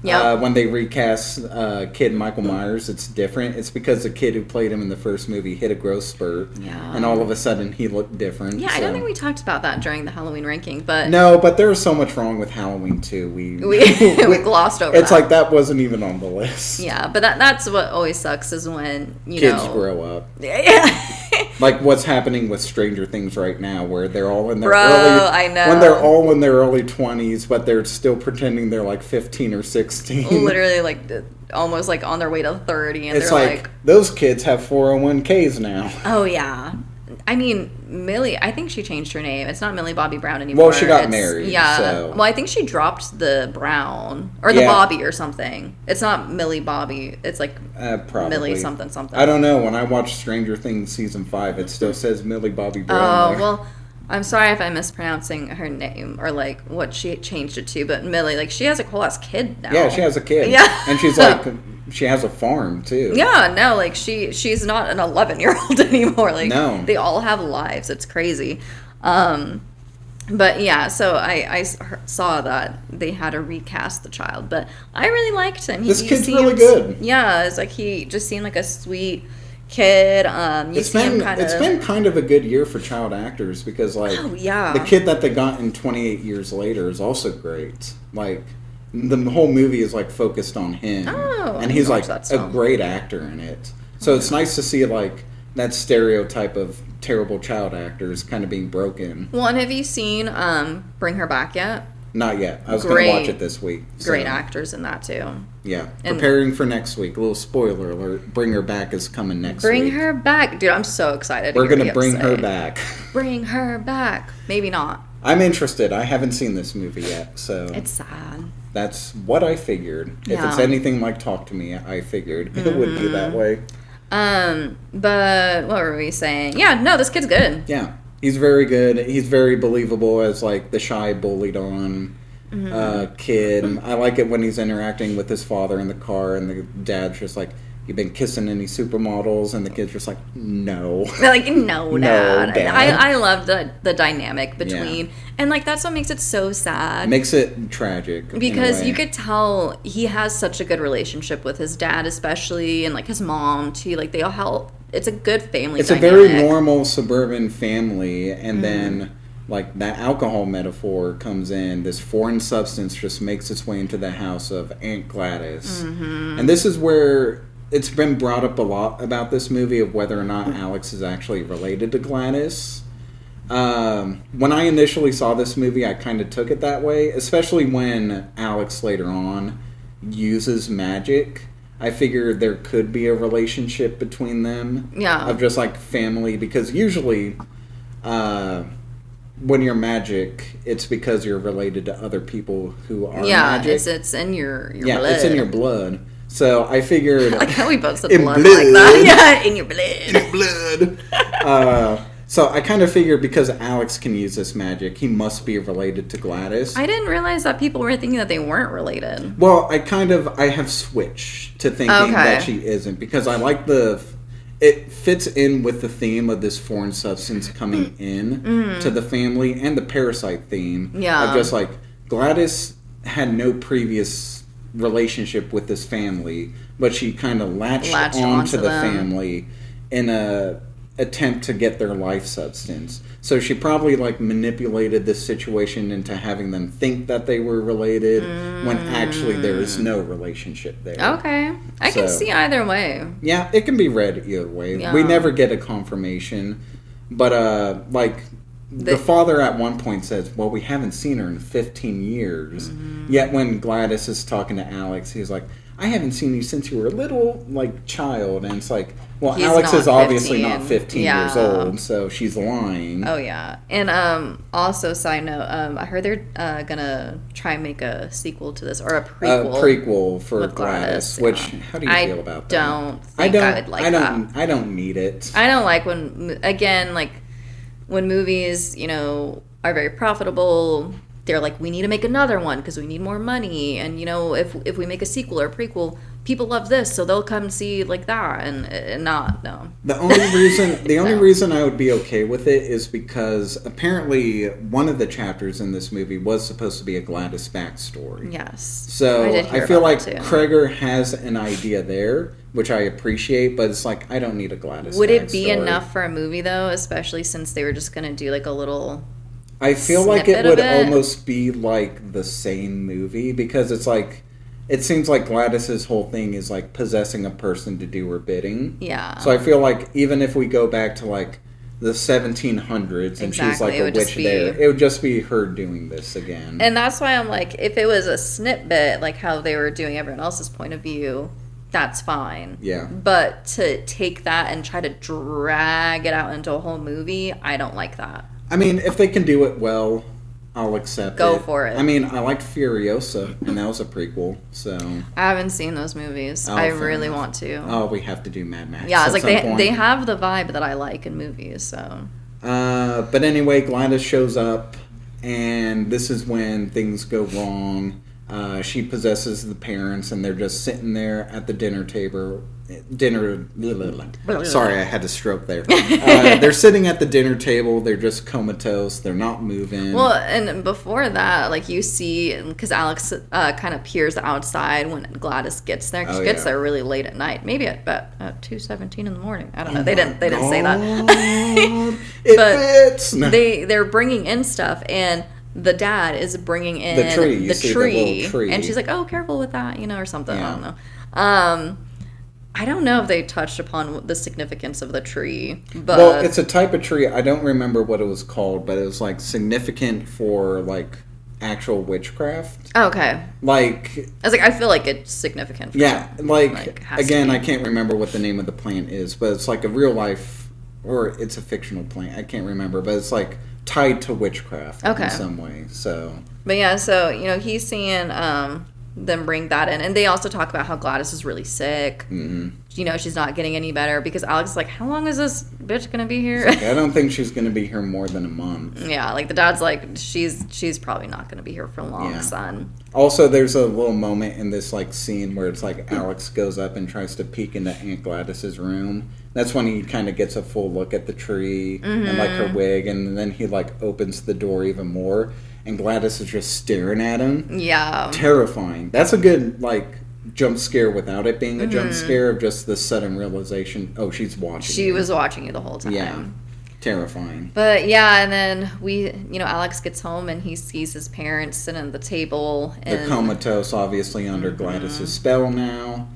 when they recast kid Michael Myers, it's different. It's because the kid who played him in the first movie hit a growth spurt, and all of a sudden he looked different. Yeah, so. I don't think we talked about that during the Halloween ranking, but... No, but there was so much wrong with Halloween 2. We glossed over It's like that wasn't even on the list. Yeah, but that's what always sucks is when, kids grow up. Yeah. Like what's happening with Stranger Things right now, where they're all in their I know. When they're all in their early 20s, but they're still pretending they're like 15 or 16. Literally, like almost like on their way to 30, and it's they're like those kids have 401ks now. Oh yeah. I mean, Millie, I think she changed her name. It's not Millie Bobby Brown anymore. Well, she got married. Yeah. So. Well, I think she dropped the Brown or the Bobby or something. It's not Millie Bobby. It's like probably. Millie something. I don't know. When I watched Stranger Things season 5, it still says Millie Bobby Brown. Oh, well, I'm sorry if I'm mispronouncing her name or like what she changed it to, but Millie, like she has a whole ass kid now. Yeah, she has a kid. Yeah. And she's like... She has a farm too. Yeah, no, like she's not an 11-year-old anymore. Like no. They all have lives. It's crazy. But yeah, so I saw that they had to recast the child, but I really liked him. This kid's really good. Yeah, it's like he just seemed like a sweet kid. It's been kind of a good year for child actors because like the kid that they got in 28 Years Later is also great. Like the whole movie is like focused on him, and he's like a great actor in it. So it's nice to see like that stereotype of terrible child actors kind of being broken. Well, and have you seen Bring Her Back yet? Not yet. I was going to watch it this week. So. Great actors in that too. Yeah, preparing for next week. A little spoiler alert: Bring Her Back is coming next week. Bring Her Back, dude! I'm so excited. We're going to bring her back. Bring her back. Maybe not. I'm interested. I haven't seen this movie yet, so it's sad. That's what I figured. Yeah. If it's anything like Talk to Me, I figured it would be that way. But what were we saying? Yeah, no, this kid's good. Yeah, he's very good. He's very believable as like the shy, bullied on kid. I like it when he's interacting with his father in the car, and the dad's just like, "You've been kissing any supermodels?" And the kid's just like, "No." They're like, no, Dad. Dad. I love the dynamic between, and like that's what makes it so sad. Makes it tragic because you could tell he has such a good relationship with his dad, especially, and like his mom too. Like they all help. It's a good family. It's dynamic. a very normal suburban family, and then like that alcohol metaphor comes in. This foreign substance just makes its way into the house of Aunt Gladys, and this is where. It's been brought up a lot about this movie of whether or not Alex is actually related to Gladys. When I initially saw this movie, I kind of took it that way, especially when Alex later on uses magic. I figured there could be a relationship between them. Yeah. Of just like family, because usually when you're magic, it's because you're related to other people who are magic. Yeah, it's in your blood. Yeah, it's in your blood. So I figured... like how we both said blood like that. Yeah, in your blood. In your blood. So I kind of figured because Alex can use this magic, he must be related to Gladys. I didn't realize that people were thinking that they weren't related. Well, I have switched to thinking that she isn't, because I like it fits in with the theme of this foreign substance coming in to the family and the parasite theme. Yeah. Of just like Gladys had no previous relationship with this family, but she kind of latched onto the family in a attempt to get their life substance. So she probably like manipulated this situation into having them think that they were related when actually there is no relationship there. Okay. I can see either way. Yeah, it can be read either way. Yeah. We never get a confirmation. But like the father at one point says, well, we haven't seen her in 15 years. Yet when Gladys is talking to Alex, he's like, I haven't seen you since you were a little like child. And it's like, well, He's Alex is obviously 15. not 15 years old, so she's lying. Oh yeah. And also side note, I heard they're gonna try and make a sequel to this, or a prequel. A prequel for with Gladys, yeah. which how do you feel about that? I would like that. I don't need it. I don't like when, again, like when movies, you know, are very profitable. They're like, we need to make another one because we need more money, and you know, if we make a sequel or a prequel, people love this, so they'll come see like that, and not no. The only reason I would be okay with it is because apparently one of the chapters in this movie was supposed to be a Gladys backstory. Yes. So I feel like Cregger Cregger has an idea there, which I appreciate, but it's like I don't need a Gladys. Would it be backstory. enough for a movie though, especially since they were just gonna do like a little? I feel like it would almost be like the same movie because it's like it seems like Gladys's whole thing is like possessing a person to do her bidding. Yeah. So I feel like even if we go back to like the 1700s and she's like a witch there, it would just be her doing this again. And that's why I'm like, if it was a snippet, like how they were doing everyone else's point of view, that's fine. Yeah. But to take that and try to drag it out into a whole movie, I don't like that. I mean, if they can do it well, I'll accept it. Go for it. I mean, I liked Furiosa, and that was a prequel, so... I haven't seen those movies. I really want to. Oh, we have to do Mad Max. Yeah, it's like they have the vibe that I like in movies, so... But anyway, Gladys shows up, and this is when things go wrong. She possesses the parents, and they're just sitting there at the dinner table. Sorry, I had a stroke there. They're sitting at the dinner table. They're just comatose. They're not moving. Well, and before that, like you see, because Alex kind of peers outside when Gladys gets there. She gets there really late at night, maybe at 2:17 in the morning. I don't know. They didn't say that. It fits. No. They're bringing in stuff, and the dad is bringing in the tree. You the see tree, the little tree, and she's like, "Oh, careful with that," you know, or something. Yeah. I don't know. I don't know if they touched upon the significance of the tree, but well, it's a type of tree. I don't remember what it was called, but it was like significant for like actual witchcraft. Okay. Like I was like, I feel like it's significant. For again, I can't remember what the name of the plant is, but it's like a real life, or it's a fictional plant. I can't remember, but it's like tied to witchcraft in some way. So. But yeah, so you know, he's seeing them bring that in, and they also talk about how Gladys is really sick. Mm-hmm. You know, she's not getting any better because Alex is like, how long is this bitch gonna be here? Like, I don't think she's gonna be here more than a month. Yeah, like the dad's like, she's probably not gonna be here for long, son. Also, there's a little moment in this like scene where it's like Alex goes up and tries to peek into Aunt Gladys's room. That's when he kind of gets a full look at the tree and like her wig, and then he like opens the door even more. And Gladys is just staring at him. Yeah. Terrifying. That's a good, like, jump scare without it being a jump scare of just the sudden realization, oh, she's watching She was watching you the whole time. Yeah. Terrifying. But, yeah, and then Alex gets home and he sees his parents sitting at the table. And they're comatose, obviously, under Gladys's spell now.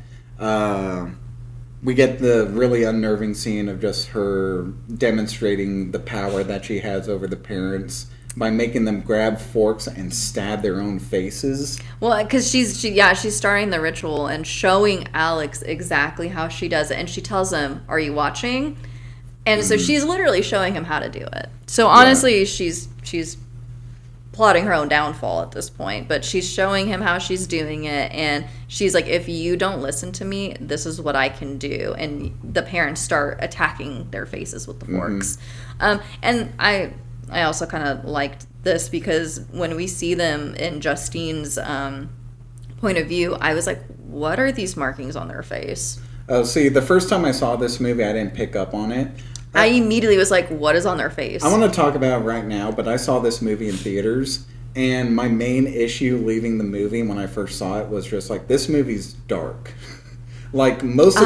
We get the really unnerving scene of just her demonstrating the power that she has over the parents by making them grab forks and stab their own faces. Well, because she's starting the ritual and showing Alex exactly how she does it, and she tells him, "Are you watching?" And so she's literally showing him how to do it. So honestly, she's plotting her own downfall at this point, but she's showing him how she's doing it, and she's like, "If you don't listen to me, this is what I can do." And the parents start attacking their faces with the forks, and I also kind of liked this because when we see them in Justine's point of view, I was like, what are these markings on their face? Oh, see, the first time I saw this movie, I didn't pick up on it. I immediately was like, what is on their face? I want to talk about it right now, but I saw this movie in theaters, and my main issue leaving the movie when I first saw it was just like, this movie's dark. Like most of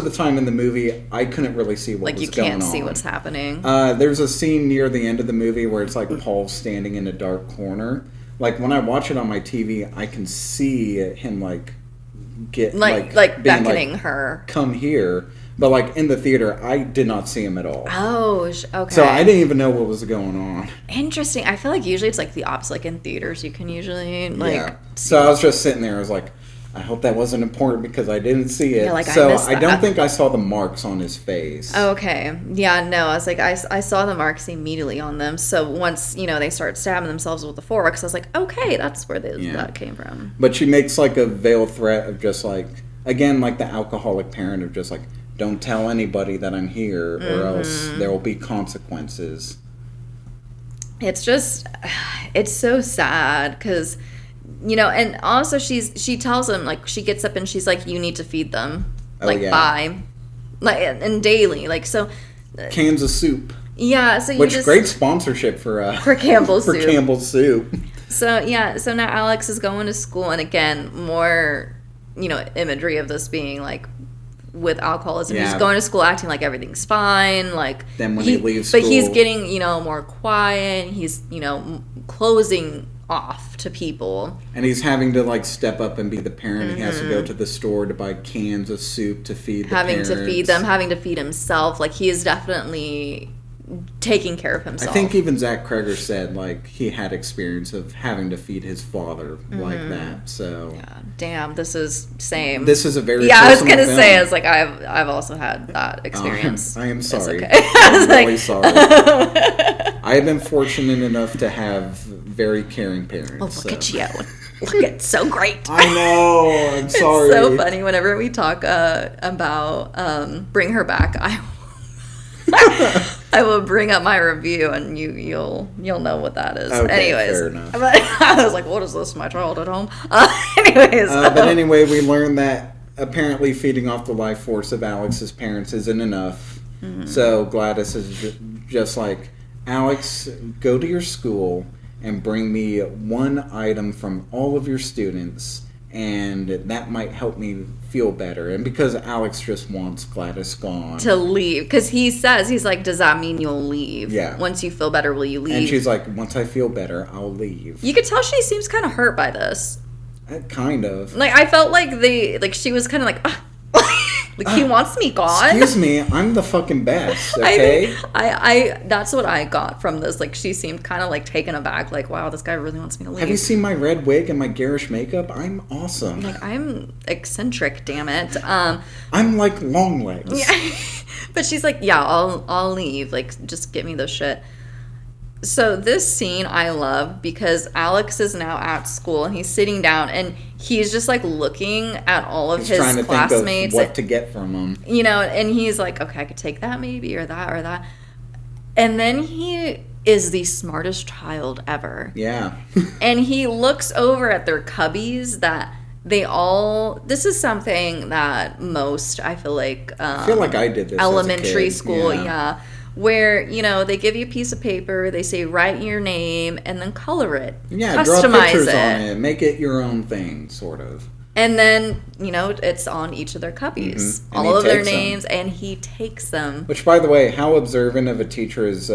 the time in the movie, I couldn't really see what was going on. Like you can't see what's happening. There's a scene near the end of the movie where it's like Paul standing in a dark corner. Like when I watch it on my TV, I can see him like get like being, beckoning her, come here. But like in the theater, I did not see him at all. Oh, okay. So I didn't even know what was going on. Interesting. I feel like usually it's like the opposite. Like in theaters, you can usually like. So I was just sitting there. I was like, I hope that wasn't important because I didn't see it. Yeah, like so I missed that. I don't think I saw the marks on his face. Okay. Yeah, no, I was like, I saw the marks immediately on them. So once, they start stabbing themselves with the forks, I was like, okay, that's where that came from. But she makes like a veiled threat of just like, again, like the alcoholic parent of just like, don't tell anybody that I'm here or else there will be consequences. It's just, it's so sad because... and also she tells him, like, she gets up and she's like, you need to feed them, bye, like, and daily, like, so cans of soup. Yeah, so great sponsorship for Campbell's soup. For Campbell's soup. So so now Alex is going to school, and again, more imagery of this being like with alcoholism. He's going to school acting like everything's fine, like then when he leaves school, but he's getting more quiet. He's closing off to people, and he's having to like step up and be the parent. He has to go to the store to buy cans of soup to feed the having parents. to feed them, having to feed himself. Like he is definitely taking care of himself. I think even Zach Cregger said like he had experience of having to feed his father like that. So damn, this is same. This is a very I was gonna film. say, I was like, I've also had that experience. I am sorry. Okay. I'm really sorry. I have been fortunate enough to have very caring parents. Oh, look at you! Look, it's so great. I know. I'm sorry. It's so funny whenever we talk about Bring Her Back. I will bring up my review, and you'll know what that is. Okay, anyways, fair enough. I was like, "What is this? My child at home?" But anyway, we learned that apparently feeding off the life force of Alex's parents isn't enough. So Gladys is just like, Alex, go to your school and bring me one item from all of your students, and that might help me feel better. And because Alex just wants Gladys gone. To leave. Because he says, he's like, does that mean you'll leave? Yeah. Once you feel better, will you leave? And she's like, once I feel better, I'll leave. You could tell she seems kind of hurt by this. Kind of. Like, I felt like she was kind of like, he wants me gone. Excuse me, I'm the fucking best, okay? I that's what I got from this. Like, she seemed kind of like taken aback, like, wow, this guy really wants me to leave. Have you seen my red wig and my garish makeup? I'm awesome. Like, I'm eccentric, damn it. I'm like long legs. Yeah. But she's like, yeah, I'll leave. Like, just get me this shit. So this scene I love because Alex is now at school and he's sitting down and he's just like looking at all of his trying to classmates. Think of what to get from them. And he's like, okay, I could take that maybe or that. And then he is the smartest child ever. Yeah. And he looks over at their cubbies that this is something that most, I feel like I did this elementary as a kid. school, yeah. Where, they give you a piece of paper, they say write your name, and then color it. Yeah, customize draw pictures it. on it. Make it your own thing, sort of. And then, it's on each of their cubbies. All of their names, and he takes them. Which, by the way, how observant of a teacher is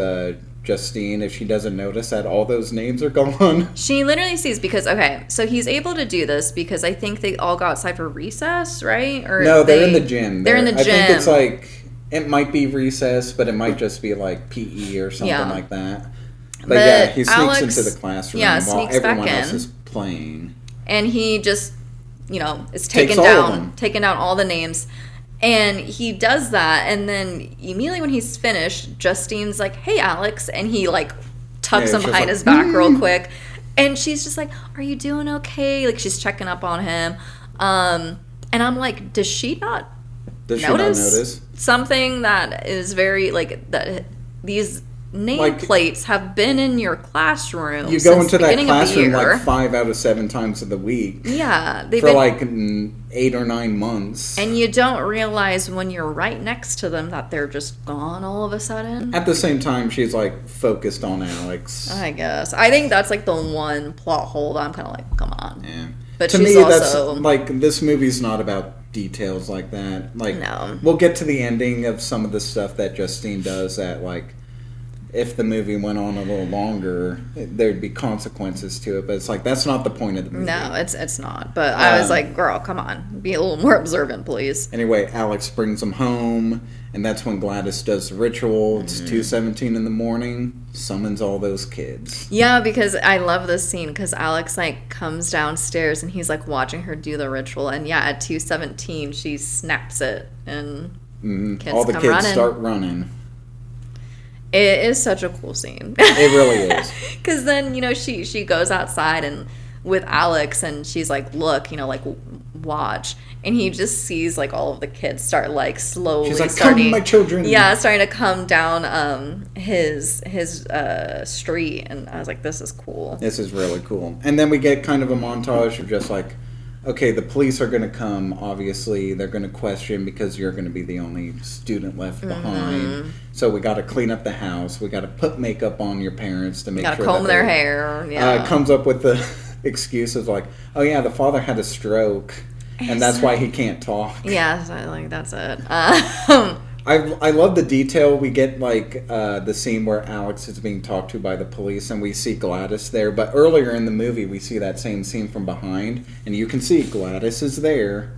Justine if she doesn't notice that all those names are gone? She literally sees because, so he's able to do this because I think they all go outside for recess, right? Or no, they're in the gym. They're in the gym. I think it's like... It might be recess, but it might just be like PE or something like that. But he sneaks Alex, into the classroom while everyone else is playing. And he just, is taking down all the names. And he does that, and then immediately when he's finished, Justine's like, "Hey, Alex," and he like tucks him behind his back real quick. And she's just like, "Are you doing okay?" Like she's checking up on him. And I'm like, does she not notice something that is very like that these nameplates have been in your classroom. You go since into the that beginning of the classroom year. like 5 out of 7 times of the week. Yeah, they've for been, like 8 or 9 months. and you don't realize when you're right next to them that they're just gone all of a sudden. At the same time, she's like focused on Alex. I guess. I think that's like the one plot hole that I'm kind of like, come on. Yeah. But to she's me, also, that's like, this movie's not about details like that. Like, No. we'll get to the ending of some of the stuff that Justine does that, like, if the movie went on a little longer, there'd be consequences to it. But it's like, that's not the point of the movie. no, it's not. But I was like, girl, come on. Be a little more observant, please. Anyway, Alex brings him home, and that's when Gladys does the ritual. It's 2:17 in the morning, summons all those kids. Yeah, because I love this scene because Alex like comes downstairs and he's like watching her do the ritual, and yeah, at 2:17 she snaps it and kids all the come kids running. start running. It is such a cool scene. It really is. Because then, she goes outside and with Alex and she's like, look, like watch. And he just sees like all of the kids start like slowly She's like, starting. come, my children. Yeah, starting to come down his street. And I was like, this is cool. This is really cool. And then we get kind of a montage of just like, okay, the police are going to come, obviously. They're going to question because you're going to be the only student left behind. So we got to clean up the house. We got to put makeup on your parents to make sure Gotta comb that their hair. Yeah. comes up with the excuses like, oh yeah, the father had a stroke, and that's why he can't talk. Yeah, so, like that's it. I love the detail. We get like the scene where Alex is being talked to by the police, and we see Gladys there. But earlier in the movie, we see that same scene from behind, and you can see Gladys is there.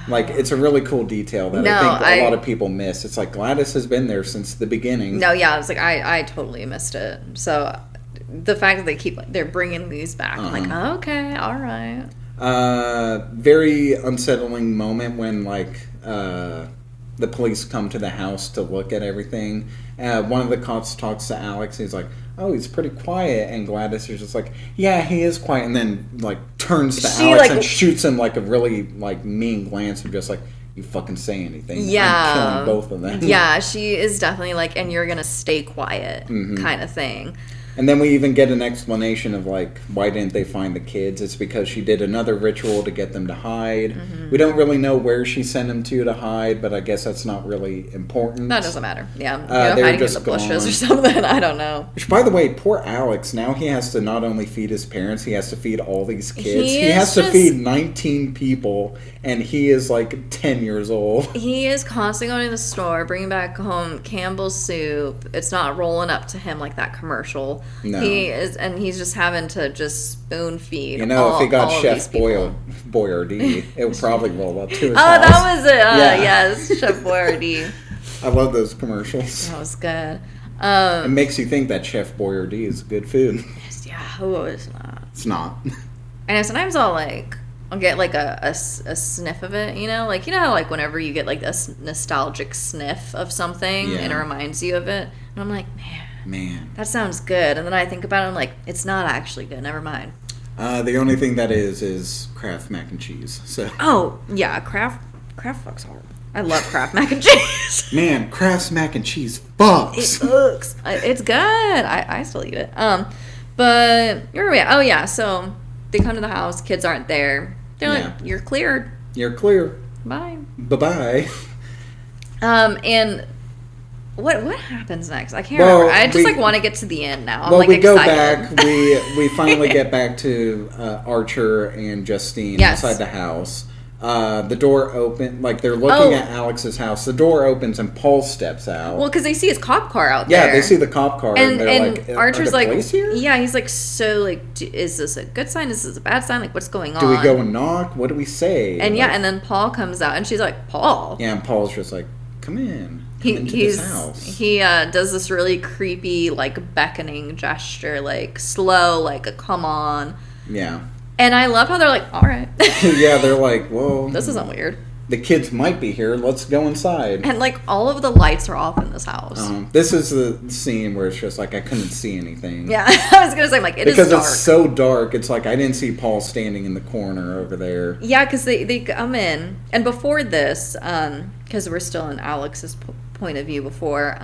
Like, it's a really cool detail that I think a lot of people miss. It's like Gladys has been there since the beginning. No, yeah, I was like, I totally missed it. So the fact that they're bringing these back, I'm like, oh, okay, all right. Very unsettling moment when like the police come to the house to look at everything. One of the cops talks to Alex. He's like, oh, he's pretty quiet. And Gladys is just like, yeah, he is quiet. And then like turns to Alex and shoots him like a really like mean glance of just like, you fucking say anything. Yeah. I'm killing both of them. Yeah, she is definitely like, and you're going to stay quiet kind of thing. And then we even get an explanation of, like, why didn't they find the kids? It's because she did another ritual to get them to hide. We don't really know where she sent them to hide, but I guess that's not really important. That doesn't matter. Yeah. They were hiding just in the bushes gone. or something. I don't know. Which, by the way, poor Alex, now he has to not only feed his parents, he has to feed all these kids. He has to feed 19 people, and he is, like, 10 years old. He is constantly going to the store, bringing back home Campbell's soup. It's not rolling up to him like that commercial. No. He's just having to just spoon feed. If he got Chef Boyardee, it would probably roll up to his house. That was it. Yes, Chef Boyardee. I love those commercials. That was good. It makes you think that Chef Boyardee is good food. Yeah, it's not. It's not. I know sometimes I'll get like a sniff of it, like how like whenever you get like a nostalgic sniff of something and it reminds you of it, and I'm like, man, that sounds good, and then I think about it, I'm like, it's not actually good. Never mind. The only thing that is Kraft mac and cheese. So. Oh yeah, Kraft fucks hard. I love Kraft mac and cheese. Man, Kraft's mac and cheese fucks. It fucks. It's good. I still eat it. But oh yeah, so they come to the house. Kids aren't there. They're like, you're cleared. You're clear. Bye. Bye-bye. And what happens next? I can't remember. I just want to get to the end now. I'm like, we excited. go back. We finally get back to Archer and Justine inside the house. The door open, like they're looking at Alex's house. The door opens and Paul steps out. Well, because they see his cop car out there. Yeah, they see the cop car and they're like, Archer's like, here? Yeah, he's like, so like, is this a good sign? Is this a bad sign? Like, what's going on? Do we go and knock? What do we say? And and then Paul comes out and she's like, Paul. Yeah, and Paul's just like, come in. Into this house. He does this really creepy, like, beckoning gesture, like, slow, like a come on. Yeah. And I love how they're like, all right. Yeah, they're like, whoa. This isn't weird. The kids might be here. Let's go inside. And, like, all of the lights are off in this house. This is the scene where it's just like, I couldn't see anything. Yeah, I was going to say, like, because is dark. it's so dark, it's like, I didn't see Paul standing in the corner over there. Yeah, because they come in. And before this, because we're still in Alex's point of view before,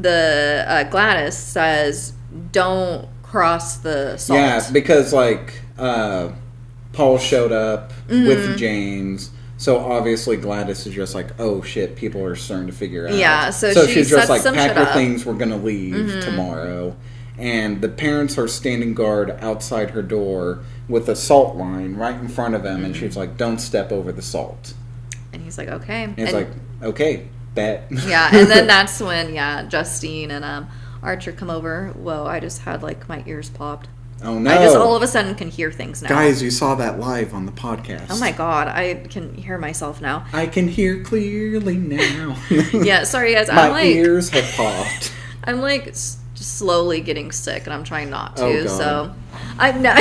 Gladys says, "Don't cross the salt." Yeah, because like Paul showed up with James. So obviously Gladys is just like, oh shit, people are starting to figure out. Yeah, so she she's just sets like, some pack shit your up. things, we're gonna leave tomorrow. And the parents are standing guard outside her door with a salt line right in front of them, and she's like, don't step over the salt. And he's like, okay. And he's like, okay, bet. Yeah, and then that's when, Justine and Archer come over. Whoa, I just had like my ears popped. Oh no. I just all of a sudden can hear things now. Guys, you saw that live on the podcast. Oh my god, I can hear myself now. I can hear clearly now. Yeah, sorry guys. My ears have popped. I'm like just slowly getting sick, and I'm trying not to. Oh, God. So I'm not.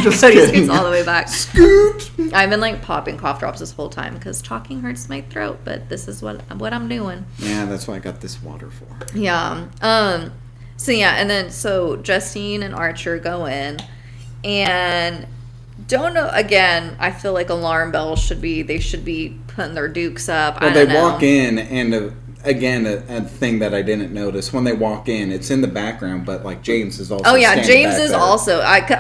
Just Cody kidding. scoots all the way back. Scoot. I've been like popping cough drops this whole time because talking hurts my throat. But this is what I'm doing. Yeah, that's what I got this water for. Yeah. So yeah, and then so Justine and Archer go in, and don't know. Again, I feel like alarm bells should be putting their dukes up. Well, I they don't know. walk in, and again, a thing that I didn't notice when they walk in, it's in the background, but like James is also. Oh yeah, standing James back is there. also.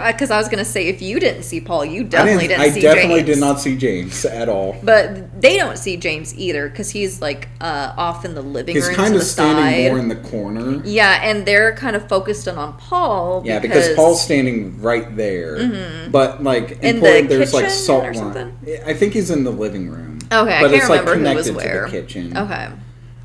Because I was gonna say, if you didn't see Paul, you definitely didn't see James. I definitely did not see James at all. But they don't see James either because he's like off in the living room. He's kind to of the standing side. more in the corner. Yeah, and they're kind of focused in on Paul. Yeah, because Paul's standing right there. Mm-hmm. But like In important, the there's like kitchen salt or line. something? I think he's in the living room. Okay, but I it's can't like remember who was connected where. to the kitchen. Okay.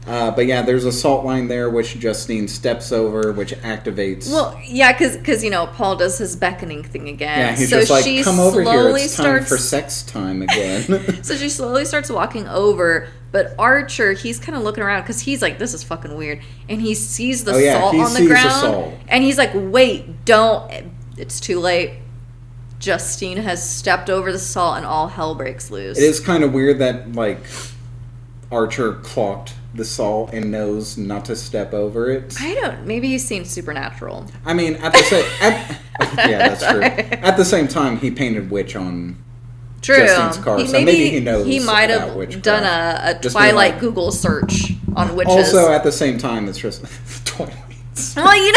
But yeah, there's a salt line there, which Justine steps over, which activates. Well, yeah, because Paul does his beckoning thing again. Yeah, he's so just like, she come over here, slowly it's time for sex time again. So she slowly starts walking over, but Archer, he's kind of looking around because he's like, this is fucking weird. And he sees the salt he on the sees ground. salt. And he's like, wait, don't. It's too late. Justine has stepped over the salt and all hell breaks loose. It is kind of weird that, like, Archer clocked the salt and knows not to step over it. I don't. Maybe he's seen Supernatural. I mean, at the same... yeah, that's true. At the same time, he painted witch on True. Justine's car, so maybe he knows He might about have witchcraft. done a Just Twilight being like- Google search on witches. Also, at the same time, it's just... Twilight. Well, you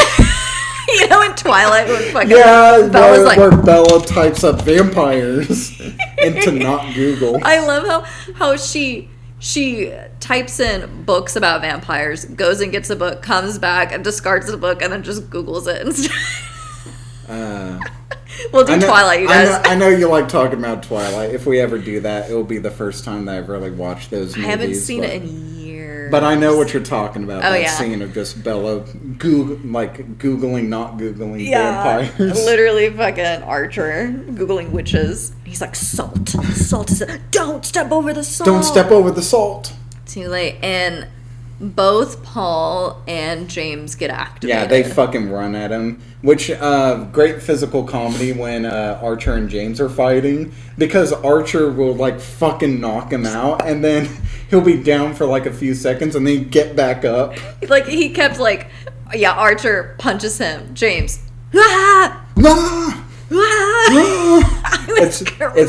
know in Twilight when fucking Yeah, Bella's like, where Bella types up vampires into not Google. I love how she types in books about vampires, goes and gets a book, comes back and discards the book, and then just Googles it instead. We'll do Twilight, you guys. I know you like talking about Twilight. If we ever do that, it will be the first time that I've really watched those movies. I haven't seen it in years. But I know what you're talking about. Oh, that yeah. scene of just Bella Googling, not Googling vampires. Literally fucking Archer Googling witches. He's like, salt. Salt is don't step over the salt. Don't step over the salt. Too late. And both Paul and James get activated. Yeah, they fucking run at him. Which, great physical comedy when Archer and James are fighting. Because Archer will, like, fucking knock him out. And then he'll be down for, like, a few seconds. And then get back up. Like, he kept, like... Yeah, Archer punches him. James. Ah! Ah! Ah! It's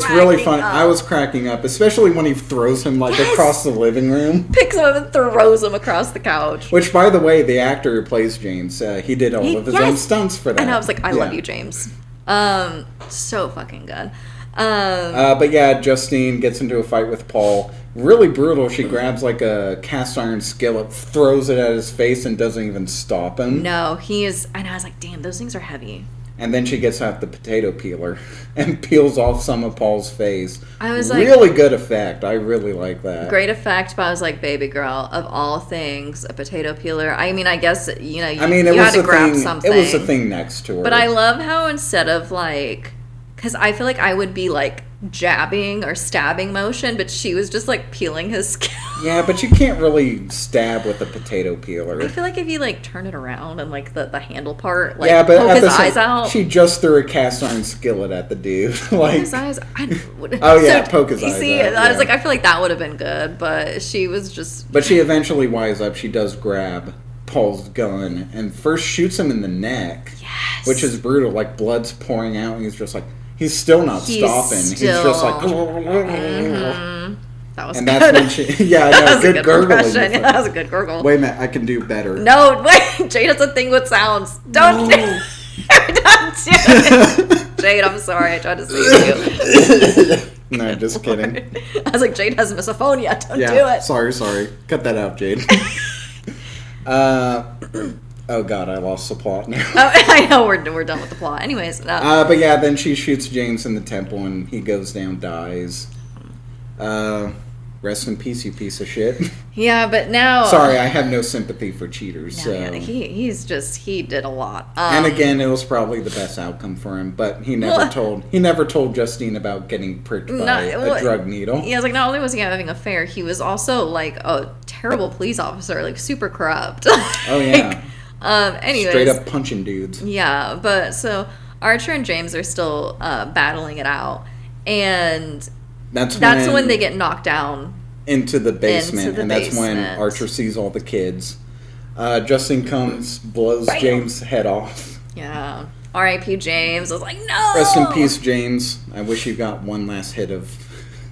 really cracking funny. up. I was cracking up, especially when he throws him like across the living room. Picks him up and throws him across the couch. Which, by the way, the actor who plays James, he did all of his own stunts for that. And I was like, I love Yeah. you, James. So fucking good. But yeah, Justine gets into a fight with Paul. Really brutal. She grabs like a cast iron skillet, throws it at his face, and doesn't even stop him. No, he is. And I was like, damn, those things are heavy. And then she gets out the potato peeler and peels off some of Paul's face. I was like, really good effect. I really like that. Great effect, but I was like, baby girl, of all things, a potato peeler. I mean, I guess, you know, you had to grab something. It was the thing next to her. But I love how instead of like, because I feel like I would be like jabbing or stabbing motion, but she was just like peeling his skin. Yeah, but you can't really stab with a potato peeler. I feel like if you like turn it around and like the handle part, like yeah, but poke at his the same, eyes out. she just threw a cast iron skillet at the dude. Poke like, his eyes. Oh, yeah, poke his you eyes see, out, I was yeah. like, I feel like that would have been good, but she was just. But she eventually wise up. She does grab Paul's gun and first shoots him in the neck. Yes. Which is brutal. Like, blood's pouring out, and he's just like, he's still not stopping. He's just like. That was and good. that's when she. Yeah, I know. That was a Good good gurgling. impression. Yeah, that was a good gurgle. Wait a minute, I can do better. No, wait. Jade has a thing with sounds. Don't do it. Jade, I'm sorry. I tried to save you. No, just kidding. I was like, Jade has misophonia. Don't do Yeah, it. sorry. Cut that out, Jade. Oh god, I lost the plot now. Oh, I know we're done with the plot. Anyways, but yeah, then she shoots James in the temple and he goes down, dies. Rest in peace, you piece of shit. yeah, but now Sorry, I have no sympathy for cheaters. No, So. yeah, he did a lot. And again, it was probably the best outcome for him, but he never told Justine about getting pricked by a drug needle. Yeah, it's like not only was he having an affair, he was also like a terrible police officer, like super corrupt. Oh yeah. Anyways, straight up punching dudes. Yeah, but so Archer and James are still battling it out, and that's when they get knocked down into the basement, and that's when basement. Archer sees all the kids. Justine comes, blows Bam. James' head off. Yeah. R.I.P. James. I was like, no. Rest in peace, James. I wish you got one last hit of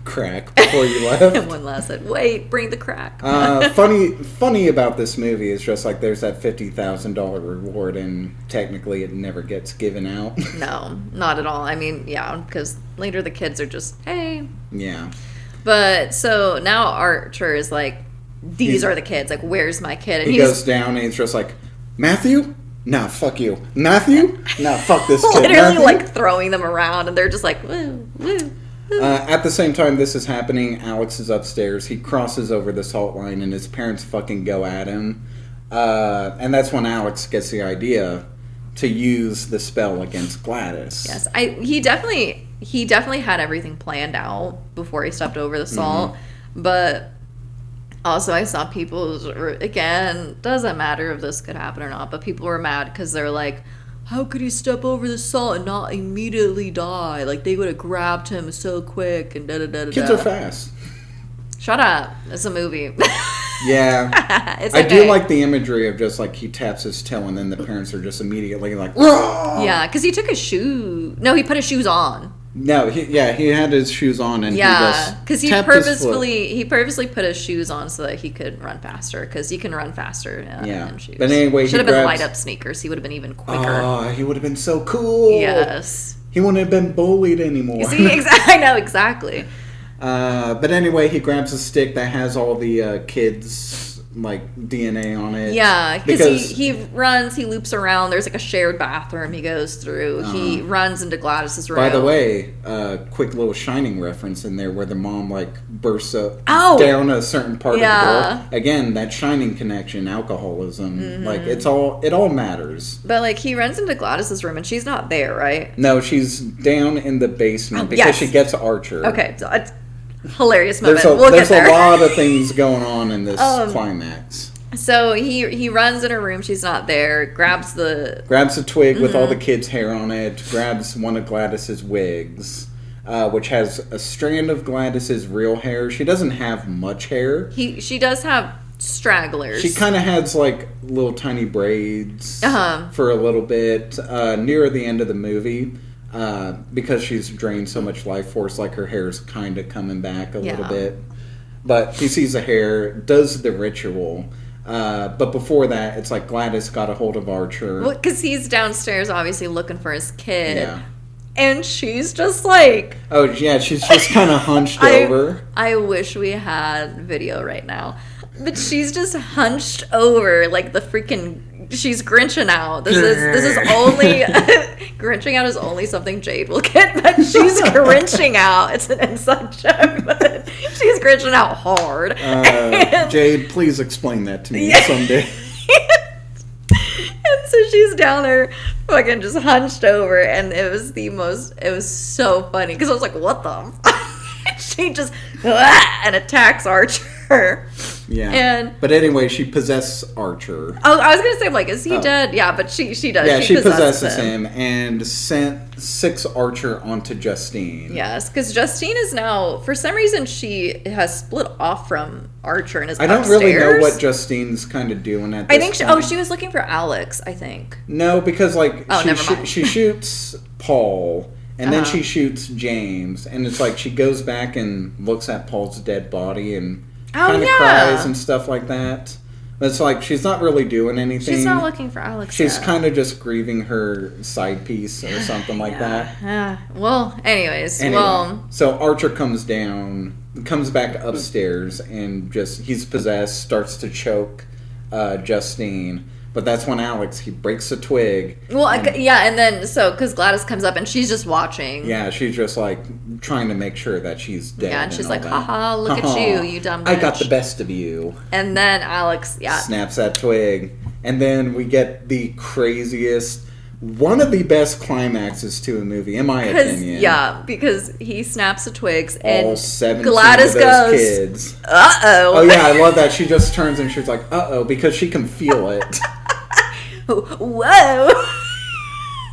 crack before you left. One last hit. Wait, bring the crack. Funny about this movie is just like there's that $50,000 reward, and technically it never gets given out. No, not at all. I mean, yeah, because later the kids are just, hey. Yeah. But so now Archer is like, these are the kids. Like, where's my kid? And he goes down and he's just like, Matthew? No, fuck you. Matthew? No, fuck this kid. Literally Matthew? like throwing them around, and they're just like, woo, woo. At the same time this is happening, Alex is upstairs. He crosses over the salt line, and his parents fucking go at him. And that's when Alex gets the idea to use the spell against Gladys. Yes, he definitely had everything planned out before he stepped over the salt. Mm-hmm. But also I saw people, again, doesn't matter if this could happen or not, but people were mad because they're like, how could he step over the salt and not immediately die? Like, they would have grabbed him so quick and da-da-da-da-da. Kids are fast. Shut up. It's a movie. Yeah. It's okay. I do like the imagery of just, like, he taps his toe and then the parents are just immediately like, Roar! Yeah, because he took his shoe... No, he put his shoes on. No, he had his shoes on and because he purposely put his shoes on so that he could run faster, because he can run faster in shoes. But anyway, should have been light up sneakers. He would have been even quicker. Oh, he would have been so cool. Yes, he wouldn't have been bullied anymore. See, I know exactly. But anyway, he grabs a stick that has all the kids' like DNA on it. Yeah, because he runs, he loops around. There's like a shared bathroom he goes through. He runs into Gladys's room. By the way, quick little Shining reference in there where the mom like bursts up down a certain part of the door. Again, that Shining connection, alcoholism, like it all matters. But like he runs into Gladys's room and she's not there, right? No, she's down in the basement because she gets Archer. Okay, so hilarious moment. There's a lot of things going on in this climax. So he runs in her room. She's not there. Grabs a twig with all the kids' hair on it. Grabs one of Gladys's wigs, which has a strand of Gladys's real hair. She doesn't have much hair. She does have stragglers. She kind of has like little tiny braids for a little bit near the end of the movie. Because she's drained so much life force, like her hair's kind of coming back a little bit. But he sees the hair, does the ritual. But before that, it's like Gladys got a hold of Archer. Well, because he's downstairs obviously looking for his kid. Yeah. And she's just like... Oh, yeah, she's just kind of hunched over. I wish we had video right now. But she's just hunched over like the freaking... She's grinching out. This is only... Grinching out is only something Jade will get, but she's grinching out. It's an inside joke, but she's grinching out hard. Jade, please explain that to me someday. And so she's down there fucking just hunched over, and it was so funny, because I was like, what the she just and attacks Archer. Yeah. But anyway, she possesses Archer. Oh, I was gonna say, like, is he dead? Yeah, but she does. Yeah, she possesses him and sends Archer onto Justine. Yes, because Justine is now, for some reason, she has split off from Archer and is upstairs. I don't really know what Justine's kind of doing at this point. She was looking for Alex, I think. No, because like she shoots Paul. And then she shoots James, and it's like she goes back and looks at Paul's dead body and kind of cries and stuff like that. But it's like she's not really doing anything. She's not looking for Alex. She's kind of just grieving her side piece or something like that. Well, anyways, so Archer comes back upstairs, and he's possessed, starts to choke Justine. But that's when he breaks a twig. Well, and then, because Gladys comes up and she's just watching. Yeah, she's just, like, trying to make sure that she's dead. Yeah, and she's like, haha, look at you dumb bitch. I got the best of you. And then Alex, snaps that twig. And then we get the craziest, one of the best climaxes to a movie, in my opinion. Yeah, because he snaps the twigs and all 17 Gladys of those goes, kids. Uh-oh. Oh, yeah, I love that. She just turns and she's like, uh-oh, because she can feel it. Whoa.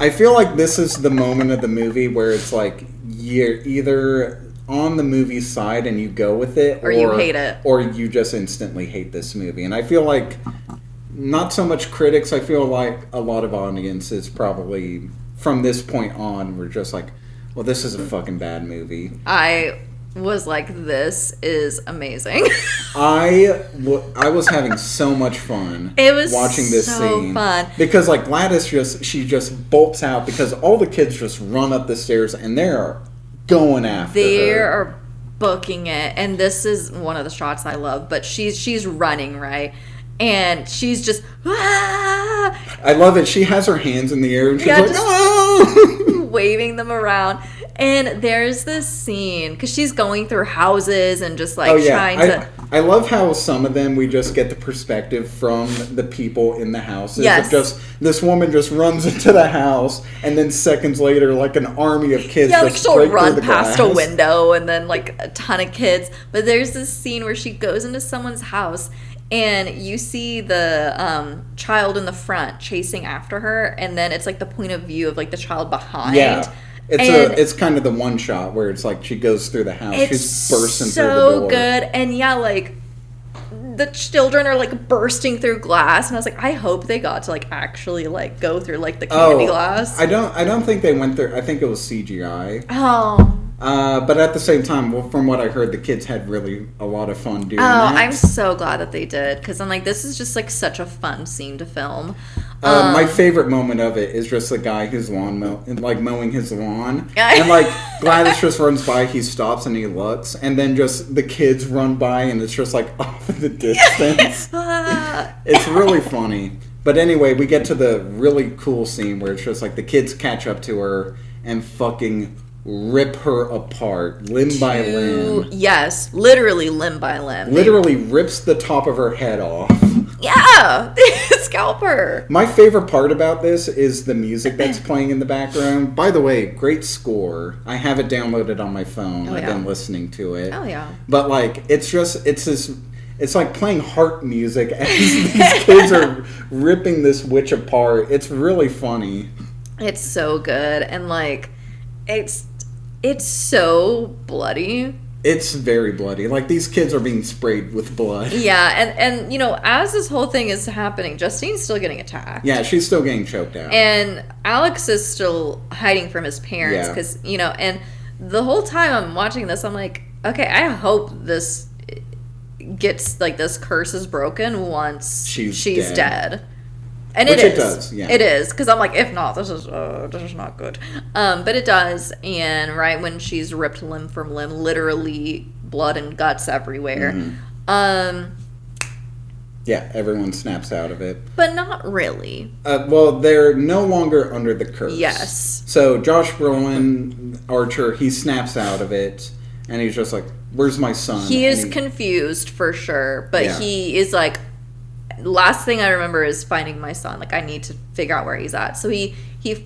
I feel like this is the moment of the movie where it's like you're either on the movie side and you go with it, or you hate it, or you just instantly hate this movie. And I feel like not so much critics, I feel like a lot of audiences probably from this point on were just like, well, this is a fucking bad movie. I was like, this is amazing. I was having so much fun watching this scene. Fun. Because like Gladys just bolts out because all the kids just run up the stairs and they're going after her. They are booking it, and this is one of the shots I love, but she's running, right? And she's just I love it. She has her hands in the air and she's like, no! waving them around. And there's this scene because she's going through houses and just like trying to. I love how some of them we just get the perspective from the people in the houses. Yes. Just this woman just runs into the house, and then seconds later, like an army of kids. Yeah, just like she'll break run through the past glass. a window, and then like a ton of kids. But there's this scene where she goes into someone's house. And you see the child in the front chasing after her, and then it's like the point of view of like the child behind. Yeah, it's kind of the one shot where it's like she goes through the house, she's bursting through the door. So good, and like the children are like bursting through glass, and I was like, I hope they got to like actually like go through like the candy glass. I don't think they went through. I think it was CGI. Oh. But at the same time, from what I heard, the kids had really a lot of fun doing that. I'm so glad that they did, because I'm like, this is just like such a fun scene to film. My favorite moment of it is just the guy who's mowing his lawn, and like Gladys just runs by, he stops and he looks, and then just the kids run by, and it's just like off in the distance. It's really funny. But anyway, we get to the really cool scene where it's just like the kids catch up to her and fucking rip her apart, limb by limb. Yes, literally limb by limb. Literally rips the top of her head off. Yeah, scalp her. My favorite part about this is the music that's playing in the background. By the way, great score. I have it downloaded on my phone. I've been listening to it. Oh yeah. But like, it's like playing harp music as these kids are ripping this witch apart. It's really funny. It's so good, and like, it's so bloody. It's very bloody. Like, these kids are being sprayed with blood. Yeah, and you know, as this whole thing is happening, Justine's still getting attacked. Yeah, she's still getting choked out. And Alex is still hiding from his parents because, you know, and the whole time I'm watching this, I'm like, okay, I hope this gets, like, this curse is broken once she's dead. And Which it does, yeah. It is, because I'm like, if not, this is not good. But it does, and right when she's ripped limb from limb, literally blood and guts everywhere. Mm-hmm. Yeah, everyone snaps out of it. But not really. Well, they're no longer under the curse. Yes. So Josh Brolin, Archer, he snaps out of it, and he's just like, where's my son? He is confused for sure, but he is like, last thing I remember is finding my son. Like, I need to figure out where he's at. So he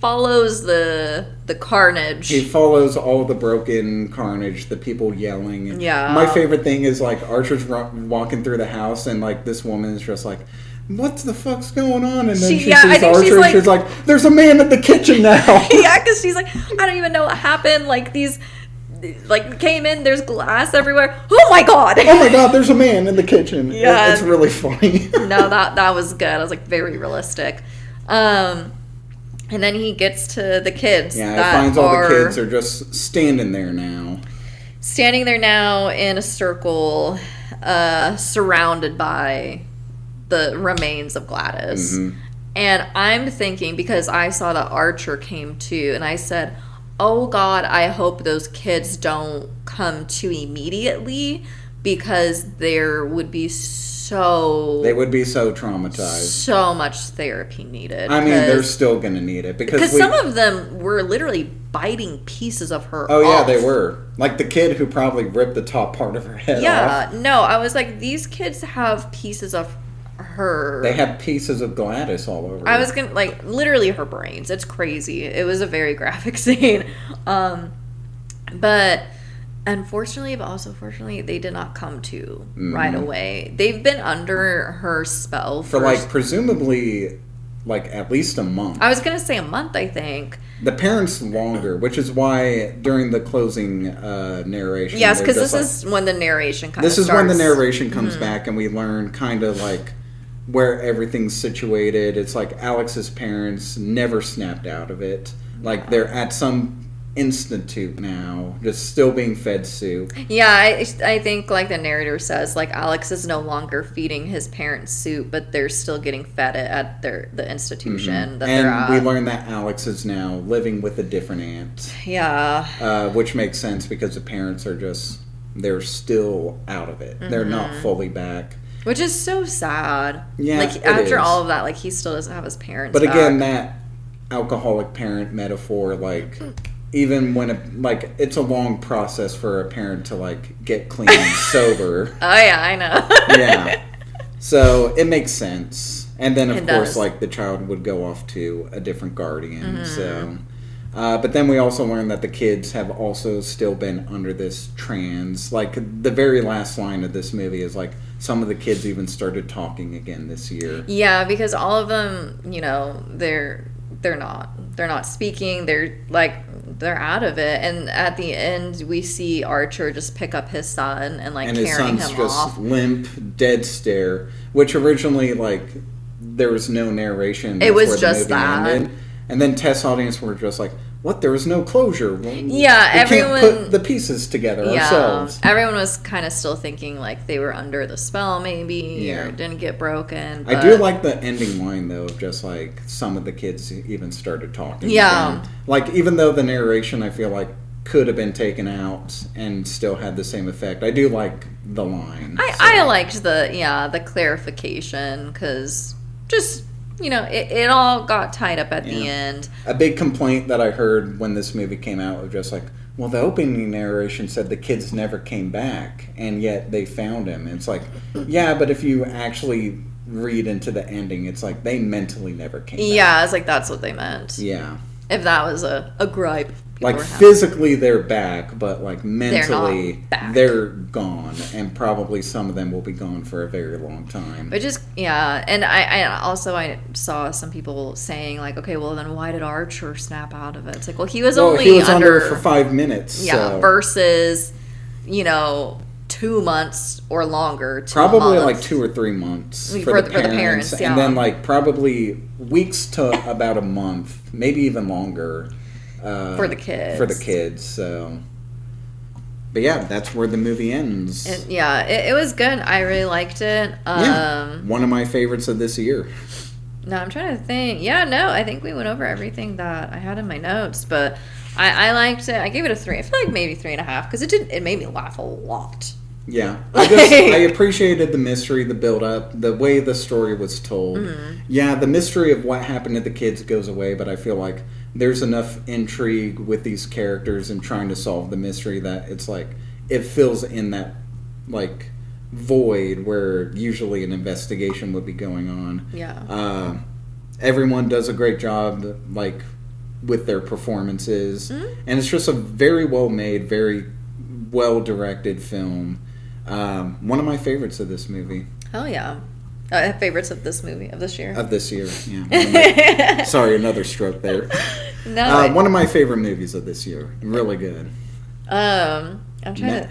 follows the carnage. He follows all the broken carnage, the people yelling. Yeah. My favorite thing is, like, Archer's walking through the house, and, like, this woman is just like, what the fuck's going on? And then she sees Archer, and she's like, there's a man in the kitchen now. Yeah, because she's like, I don't even know what happened. Like, these... like, came in, there's glass everywhere. Oh my god! Oh my god, there's a man in the kitchen. Yeah. It's really funny. No, that was good. I was like, very realistic. And then he gets to the kids. Yeah, that finds all the kids are just standing there now. Standing there now in a circle, surrounded by the remains of Gladys. Mm-hmm. And I'm thinking, because I saw that Archer came to, and I said, oh God, I hope those kids don't come to immediately, because there would be they would be so traumatized. So much therapy needed. I mean, they're still going to need it. Because some of them were literally biting pieces of her off. yeah, they were. Like the kid who probably ripped the top part of her head off. Yeah, no, I was like, these kids have pieces of her. They have pieces of Gladys all over. I was going to, like, literally her brains. It's crazy. It was a very graphic scene. But unfortunately, but also fortunately, they did not come to right away. They've been under her spell for like, presumably, like, at least a month. I was going to say a month, I think. The parents longer, which is why during the closing narration... Yes, because this is when the narration kind of starts. This is when the narration comes back, and we learn kind of, like, where everything's situated. It's like Alex's parents never snapped out of it. Like, they're at some institute now, just still being fed soup. Yeah, I think, like the narrator says, like, Alex is no longer feeding his parents soup, but they're still getting fed it at the institution that they're at. And we learn that Alex is now living with a different aunt. Yeah. Which makes sense because the parents are they're still out of it. They're not fully back. Which is so sad. Yeah, like, after all of that, like, he still doesn't have his parents But back. again, that alcoholic parent metaphor, like... Even when, it's a long process for a parent to, like, get clean and sober. Oh, yeah, I know. Yeah. So, it makes sense. And then, of course, does. like, the child would go off to a different guardian. So, but then we also learn that the kids have also still been under this trance. Like, the very last line of this movie is, like, some of the kids even started talking again this year. Yeah, because all of them, you know, they're not speaking. They're out of it. And at the end, we see Archer just pick up his son and, like, carrying him off. And his son's just limp, dead stare. Which originally, like, there was no narration. It was just that. Ended. And then test audience were just like, what? There was no closure. Yeah, everyone can't put the pieces together ourselves. Everyone was kind of still thinking, like, they were under the spell, maybe, or didn't get broken. But I do like the ending line, though, of just, like, some of the kids even started talking. Yeah. And, like, even though the narration, I feel like, could have been taken out and still had the same effect, I do like the line. I liked the clarification, because just... You know, it all got tied up at the end. A big complaint that I heard when this movie came out was just like, well, the opening narration said the kids never came back, and yet they found him. And it's like, yeah, but if you actually read into the ending, it's like they mentally never came back. Yeah, it's like that's what they meant. Yeah. If that was a gripe. Like, physically they're back, but, like, mentally they're gone. And probably some of them will be gone for a very long time. Which is, yeah. And I saw some people saying, like, okay, well, then why did Archer snap out of it? It's like, well, he was under for 5 minutes. Yeah, so. Versus, you know, 2 months or longer. Probably like 2 or 3 months for the parents. Yeah. And then, like, probably weeks to about a month, maybe even longer. For the kids. So. But yeah, that's where the movie ends. It was good. I really liked it. One of my favorites of this year. No, I'm trying to think. Yeah, no, I think we went over everything that I had in my notes, but I liked it. I gave it a 3. I feel like maybe 3.5 because it made me laugh a lot. Yeah, I appreciated the mystery, the build-up, the way the story was told. Mm-hmm. Yeah, the mystery of what happened to the kids goes away, but I feel like there's enough intrigue with these characters and trying to solve the mystery that it's like it fills in that, like, void where usually an investigation would be going on. Yeah. Everyone does a great job, like, with their performances, and it's just a very well-made, very well-directed film. One of my favorites of this movie. Hell yeah. Favorites of this movie, of this year? Of this year, yeah. Sorry, another stroke there. No. One of my favorite movies of this year. Really good. I'm trying to...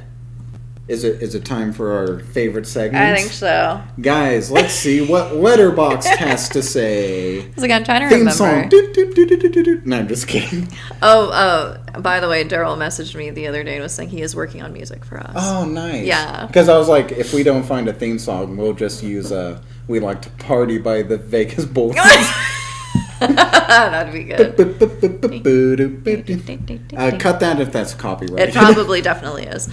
Is it time for our favorite segment? I think so. Guys, let's see what Letterboxd has to say. It's like I'm trying to Theme remember. song. Do, do, do, do, do, do, do. No, I'm just kidding. Oh, by the way, Daryl messaged me the other day and was saying he is working on music for us. Oh, nice. Yeah. Because I was like, if we don't find a theme song, we'll just use We Like to Party by the Vegas Bullfrogs. That'd be good. Cut that if that's copyrighted. It probably definitely is.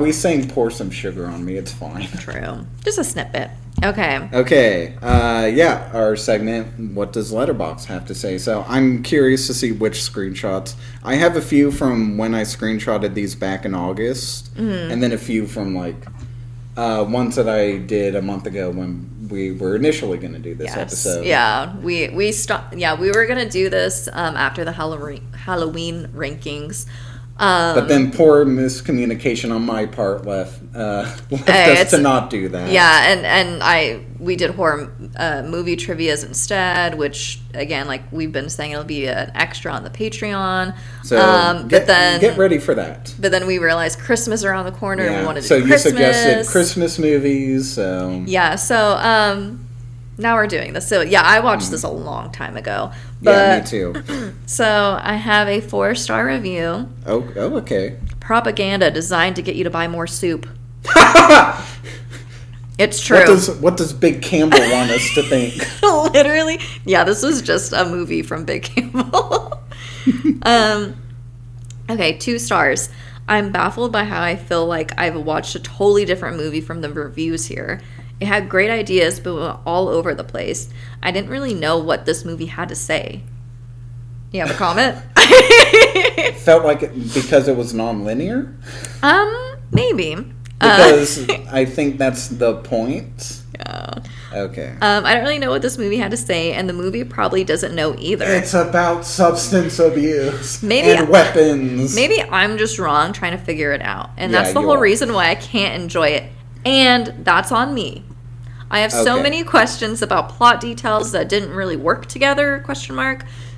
We sang Pour Some Sugar on Me. It's fine. True. Just a snippet. Okay. Okay. Yeah, our segment, what does Letterboxd have to say? So I'm curious to see which screenshots. I have a few from when I screenshotted these back in August, and then a few from ones that I did a month ago when we were initially going to do this episode. Yeah, we stopped. Yeah, we were going to do this after the Halloween rankings. But then poor miscommunication on my part left us to not do that. Yeah, and we did horror movie trivias instead, which again, like we've been saying, it'll be an extra on the Patreon. So get ready for that. But then we realized Christmas around the corner, and we wanted to do Christmas. So you suggested Christmas movies. So yeah, so now we're doing this. So yeah, I watched this a long time ago. But, yeah, me too. So I have a 4-star review. Oh, okay. Propaganda designed to get you to buy more soup. It's true. What does Big Campbell want us to think? Literally. Yeah, this was just a movie from Big Campbell. Okay, 2 stars. I'm baffled by how I feel like I've watched a totally different movie from the reviews here. It had great ideas, but went all over the place. I didn't really know what this movie had to say. You have a comment? Felt like because it was non-linear? Maybe. Because I think that's the point. Yeah. Okay. I don't really know what this movie had to say, and the movie probably doesn't know either. It's about substance abuse Maybe and weapons. Maybe I'm just wrong trying to figure it out. And that's the you whole are. reason why I can't enjoy it. And that's on me. I have so Okay. many questions about plot details that didn't really work together, ?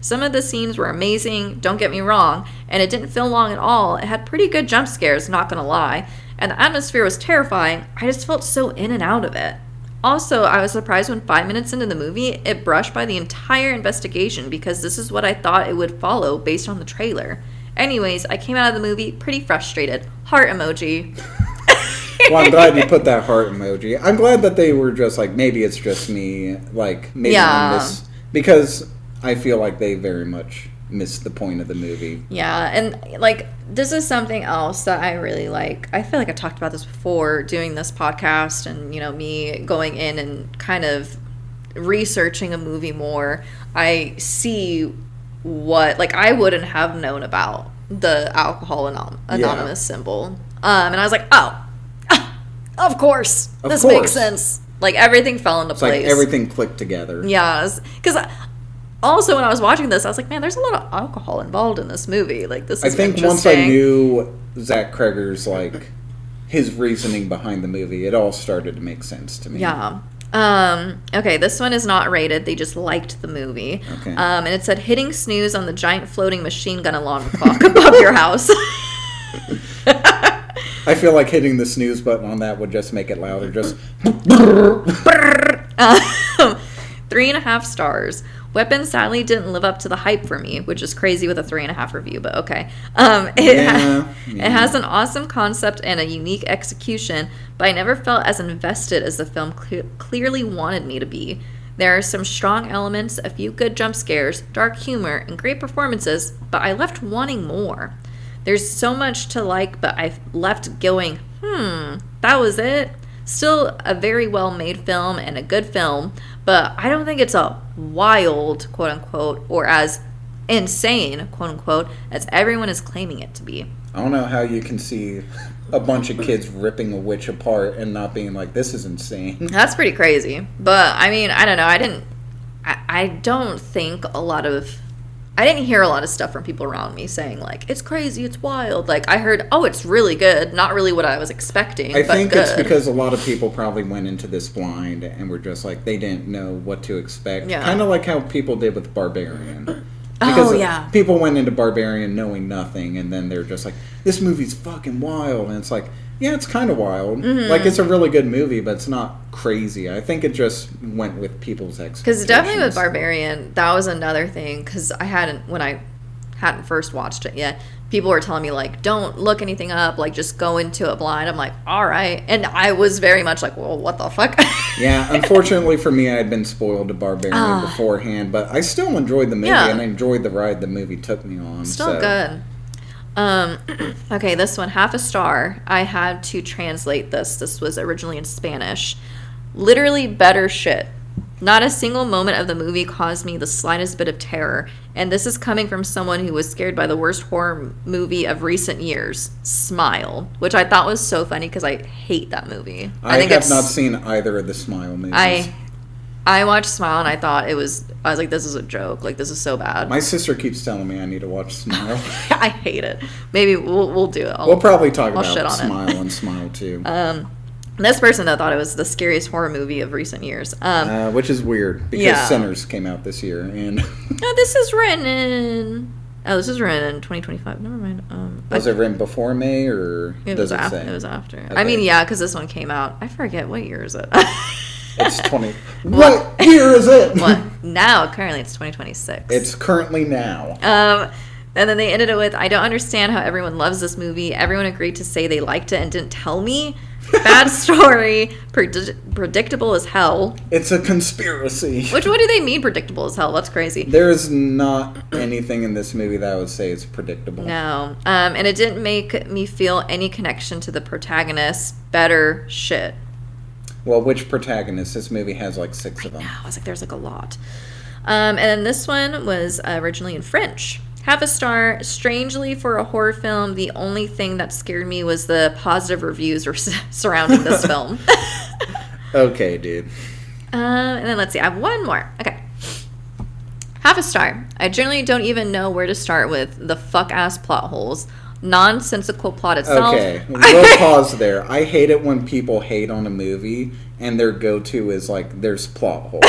Some of the scenes were amazing, don't get me wrong, and it didn't feel long at all. It had pretty good jump scares, not gonna lie, and the atmosphere was terrifying. I just felt so in and out of it. Also, I was surprised when 5 minutes into the movie, it brushed by the entire investigation because this is what I thought it would follow based on the trailer. Anyways, I came out of the movie pretty frustrated. Heart emoji. Well, I'm glad you put that heart emoji. I'm glad that they were just like, maybe it's just me. Like, maybe I miss... Because I feel like they very much missed the point of the movie. Yeah, and like this is something else that I really like. I feel like I talked about this before doing this podcast and, me going in and kind of researching a movie more. I see what, like, I wouldn't have known about the Alcohol Anonymous symbol. And I was like, oh, of course. This makes sense. Like, everything fell into place. Like, everything clicked together. Yeah, because also when I was watching this, I was like, man, there's a lot of alcohol involved in this movie. Like, this is interesting. Once I knew Zach Cregger's, like, his reasoning behind the movie, it all started to make sense to me. Yeah. Okay, this one is not rated. They just liked the movie. Okay. And it said, hitting snooze on the giant floating machine gun alarm clock above your house. I feel like hitting the snooze button on that would just make it louder. Just 3.5 stars. Weapon sadly didn't live up to the hype for me, which is crazy with a 3.5 review, but okay. It has an awesome concept and a unique execution, but I never felt as invested as the film clearly wanted me to be. There are some strong elements, a few good jump scares, dark humor, and great performances, but I left wanting more. There's so much to like, but I left going, that was it? Still a very well-made film and a good film, but I don't think it's a wild, quote-unquote, or as insane, quote-unquote, as everyone is claiming it to be. I don't know how you can see a bunch of kids ripping a witch apart and not being like, this is insane. That's pretty crazy. But, I mean, I don't know. I don't think I didn't hear a lot of stuff from people around me saying, like, it's crazy, it's wild. Like, I heard, oh, it's really good. Not really what I was expecting, I but think good. It's because a lot of people probably went into this blind and were just like, they didn't know what to expect. Yeah. Kind of like how people did with Barbarian. Because yeah. people went into Barbarian knowing nothing, and then they're just like, this movie's fucking wild. And it's like, yeah, it's kind of wild. Like, it's a really good movie, but it's not crazy. I think it just went with people's expectations. Because definitely with Barbarian, that was another thing. Because when I hadn't first watched it yet, people were telling me, like, don't look anything up. Like, just go into it blind. I'm like, all right. And I was very much like, well, what the fuck? Yeah, unfortunately for me, I had been spoiled to Barbarian beforehand, but I still enjoyed the movie, and I enjoyed the ride the movie took me on. Still good. Okay, this one, half a star. I had to translate this. This was originally in Spanish. Literally better shit. Not a single moment of the movie caused me the slightest bit of terror. And this is coming from someone who was scared by the worst horror movie of recent years, Smile, which I thought was so funny because I hate that movie. I have not seen either of the Smile movies. I watched Smile and I was like, this is a joke. Like, this is so bad. My sister keeps telling me I need to watch Smile. I hate it. Maybe we'll do it. We'll probably talk shit about on Smile and Smile too. This person, though, thought it was the scariest horror movie of recent years. Which is weird, because Sinners came out this year. And this is written in 2025. Never mind. Was it written before May, or does it say? It was after. Okay. I mean, yeah, because this one came out. I forget, what year is it? It's 20. What year is it? What? Now, currently, it's 2026. It's currently now. And then they ended it with, I don't understand how everyone loves this movie. Everyone agreed to say they liked it and didn't tell me. Bad story. Predictable as hell. It's a conspiracy. What do they mean predictable as hell? That's crazy. There's not anything in this movie that I would say is predictable. No. And it didn't make me feel any connection to the protagonist. Better shit. Well, which protagonist? This movie has like 6 of them. I was like, there's like a lot. And then this one was originally in French. Half a star. Strangely, for a horror film, the only thing that scared me was the positive reviews surrounding this film. Okay, dude. And then let's see. I have one more. Okay. Half a star. I generally don't even know where to start with the fuck-ass plot holes. Nonsensical plot itself. Okay, we'll pause there. I hate it when people hate on a movie and their go-to is like, there's plot holes.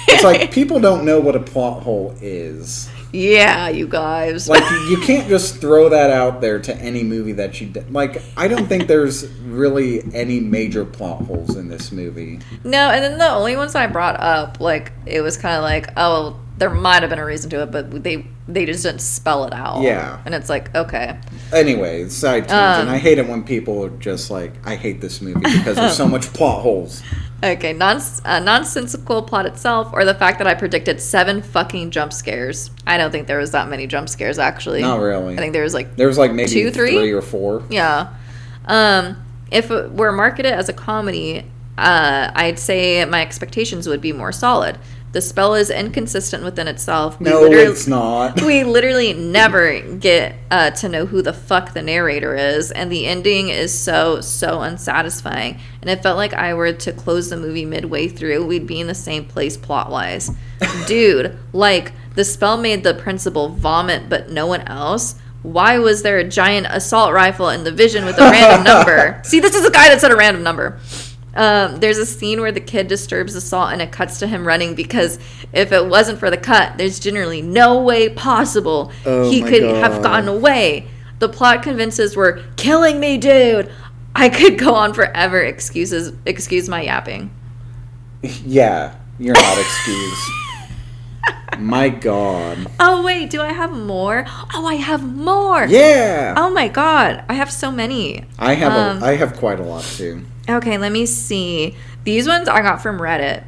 It's like, people don't know what a plot hole is. Yeah, you guys. Like, you can't just throw that out there to any movie that you... Like, I don't think there's really any major plot holes in this movie. No, and then the only ones I brought up, like, it was kind of like, oh, there might have been a reason to it, but they just didn't spell it out. Yeah. And it's like, okay. Anyway, side tangent. I hate it when people are just like, I hate this movie because there's so much plot holes. Okay, nonsensical plot itself, or the fact that I predicted 7 fucking jump scares. I don't think there was that many jump scares, actually. Not really. I think there was like maybe 2, 3? 3 or 4. Yeah. If it were marketed as a comedy, I'd say my expectations would be more solid. The spell is inconsistent within itself. It's not. We literally never get to know who the fuck the narrator is, and the ending is so unsatisfying. And it felt like I were to close the movie midway through, we'd be in the same place plot-wise. Dude, like, the spell made the principal vomit, but no one else. Why was there a giant assault rifle in the vision with a random number? See, this is a guy that said a random number. There's a scene where the kid disturbs the salt and it cuts to him running because if it wasn't for the cut, there's generally no way possible he could have gotten away. The plot convinces we're killing me, dude. I could go on forever. Excuse my yapping. Yeah, you're not excused. My God. Oh, wait, do I have more? Oh, I have more. Yeah. Oh, my God. I have so many. I have quite a lot, too. Okay, let me see. These ones I got from Reddit.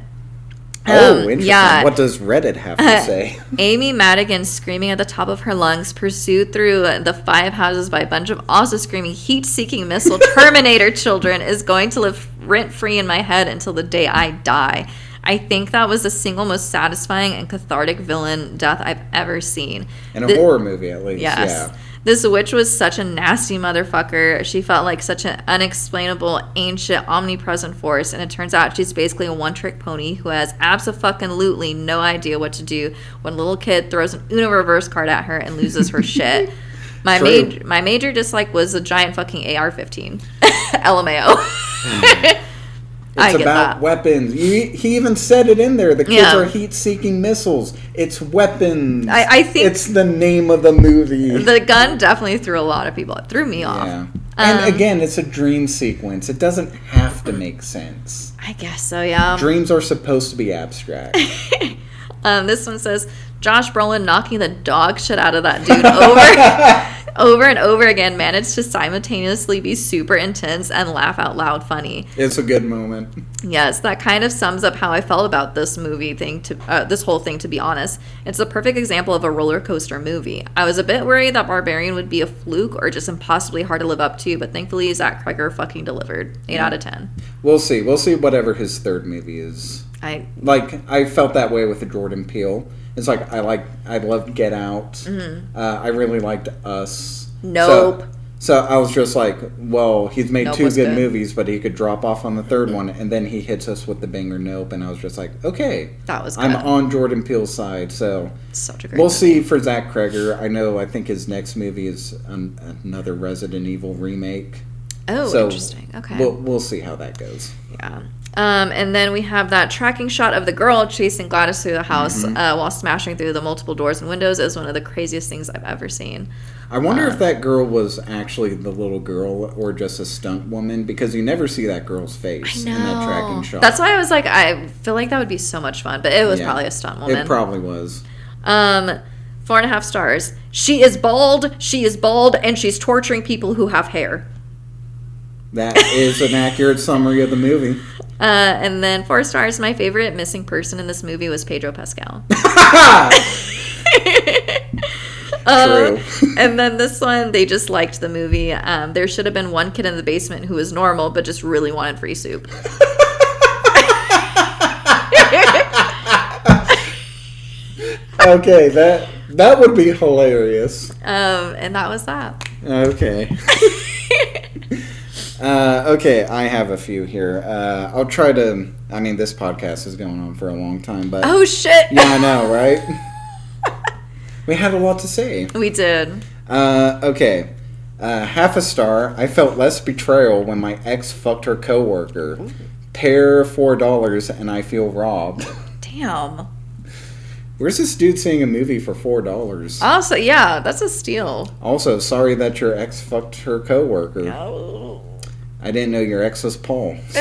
Interesting. Yeah. What does Reddit have to say? Amy Madigan, screaming at the top of her lungs, pursued through the 5 houses by a bunch of also screaming, heat-seeking missile Terminator children, is going to live rent-free in my head until the day I die. I think that was the single most satisfying and cathartic villain death I've ever seen. In a horror movie, at least. Yes. Yeah. This witch was such a nasty motherfucker. She felt like such an unexplainable, ancient, omnipresent force, and it turns out she's basically a one-trick pony who has abso-fucking-lutely no idea what to do when a little kid throws an Uno reverse card at her and loses her shit. My major dislike was a giant fucking AR-15. LMAO. I It's get about that. weapons. He even said it in there. The kids Yeah. are heat-seeking missiles. It's weapons. I think it's the name of the movie. the gun definitely threw a lot of people. It threw me off. Yeah. And again, it's a dream sequence. It doesn't have to make sense. I guess so, yeah. Dreams are supposed to be abstract. This one says, Josh Brolin knocking the dog shit out of that dude over and over again, managed to simultaneously be super intense and laugh out loud funny. It's a good moment. Yes, that kind of sums up how I felt about this movie thing, this whole thing, to be honest. It's a perfect example of a roller coaster movie. I was a bit worried that Barbarian would be a fluke or just impossibly hard to live up to, but thankfully Zach Cregger fucking delivered. 8 out of 10. We'll see. We'll see whatever his third movie is. I felt that way with the Jordan Peele. It's like I loved Get Out. Mm-hmm. I really liked Us. Nope. So I was just like, well, he's made Nope two was good good. movies, but he could drop off on the third one, and then he hits us with the banger Nope, and I was just like, okay, That was good. I'm on Jordan Peele's side. So Such a great we'll movie. see for Zach Cregger. I think his next movie is another Resident Evil remake. Oh, So interesting. Okay. We'll see how that goes. Yeah. And then we have that tracking shot of the girl chasing Gladys through the house while smashing through the multiple doors and windows is one of the craziest things I've ever seen. I wonder if that girl was actually the little girl or just a stunt woman, because you never see that girl's face in that tracking shot. That's why I was like, I feel like that would be so much fun, but it was probably a stunt woman. It probably was. 4.5 stars. She is bald, and she's torturing people who have hair. That is an accurate summary of the movie. And then 4 stars, my favorite missing person in this movie was Pedro Pascal. True. And then this one, they just liked the movie. There should have been one kid in the basement who was normal, but just really wanted free soup. Okay, that would be hilarious. And that was that. Okay. Okay, I have a few here. I'll try to... I mean, this podcast is going on for a long time, but... Oh, shit. Yeah, I know, right? We had a lot to say. We did. Okay. 1/2 star. I felt less betrayal when my ex fucked her coworker. Pair $4 and I feel robbed. Damn. Where's this dude seeing a movie for $4? Also, yeah, that's a steal. Also, sorry that your ex fucked her coworker. Oh. I didn't know your ex was Paul. So.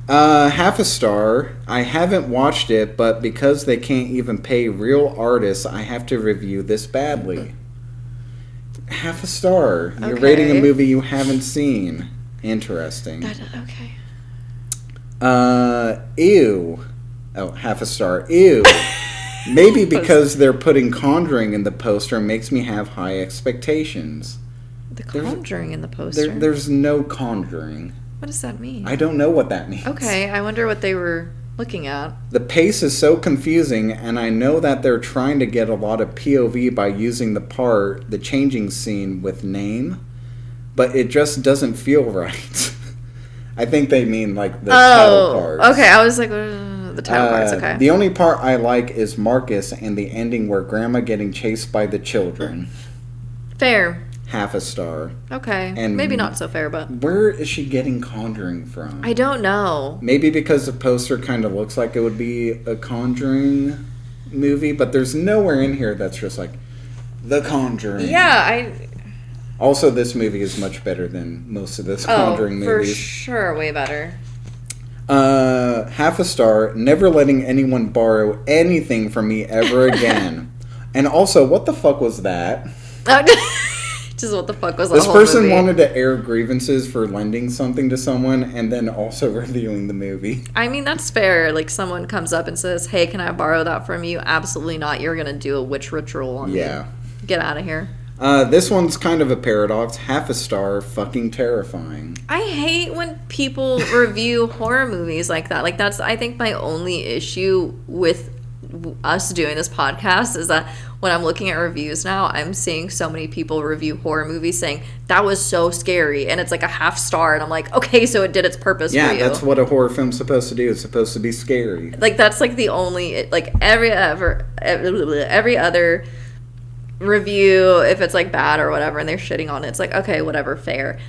1/2 star. I haven't watched it, but because they can't even pay real artists, I have to review this badly. 1/2 star. You're rating a Okay. movie you haven't seen. Interesting. Okay. Ew. Oh, 1/2 star. Ew. Maybe because they're putting Conjuring in the poster makes me have high expectations. The Conjuring in the poster. There's no Conjuring. What does that mean? I don't know what that means. Okay, I wonder what they were looking at. The pace is so confusing, and I know that they're trying to get a lot of POV by using the changing scene with name, but it just doesn't feel right. I think they mean like the title cards. Okay, I was like, the title cards, okay. The only part I like is Marcus and the ending where Grandma getting chased by the children. Fair. 1/2 star. Okay. And maybe not so fair, but Where is she getting Conjuring from? I don't know. Maybe because the poster kind of looks like it would be a Conjuring movie, but there's nowhere in here that's just like, The Conjuring. Yeah, Also, this movie is much better than most of the Conjuring for movies. sure, way better. 1/2 star. Never letting anyone borrow anything from me ever again. And also, what the fuck was that? Just what the fuck was that This whole person movie? wanted to air grievances for lending something to someone and then also reviewing the movie. I mean, that's fair. Like, someone comes up and says, hey, can I borrow that from you? Absolutely not. You're going to do a witch ritual on me. Yeah. Get out of here. This one's kind of a paradox. 1/2 star, fucking terrifying. I hate when people review horror movies like that. Like, that's, I think, my only issue with us doing this podcast is that when I'm looking at reviews now, I'm seeing so many people review horror movies saying, that was so scary. And it's like a 1/2 star. And I'm like, okay, so it did its purpose for you. Yeah, that's what a horror film's supposed to do. It's supposed to be scary. Like, that's like the only, like, every other review, if it's like bad or whatever and they're shitting on it, it's like, okay, whatever, fair.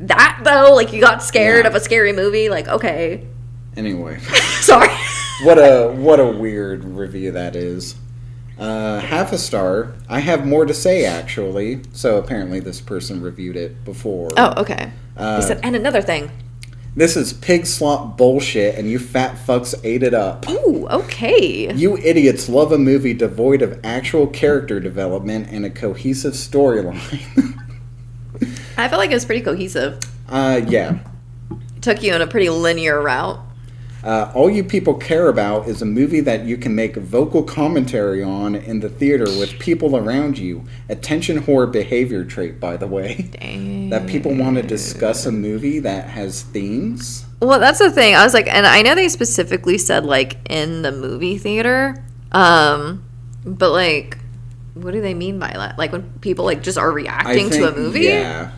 that though, like you got scared Yeah. of a scary movie, like okay. Anyway, Sorry. what a weird review that is. Half a star. I have more to say, actually. So apparently this person reviewed it before. Oh, okay. He said, and another thing. This is pig slop bullshit, and you fat fucks ate it up. Ooh, okay. You idiots love a movie devoid of actual character development and a cohesive storyline. I felt like it was pretty cohesive. Yeah. Took you in a pretty linear route. All you people care about is a movie that you can make vocal commentary on in the theater with people around you. Attention whore behavior trait, by the way. Dang. That people want to discuss a movie that has themes. Well, that's the thing. I was like, and I know they specifically said like in the movie theater, but like, what do they mean by that? Like when people like just are reacting to a movie? Yeah.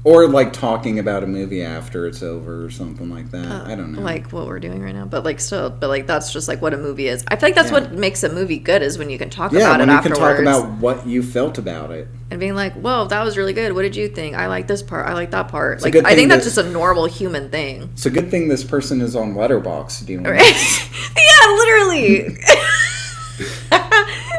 Or like talking about a movie after it's over or something like that. I don't know. Like what we're doing right now. But like still, but like that's just like what a movie is. I feel like that's what makes a movie good is when you can talk about it afterwards. Yeah, when you can talk about what you felt about it. And being like, whoa, that was really good. What did you think? I like this part. I like that part. It's like I think that's just a normal human thing. It's a good thing this person is on Letterboxd doing Right? Yeah, literally.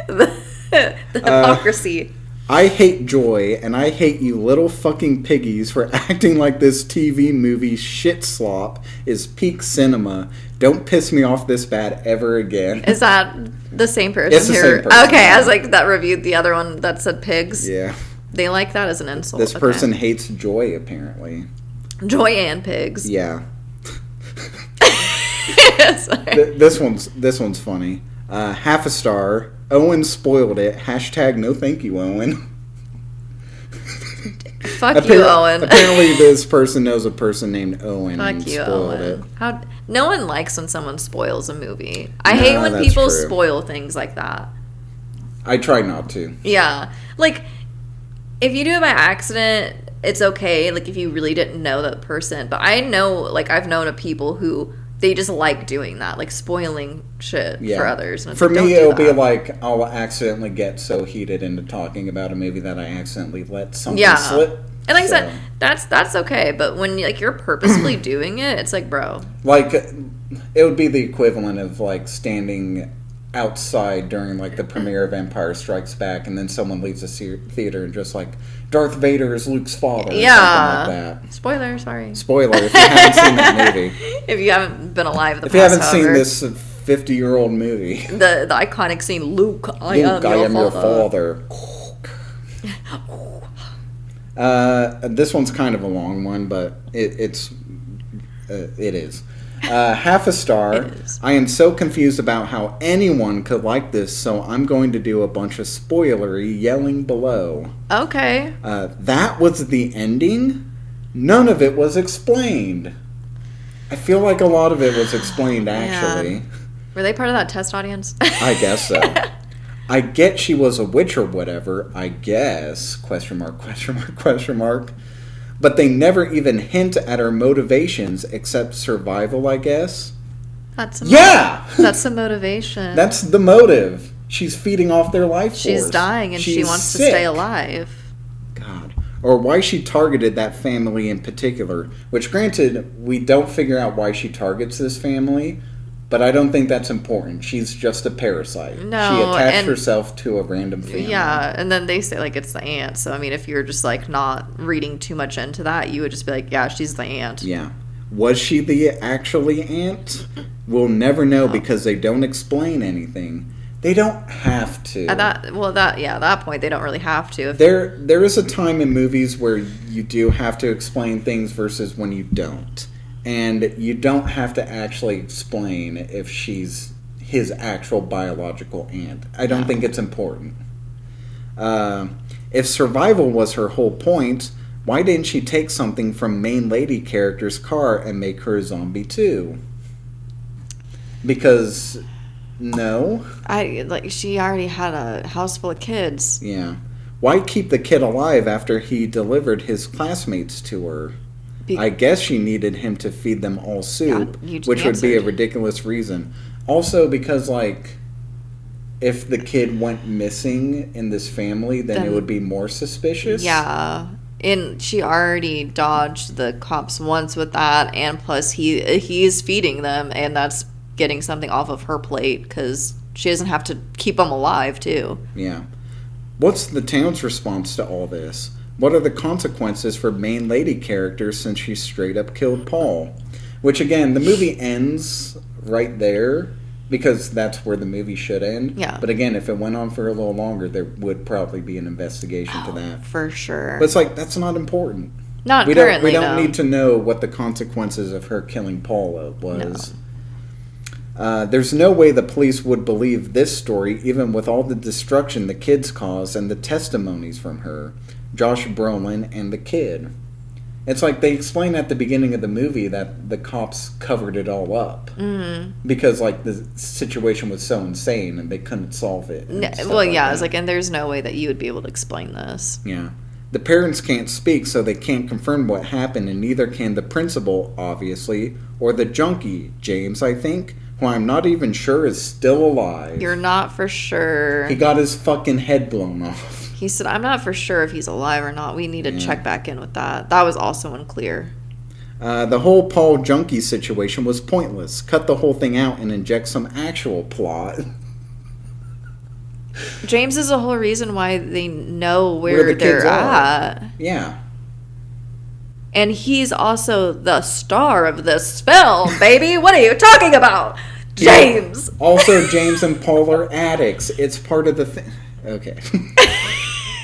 the hypocrisy. I hate Joy, and I hate you little fucking piggies for acting like this TV movie shit slop is peak cinema. Don't piss me off this bad ever again. Is that the same person? It's the same person. Okay, I was like, that reviewed the other one that said pigs. Yeah. They like that as an insult. This Okay. person hates Joy, apparently. Joy and pigs. Yeah. Sorry. This one's funny. Half a star. Owen spoiled it. Hashtag no thank you, Owen. Fuck you, Owen. Apparently this person knows a person named Owen and Fuck you, spoiled Owen. it. No one likes when someone spoils a movie. I hate when that's people true. spoil things like that. I try not to. Yeah. Like, if you do it by accident, it's okay. Like, if you really didn't know that person. But I know, like, I've known of people who they just like doing that, like spoiling shit for others. And it's for like, don't me, do it'll be that. like I'll accidentally get so heated into talking about a movie that I accidentally let something Yeah. slip. And like So, I said, that's okay. But when like you're purposefully doing it, it's like, bro. like, it would be the equivalent of like standing outside during like the premiere of Empire Strikes Back, and then someone leaves the theater and just like Darth Vader is Luke's father. Or Yeah. something like that. Spoiler, sorry. Spoiler if you haven't seen that movie. If you haven't been alive the If you past haven't seen however. this 50-year-old movie. The iconic scene, Luke, I am your father. This one's kind of a long one, but it is. Half a star. It is. I am so confused about how anyone could like this, so I'm going to do a bunch of spoilery yelling below. Okay. That was the ending? None of it was explained. I feel like a lot of it was explained, actually. Were they part of that test audience? I guess so. I get she was a witch or whatever, I guess, question mark, question mark, question mark. But they never even hint at her motivations except survival, I guess. That's That's the motivation. That's the motive. She's feeding off their life force. She's dying and she She's wants to sick. stay alive. God. Or why she targeted that family in particular. Which, granted, we don't figure out why she targets this family, but I don't think that's important. She's just a parasite. No, she attached and- herself to a random family. Yeah, and then they say like it's the aunt. So I mean, if you're just like not reading too much into that, you would just be like, yeah, she's the aunt. Yeah. Was she the actually aunt? We'll never know because they don't explain anything. They don't have to. At that point, they don't really have to. There is a time in movies where you do have to explain things versus when you don't. And you don't have to actually explain if she's his actual biological aunt. I don't think it's important. If survival was her whole point, why didn't she take something from main lady character's car and make her a zombie too? Because no. She already had a house full of kids. Yeah. Why keep the kid alive after he delivered his classmates to her? I guess she needed him to feed them all soup, you which would be a answered. ridiculous reason. Also because, like, if the kid went missing in this family, then it would be more suspicious. Yeah. she already dodged the cops once with that, and plus he's feeding them, and that's getting something off of her plate because she doesn't have to keep them alive too. Yeah. What's the town's response to all this? What are the consequences for main lady characters since she straight up killed Paul? Which, again, the movie ends right there because that's where the movie should end. Yeah. But again, if it went on for a little longer, there would probably be an investigation to that. For sure. But it's like, that's not important. Not We currently, don't no. need to know what the consequences of her killing Paul was. No. There's no way the police would believe this story, even with all the destruction the kids caused and the testimonies from her, Josh Brolin, and the kid. It's like they explain at the beginning of the movie that the cops covered it all up. Mm-hmm. Because, like, the situation was so insane and they couldn't solve it. It's like, and there's no way that you would be able to explain this. Yeah. The parents can't speak, so they can't confirm what happened, and neither can the principal, obviously, or the junkie, James, I think, who I'm not even sure is still alive. You're not for sure. He got his fucking head blown off. He said, I'm not for sure if he's alive or not. We need to check back in with that. That was also unclear. The whole Paul junkie situation was pointless. Cut the whole thing out and inject some actual plot. James is the whole reason why they know where the kids they're are. at. Yeah. And he's also the star of this film, baby. What are you talking about? James! Yeah. Also, James and Paul are addicts. It's part of the thing. Okay.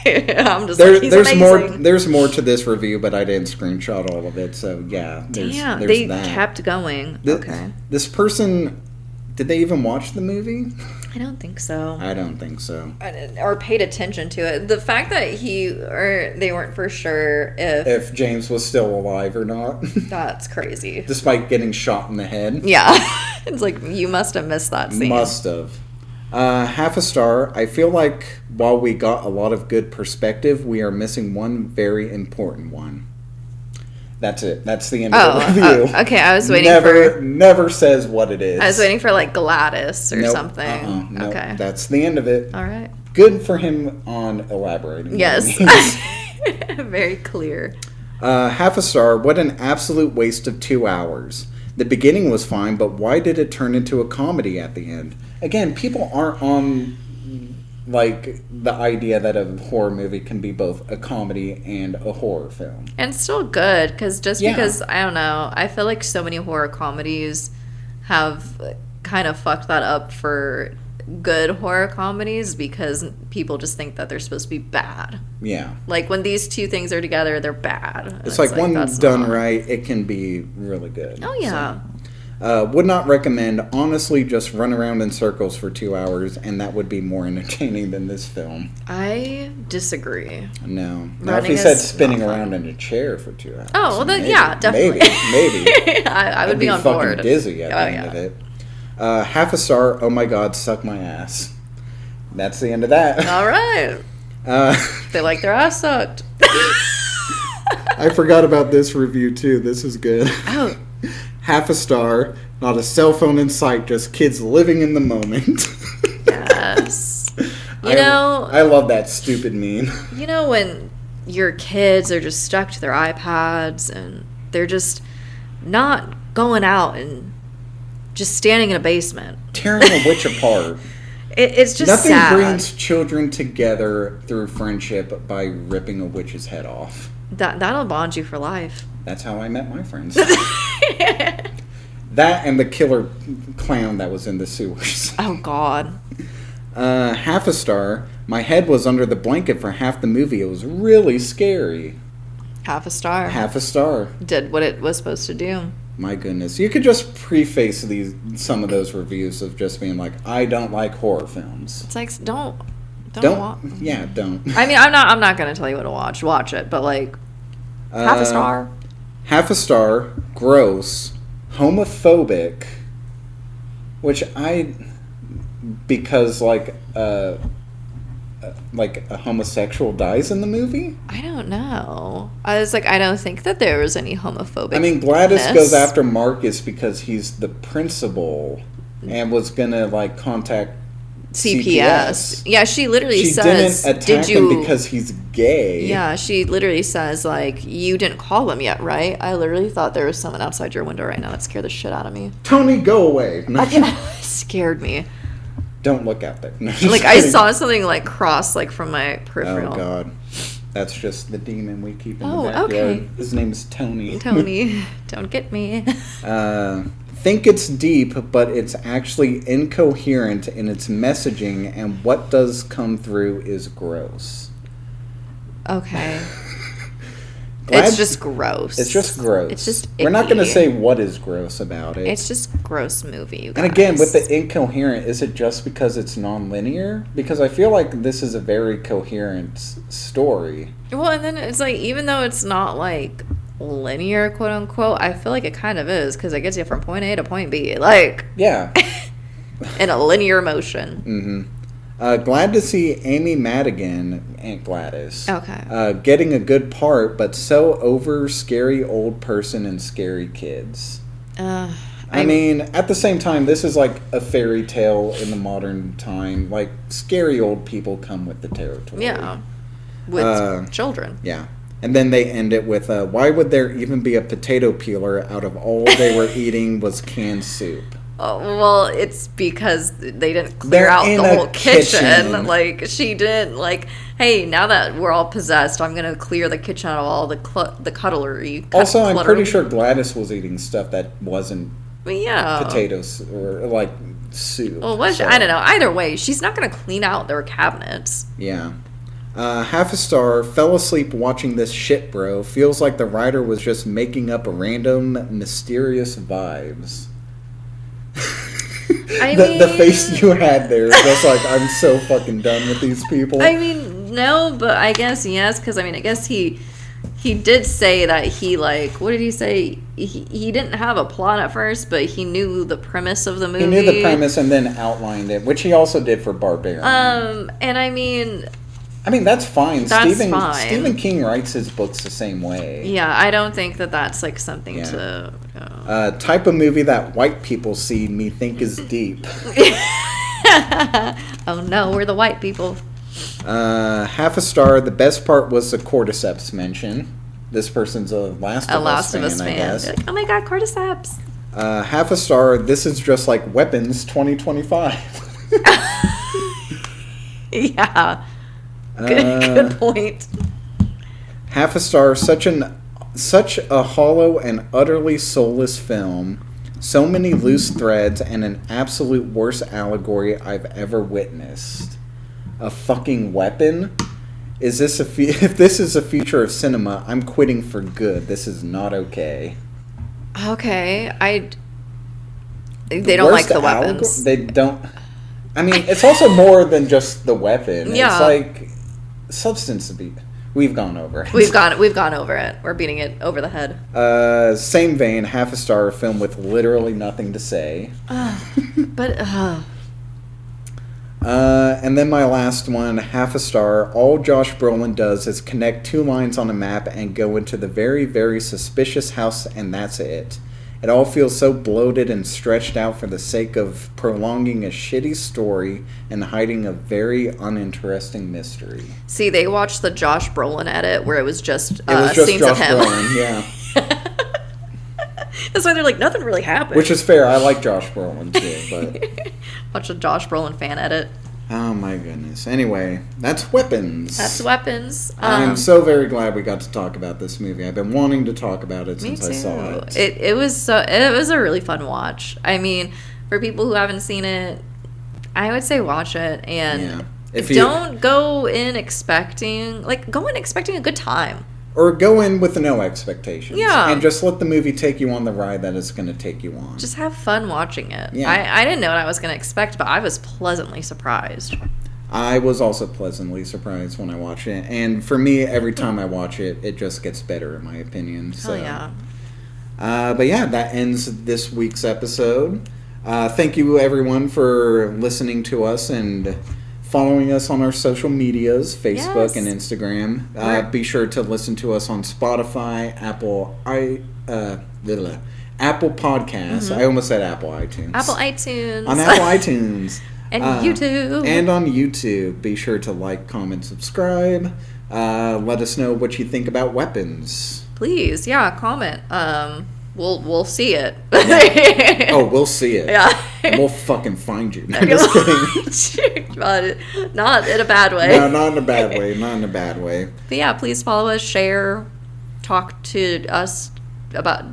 I'm just like, he's amazing. There's more to this review, but I didn't screenshot all of it, so yeah. There's they that. kept going. Okay. This person, did they even watch the movie? I don't think so. I don't think so. Or paid attention to it. The fact that they weren't for sure if James was still alive or not. That's crazy. Despite getting shot in the head. Yeah. It's like, you must have missed that scene. Must have. Half a star. I feel like while we got a lot of good perspective, we are missing one very important one. That's it. That's the end of the review. Okay, I was waiting Never says what it is. I was waiting for, like, Gladys or something. Nope. Okay. That's the end of it. All right. Good for him on elaborating. Yes. Very clear. Half a star. What an absolute waste of 2 hours. The beginning was fine, but why did it turn into a comedy at the end? Again, people aren't on, like, the idea that a horror movie can be both a comedy and a horror film. And still good, because I don't know, I feel like so many horror comedies have kind of fucked that up for good horror comedies because people just think that they're supposed to be bad. Yeah. Like, when these two things are together, they're bad. It's like when done right, it can be really good. Oh, yeah. Would not recommend. Honestly, just run around in circles for 2 hours, and that would be more entertaining than this film. I disagree. No. Now, if he said spinning around in a chair for 2 hours. Oh, well, then, yeah, definitely. Maybe. I would be on fucking board. Dizzy at the end of it. Half a star. Oh my God, suck my ass. That's the end of that. All right. They like their ass sucked. I forgot about this review too. This is good. Oh. Half a star. Not a cell phone in sight. Just kids living in the moment. Yes. I love that stupid meme. You know when your kids are just stuck to their iPads and they're just not going out and just standing in a basement. Tearing a witch apart. It's just Nothing sad. brings children together through friendship by ripping a witch's head off. That'll bond you for life. That's how I met my friends. That and the killer clown that was in the sewers. Oh, God. Half a star. My head was under the blanket for half the movie. It was really scary. Half a star. Half a star. Did what it was supposed to do. My goodness. You could just preface some of those reviews of just being like, I don't like horror films. It's like, don't. Yeah, don't. I mean, I'm not going to tell you what to watch. Watch it, but like, half a star. Half a star. Gross. Homophobic. Because like a homosexual dies in the movie? I don't know. I was like, I don't think that there was any homophobic. I mean, Gladys goes after Marcus because he's the principal and was gonna like contact CPS. Yeah, she literally says, didn't attack "Did you?" him because he's gay. Yeah, she literally says, like, "You didn't call him yet, right?" I literally thought there was someone outside your window right now. That scared the shit out of me. Tony, go away. No. Scared me. Don't look out there. No, Like, I saw something, like, cross, like, from my peripheral. Oh, God. That's just the demon we keep in the Oh, backyard. okay. His name is Tony. Tony, don't get me. Think it's deep, but it's actually incoherent in its messaging, and what does come through is gross. Okay. Glad- It's just gross. It's just gross. It's just We're not going to icky. say what is gross about it. It's just gross movie, you guys. And again, with the incoherent, is it just because it's non-linear? Because I feel like this is a very coherent story. Well, and then it's like, even though it's not like linear, quote unquote, I feel like it kind of is, because it gets you from point A to point B, like, Yeah. in a linear motion. Mm-hmm. Glad to see Amy Madigan, Aunt Gladys, Okay. getting a good part, but so over scary old person and scary kids. I mean, at the same time, this is like a fairy tale in the modern time. Like, scary old people come with the territory. Yeah. With children. Yeah. And then they end it with, why would there even be a potato peeler out of all they were eating was canned soup? Oh, well, it's because they didn't clear They're out in the a whole kitchen. kitchen. Like, she didn't, like, hey, now that we're all possessed, I'm going to clear the kitchen out of all the cutlery. Also, I'm pretty sure Gladys was eating stuff that wasn't Yeah. potatoes or, like, soup. Well, what? So, I don't know. Either way, she's not going to clean out their cabinets. Yeah. Half a star, fell asleep watching this shit, bro. Feels like the writer was just making up random, mysterious vibes. The face you had there, just like, I'm so fucking done with these people. I mean, no, but I guess yes, because I mean, I guess he did say that he, like, what did he say? He didn't have a plot at first, but he knew the premise of the movie. He knew the premise and then outlined it, which he also did for Barbarian. And I mean, that's fine. That's fine. Stephen King writes his books the same way. yeah, I don't think that that's like something to. Type of movie that white people see me think is deep. Oh no, we're the white people. Half a star. The best part was the cordyceps mention. This person's a Last of Us fan, I guess. Like, oh my god, cordyceps. Half a star. This is just like Weapons 2025. Yeah. Good point. Half a star. Such a hollow and utterly soulless film. So many loose threads and an absolute worst allegory I've ever witnessed. A fucking weapon? Is this if this is a future of cinema, I'm quitting for good. This is not okay. Okay, they don't like the weapons. They don't. I mean, it's also more than just the weapon. Yeah. It's like substance abuse. We've gone over it. We've gone over it. We're beating it over the head. Same vein, half a star, film with literally nothing to say. And then my last one, half a star. All Josh Brolin does is connect two lines on a map and go into the very, very suspicious house, and that's it. It all feels so bloated and stretched out for the sake of prolonging a shitty story and hiding a very uninteresting mystery. See, they watched the Josh Brolin edit where it was just scenes Josh of him. Brolin, yeah. That's why they're like, nothing really happened. Which is fair. I like Josh Brolin too, but watch a Josh Brolin fan edit. oh my goodness. Anyway, that's Weapons. That's Weapons. I'm so very glad we got to talk about this movie. I've been wanting to talk about it since I saw it. It was a really fun watch. I mean, for people who haven't seen it, I would say watch it, and don't go in expecting a good time. Or go in with no expectations. Yeah. And just let the movie take you on the ride that it's going to take you on. Just have fun watching it. Yeah. I didn't know what I was going to expect, but I was pleasantly surprised. I was also pleasantly surprised when I watched it. And for me, every time I watch it, it just gets better, in my opinion. Hell yeah. But yeah, that ends this week's episode. Thank you, everyone, for listening to us and following us on our social medias, Facebook and Instagram. Be sure to listen to us on Spotify, Apple Podcasts. I almost said Apple iTunes. Apple iTunes. On Apple iTunes. And YouTube. And on YouTube. Be sure to like, comment, subscribe. Let us know what you think about weapons. Please, yeah, comment. We'll see it. Oh, we'll see it. Yeah. And we'll fucking find you. No, I'm just kidding. But not in a bad way. No, not in a bad way. Not in a bad way. But yeah, please follow us, share, talk to us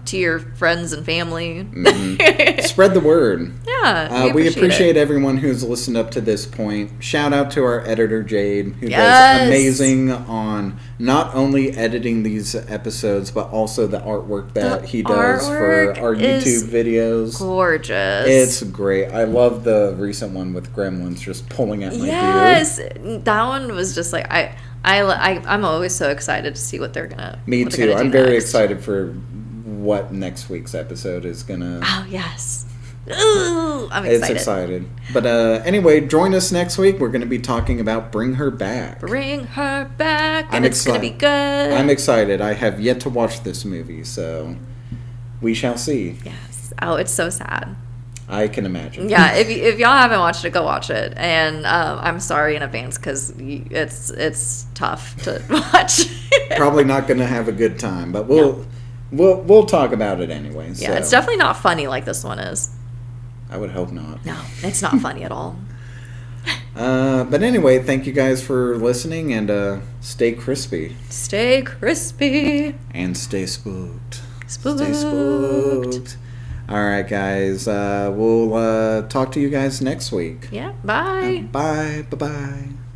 to your friends and family. Mm-hmm. Spread the word. Yeah, we appreciate it. everyone who's listened up to this point. Shout out to our editor Jade, who Yes. does amazing on not only editing these episodes but also the artwork that he does for artwork our YouTube videos. Gorgeous. It's great. I love the recent one with Gremlins just pulling at my beard. Yes, that one was just like I'm always so excited to see what they're gonna. Me what they're too. gonna do I'm very next. excited for what next week's episode is gonna. Oh yes. Ooh, I'm excited. It's excited. But anyway, join us next week. We're going to be talking about Bring Her Back. Bring her back, and I'm it's gonna be good. I'm excited. I have yet to watch this movie, so we shall see. Yes. Oh, it's so sad. I can imagine. Yeah, if y'all haven't watched it, go watch it. And I'm sorry in advance because it's tough to watch. Probably not going to have a good time, but we'll talk about it anyway. Yeah, so. it's definitely not funny like this one is. I would hope not. No, it's not funny at all. But anyway, thank you guys for listening, and stay crispy. Stay crispy. And stay spooked. Spooked. Stay spooked. All right, guys. We'll talk to you guys next week. Yeah, bye. Bye. Bye-bye.